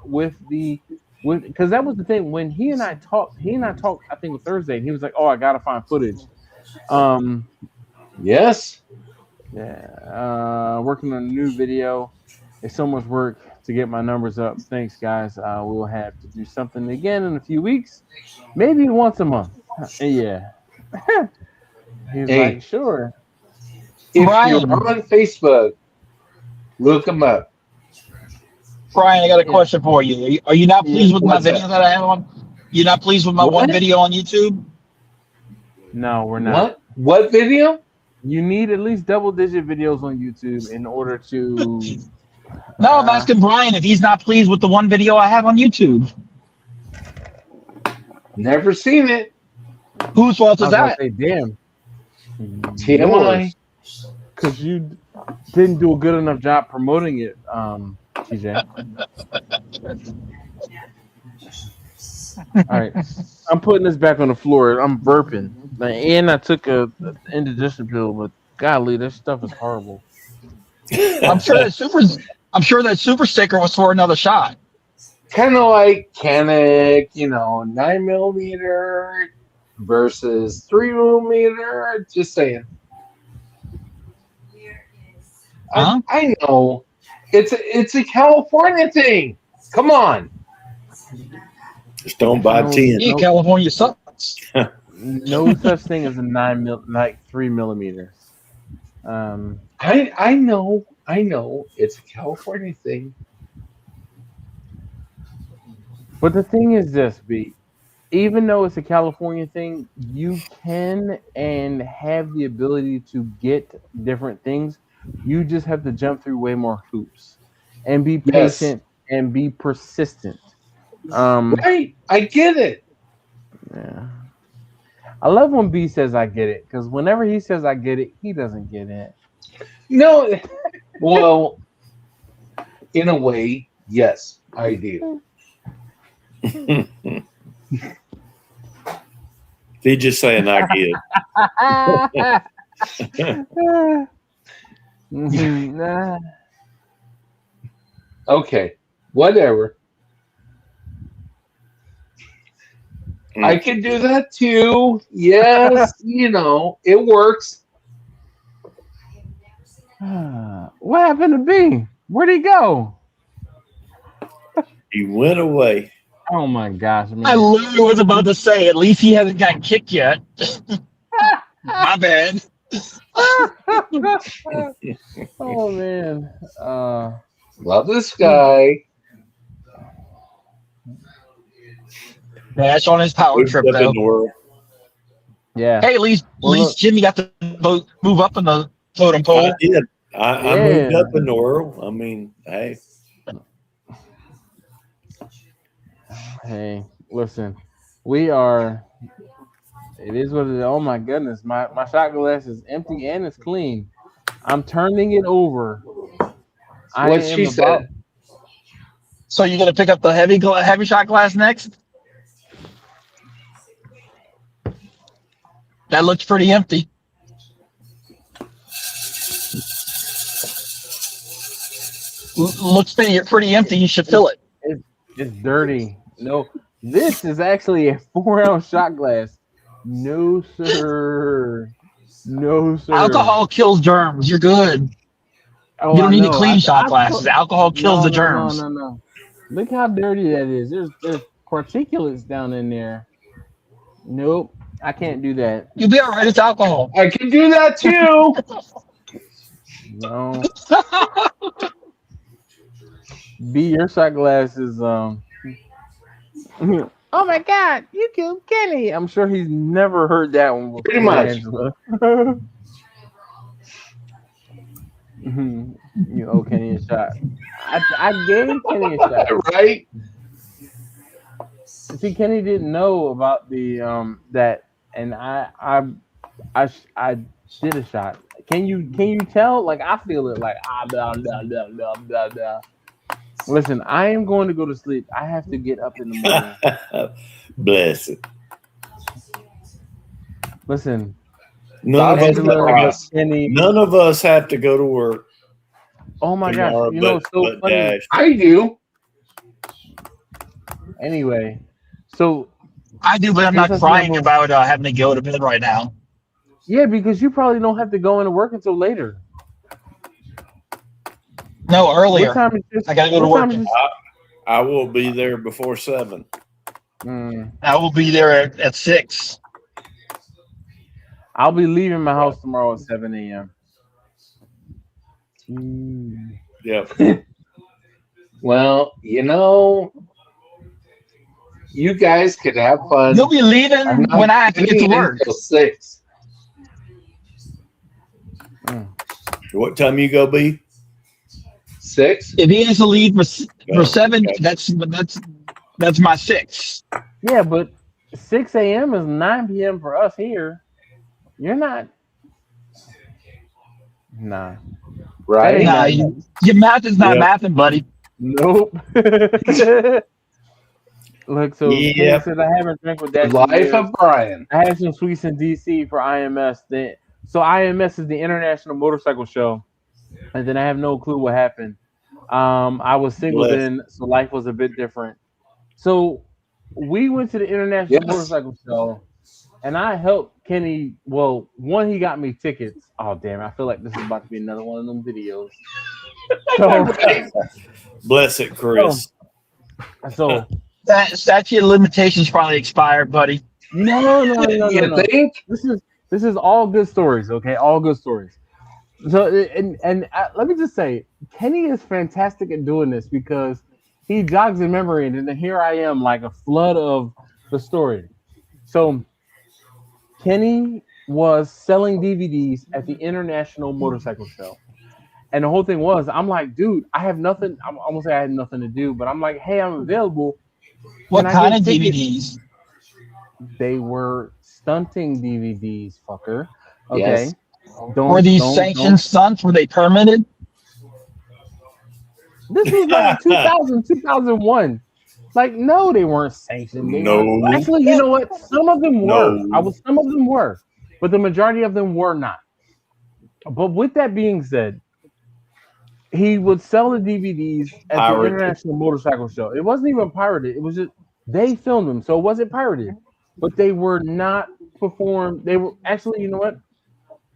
because that was the thing when he and I talked. I think on Thursday, and he was like, "Oh, I gotta find footage." Yes. Yeah. Working on a new video. It's so much work to get my numbers up. Thanks, guys. We'll have to do something again in a few weeks, maybe once a month. Yeah. He's like, sure. If Brian. you're on Facebook, look them up. Brian, I got a question for you. Are you not pleased with my video that I have on? You're not pleased with my one video on YouTube? No, we're not. What video? You need at least double-digit videos on YouTube in order to. No, I'm asking Brian if he's not pleased with the one video I have on YouTube. Never seen it. Whose fault is that? Say, damn. TMI. Because you didn't do a good enough job promoting it, TJ. All right, I'm putting this back on the floor. I'm burping, and I took a indigestion pill, but golly, this stuff is horrible. I'm sure that super sticker was for another shot. Kind of like Canik, 9mm versus 3mm. Just saying. Huh? I know it's a California thing. Come on. Just don't buy 10. Yeah, California sucks. No such thing as a 3mm. I know. It's a California thing. But the thing is this, B. Even though it's a California thing, you can and have the ability to get different things. You just have to jump through way more hoops and be patient and be persistent. Right, I get it. Yeah, I love when B says I get it, because whenever he says I get it, he doesn't get it. No, well, in a way, yes, I do. He just saying I get. Okay, whatever. I can do that too. Yes, it works. What happened to B? Where'd he go? He went away. Oh my gosh, man. I literally was about to say, at least he hasn't got kicked yet. My bad. Oh man. Love this guy. Bash on his power trip though. Yeah. Hey, at least Jimmy got to move up in the totem pole. I did. I moved up in the world. I mean, hey. Hey, listen. It is what it is. Oh my goodness. My shot glass is empty and it's clean. I'm turning it over. What she said. So you're gonna pick up the heavy shot glass next? That looks pretty empty. Looks pretty empty. You should fill it. It's dirty. No, this is actually a 4-ounce shot glass. No, sir. No, sir. Alcohol kills germs. You're good. Oh, you don't need to clean shot glasses. Alcohol kills the germs. No. Look how dirty that is. There's particulates down in there. Nope, I can't do that. You'll be all right. It's alcohol. I can do that too. No. B, your shot glass is oh my God, you killed Kenny. I'm sure he's never heard that one before. Pretty much. You owe Kenny a shot. I gave Kenny a shot. Right? See, Kenny didn't know about the that, and I did a shot. Can you tell? Like, I feel it. Like blah blah blah blah blah blah. Listen, I am going to go to sleep. I have to get up in the morning. Bless it. Listen, none of us have to go to work. Oh my gosh! You know, it's so funny. I do. Anyway, so I do, but I'm not crying about having to go to bed right now. Yeah, because you probably don't have to go into work until later. No, earlier. What time is this? I gotta go to what work. time is this? I will be there before 7. I will be there at 6. I'll be leaving my house tomorrow at 7 a.m. Yep. Well, you guys could have fun. You'll be leaving I'm not when I have to get to getting in work. until 6. What time you go, B? 6? If he has to leave for 7, okay. that's my 6. Yeah, but 6 a.m. is 9 p.m. for us here. You're not. Nah. Right? Nah, your math is not mathing, buddy. Nope. Look, so Kenny said I haven't drank with that. Life of Brian. I had some sweets in DC for IMS. So IMS is the International Motorcycle Show, and then I have no clue what happened. I was single then, so life was a bit different. So we went to the International Motorcycle Show, and I helped Kenny. Well, one, he got me tickets. Oh damn! I feel like this is about to be another one of them videos. So, Bless it, Chris. So that statute of limitations probably expired, buddy. No. You think? This is all good stories, okay? All good stories. So and let me just say, Kenny is fantastic at doing this because he jogs in memory, and then here I am like a flood of the story. So Kenny was selling DVDs at the International Motorcycle Show. And the whole thing was, I'm like, dude, I have nothing. I'm gonna say I had nothing to do, but I'm like, hey, I'm available. What kind of DVDs? They were stunting DVDs, fucker. Okay. Yes. Were these sanctioned stunts? Were they permitted? This was like 2000, 2001. Like, no, they weren't sanctioned. Actually, you know what? Some of them were. Some of them were, but the majority of them were not. But with that being said, he would sell the DVDs at the International Motorcycle Show. It wasn't even pirated. It was just they filmed them, so it wasn't pirated. But they were not performed. They were actually, you know what?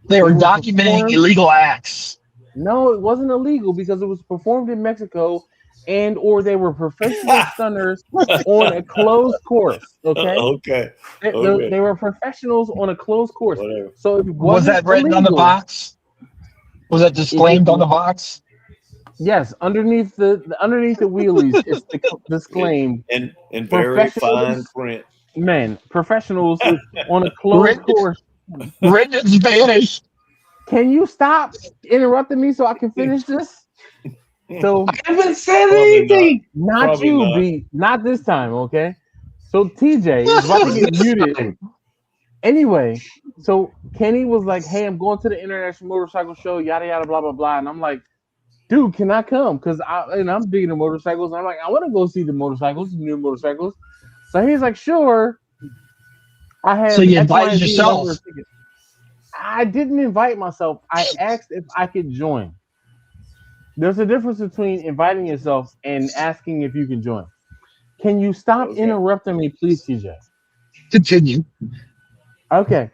They were documenting illegal acts. No, it wasn't illegal because it was performed in Mexico, and or they were professional stunners on a closed course. Okay. They were professionals on a closed course. Whatever. So it was that written illegal. on the box? Was that disclaimed on the box? Yes, underneath the wheelies, it's disclaimed in very fine print. Man, professionals on a closed course. Written in Spanish. Can you stop interrupting me so I can finish this? So I haven't said anything. Not you, B. Not this time, okay? So TJ is about to get muted. Anyway, so Kenny was like, "Hey, I'm going to the International Motorcycle Show, yada yada, blah blah blah," and I'm like, "Dude, can I come? Because I'm big into motorcycles. And I'm like, I want to go see the motorcycles, the new motorcycles." So he's like, "Sure." I had. So you invited yourself? I didn't invite myself. I asked if I could join. There's a difference between inviting yourself and asking if you can join. Can you stop interrupting me, please, TJ? Continue. Okay.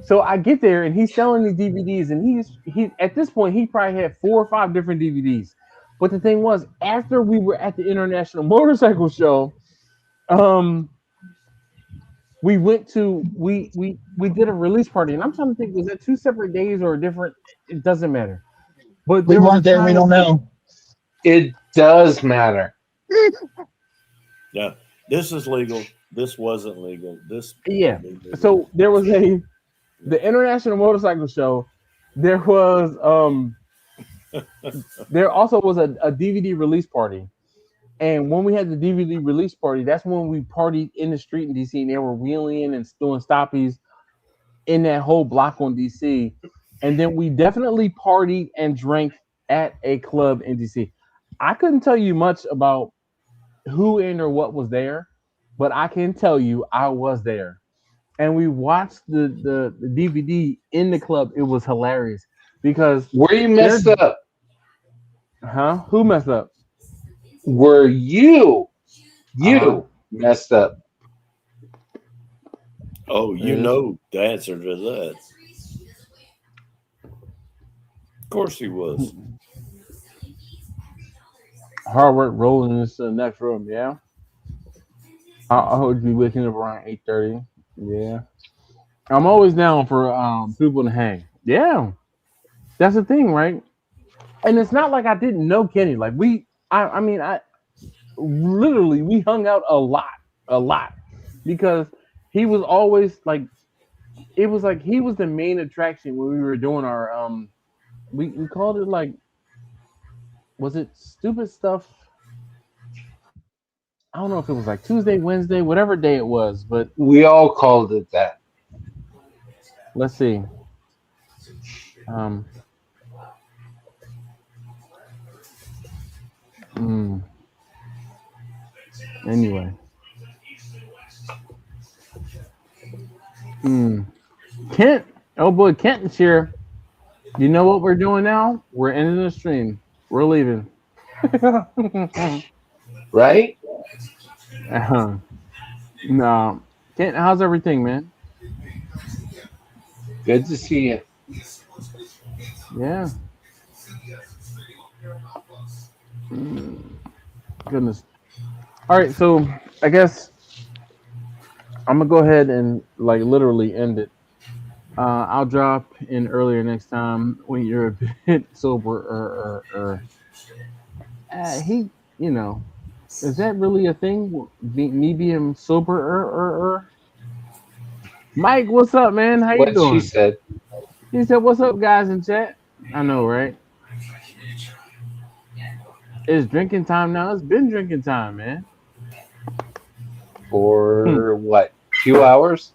So I get there and he's selling these DVDs, and he at this point he probably had 4 or 5 different DVDs. But the thing was, after we were at the International Motorcycle Show, we went to we did a release party, and I'm trying to think, was that 2 separate days or a different? It doesn't matter. But we weren't there. We don't know. It does matter. Yeah, this is legal. This wasn't legal. So there was the International Motorcycle Show. There was there also was a DVD release party. And when we had the DVD release party, that's when we partied in the street in DC, and they were wheeling in and doing stoppies in that whole block on DC. And then we definitely partied and drank at a club in DC. I couldn't tell you much about who and or what was there, but I can tell you I was there. And we watched the DVD in the club. It was hilarious because where you messed up? Huh? Who messed up? Were you messed up? Oh, you know the answer to that. Of course he was. Hard work rolling into the next room. Yeah. I would be waking up around 8:30. Yeah. I'm always down for people to hang. Yeah. That's the thing, right? And it's not like I didn't know Kenny. Like I mean, I literally we hung out a lot, because he was always like, it was like he was the main attraction when we were doing our we called it like, was it stupid stuff? I don't know if it was like Tuesday, Wednesday, whatever day it was, but We all called it that. let's see. Um, mm, anyway. Kent, oh boy, Kent is here. You know what we're doing now? We're ending the stream. We're leaving. Right? No, Kent, how's everything, man? Good to see you. Yeah. Goodness. All right, so I guess I'm gonna go ahead and like literally end it. I'll drop in earlier next time when you're a bit sober. He, you know, is that really a thing? Me being sober? Mike, what's up, man? How you What she doing? said. He said, "What's up, guys in chat?" I know, right? It's drinking time now. It's been drinking time, man. For what? 2 hours?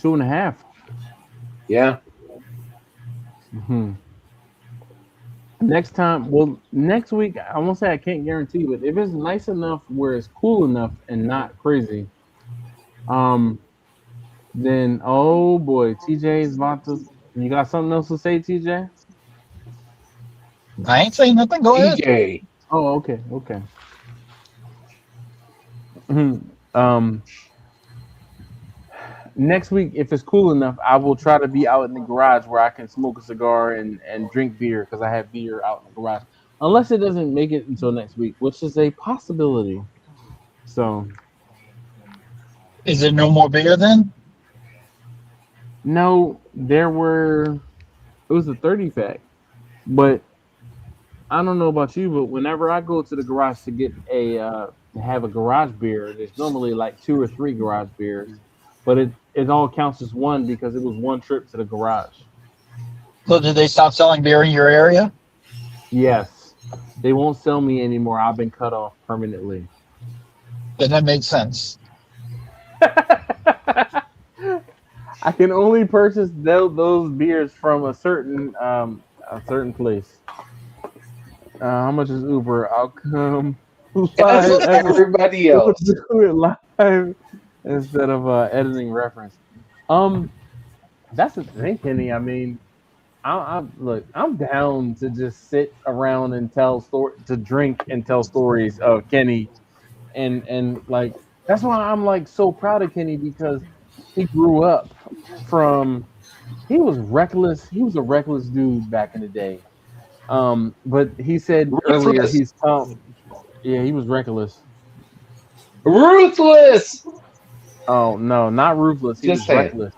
2.5. Yeah. Mm-hmm. Next time, well, next week, I won't say I can't guarantee, but if it's nice enough where it's cool enough and not crazy, then oh boy, TJ is about to. You got something else to say, TJ? I ain't saying nothing. Go ahead. DJ. Oh, okay. um, next week, if it's cool enough, I will try to be out in the garage where I can smoke a cigar and drink beer, because I have beer out in the garage. Unless it doesn't make it until next week, which is a possibility. So, Is there no more beer then? no, it was a 30 pack, but I don't know about you, but whenever I go to the garage to get have a garage beer, there's normally like 2 or 3 garage beers, but it all counts as one because it was one trip to the garage. So did they stop selling beer in your area? Yes, they won't sell me anymore. I've been cut off permanently. Then that makes sense. I can only purchase those beers from a certain place. How much is Uber? I'll come As everybody else. do it live instead of editing reference. That's the thing, Kenny. I mean, look, I'm down to just sit around and to drink and tell stories of Kenny, and like that's why I'm like so proud of Kenny, because he grew up he was reckless. He was a reckless dude back in the day. But he said earlier he's yeah, he was reckless. Ruthless. Oh no, not ruthless. He was reckless.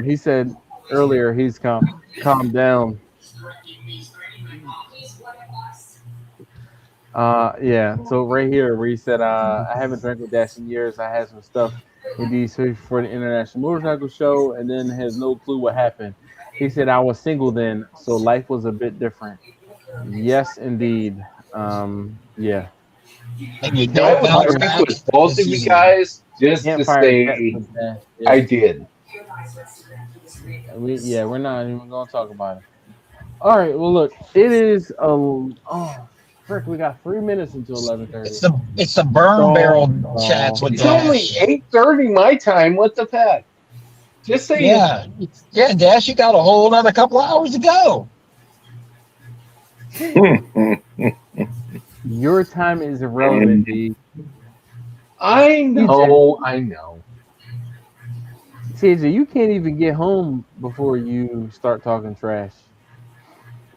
He said earlier he's calmed down. Yeah. So right here where he said, I haven't drank with Dash in years. I had some stuff in DC for the International Motorcycle Show, and then has no clue what happened. He said I was single then, so life was a bit different. Yes, indeed. Yeah. And you I don't would bounce drink back. with both of you guys just to say Yeah. I did. We're not even gonna talk about it. All right. Well, look, it is frick, we got 3 minutes until 11:30. It's the burn barrel chats with It's only Dash. 8:30 my time. What the heck? Just say Yeah, Dash, you got a whole another couple hours to go. Your time is irrelevant, D. I know. TJ, you can't even get home before you start talking trash.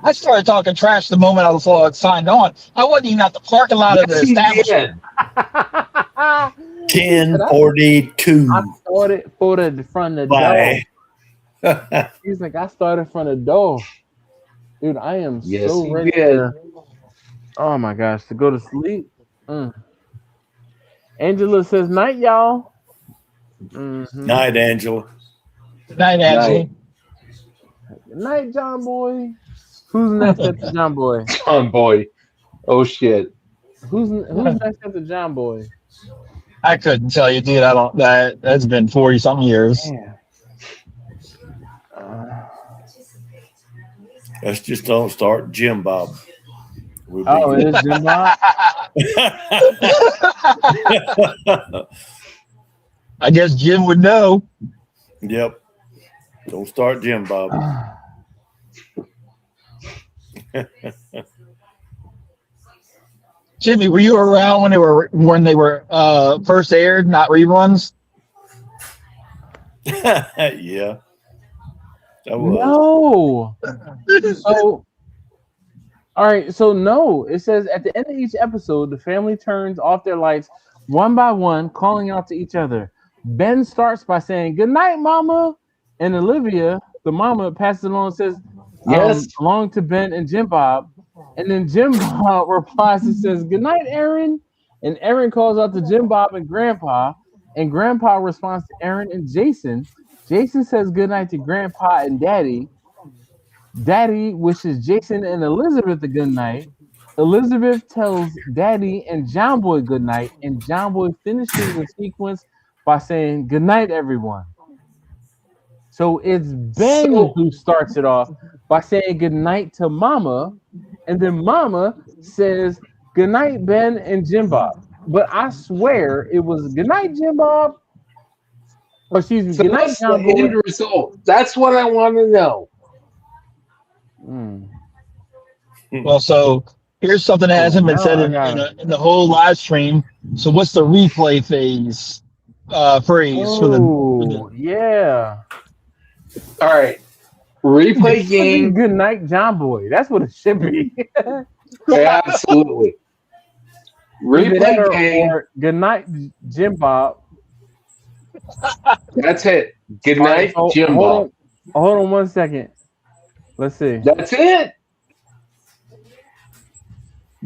I started talking trash the moment I saw it signed on. I wasn't even at the parking lot of the Yes, he establishment. did. 10:42. I started for the from the Bye. door. He's like, I started from the door. Dude, I am Yes, so he ready did. to. Oh my gosh, to go to sleep. Angela says, night, y'all. Night, Angela. Good night, Angela. Good night, John Boy. Who's next after John Boy? John Boy. Oh shit. Who's next after John Boy? I couldn't tell you, dude. I don't. That's been 40 something years. Man. Let's just don't start Jim Bob. We'll be Oh, good. it is Jim Bob? I guess Jim would know. Yep. Don't start Jim Bob. Jimmy, were you around when they were first aired, not reruns? Yeah. That was. No. So, all right. So, no. It says at the end of each episode, the family turns off their lights one by one, calling out to each other. Ben starts by saying, "Good night, Mama." And Olivia, the mama, passes it on and says, Yes. along to Ben and Jim Bob. And then Jim Bob replies and says, "Good night, Aaron." And Aaron calls out to Jim Bob and Grandpa. And Grandpa responds to Aaron and Jason. Jason says good night to Grandpa and Daddy. Daddy wishes Jason and Elizabeth a good night. Elizabeth tells Daddy and John Boy good night. And John Boy finishes the sequence by saying, "Good night, everyone." So it's Ben who starts it off by saying good night to Mama, and then Mama says good night, Ben and Jim Bob. But I swear it was good night, Jim Bob. Or excuse me, So good night, what's the John Boy. end result? That's what I want to know. Well, so here's something that hasn't been said in the whole live stream. So what's the replay phase phrase for the yeah. All right. Replay game. Good night, John Boy. That's what it should be. Absolutely. Replay game. Or good night, Jim Bob. That's it. Good night, Jim Bob. Hold on 1 second. Let's see. That's it.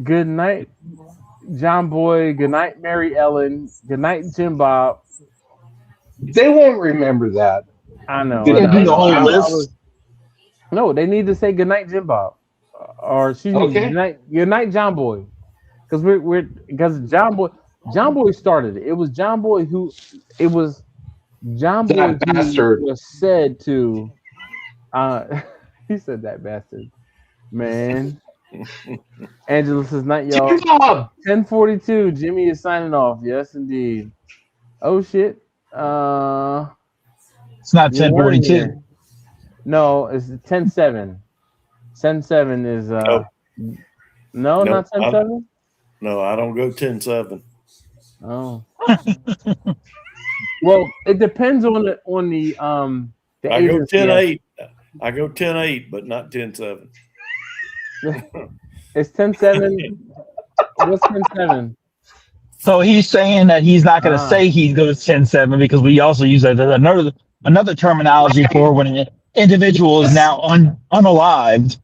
Good night, John Boy. Good night, Mary Ellen. Good night, Jim Bob. They won't remember that. I know. Did they do the whole list? No, they need to say good night, Jim Bob, or excuse me, good night, John Boy, because because John Boy started it. It was John Boy who was said to. He said that bastard, man. Angela says night, y'all. 10:42. Jimmy is signing off. Yes, indeed. Oh shit. It's not 10:42. No, it's 10:07. 10:07 is no, not 10:07. No, I don't go 10:07. Oh. Well, it depends on the I go 10:08. I go 10:08, but not 10:07. It's 10:07. What's 10:07? So he's saying that he's not going to say he goes 10:7 because we also use another terminology for when an individual is now unalived.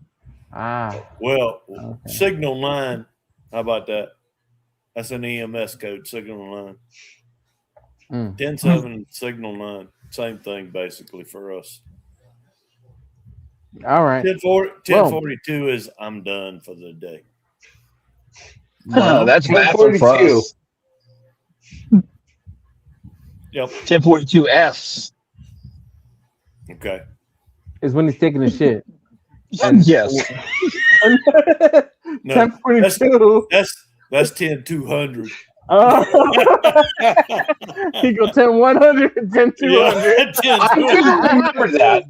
Well, okay. Signal 9. How about that? That's an EMS code, Signal 9. 10:7, Signal 9. Same thing, basically, for us. All right. 10:42 is I'm done for the day. No, that's baffling for us. Yep. 10:42 Okay. Is when he's taking a shit. Yes. No, 10:42. That's 10:200. He go 10:100 and 10:200. Yeah, I couldn't remember that.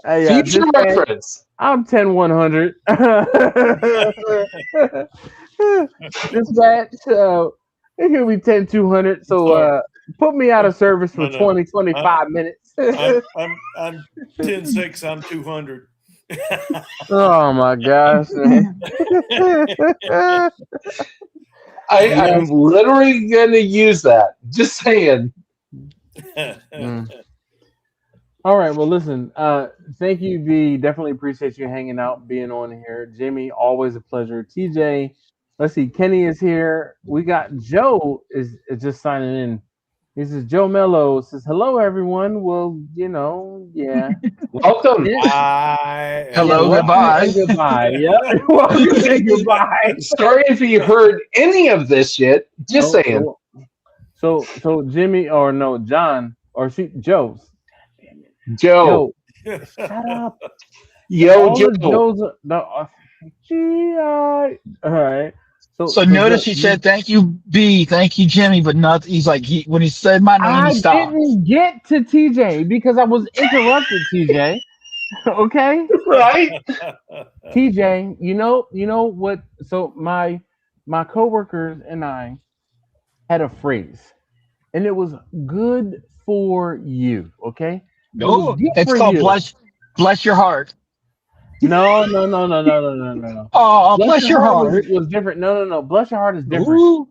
Yeah. Future reference. I'm 10:100. Dispatch. It could be 10:200. So put me out of service for No. 20, 25 minutes. I'm 10-6. I'm 200. Oh my gosh. I'm literally gonna use that. Just saying. All right. Well, listen. Thank you, V. Definitely appreciate you hanging out, being on here. Jimmy, always a pleasure. TJ, let's see. Kenny is here. We got Joe is just signing in. He says Joe Mello says hello, everyone. Well, yeah. Welcome. Hello, goodbye. Goodbye. Yeah. Welcome and goodbye. Sorry if you heard any of this shit. Just saying. So Jimmy or no John or Joe. Joe. Shut up. Yo, All Joe. the Joes. All right. So notice he said thank you, B, thank you, Jimmy, but not. He's like when he said my name, he stopped. I didn't get to TJ because I was interrupted. TJ, okay, right? TJ, you know what? So my coworkers and I had a phrase, and it was good for you. Okay, No, it's called bless your heart. No. Oh, bless your heart. Was different. No. Bless your heart is different. Ooh.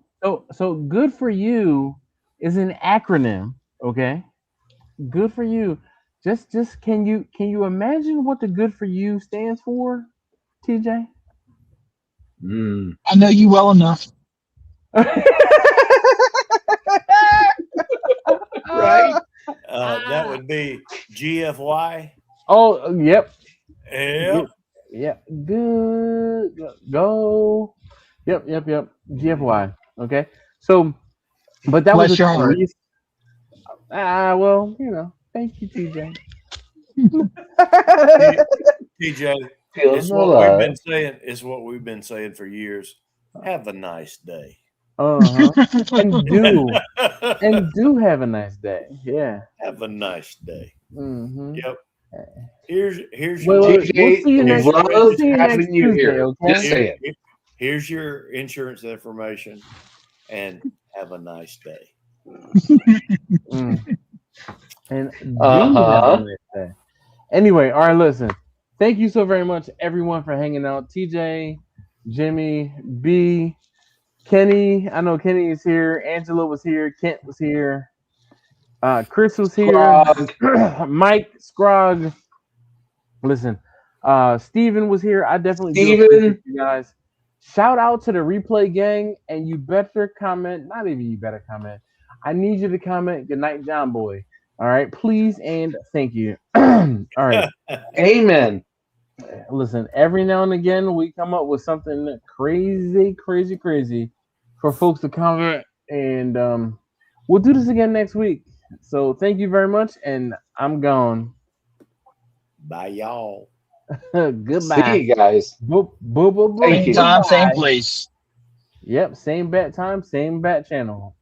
So good for you is an acronym. Okay, good for you. Just can you imagine what the good for you stands for, TJ? I know you well enough. Right. That would be GFY. Oh, yep. Yep. Good. Go. Yep. GFY. Okay. So, but that Bless was your heart. Well, thank you, TJ. TJ, Feels it's what we've been saying for years. Have a nice day. And do have a nice day. Yeah. Have a nice day. Mm-hmm. Yep. Here's We'll see you next. Love having you Tuesday, here. Okay? Just saying. Here's your insurance information, and have a nice day. And do have a nice day. Anyway, all right. Listen. Thank you so very much, everyone, for hanging out. TJ, Jimmy, B, Kenny. I know Kenny is here. Angela was here. Kent was here. Chris was here. Mike Scrog. Listen, Steven was here. I definitely do appreciate you guys. Shout out to the replay gang, and you better comment. Not even you better comment. I need you to comment. Good night, John Boy. All right, please and thank you. All right, amen. Listen, every now and again we come up with something crazy for folks to comment, and we'll do this again next week. So thank you very much, and I'm gone. Bye, y'all. Goodbye. See you guys. Boop. Same time, same place. Yep, same bat time, same bat channel.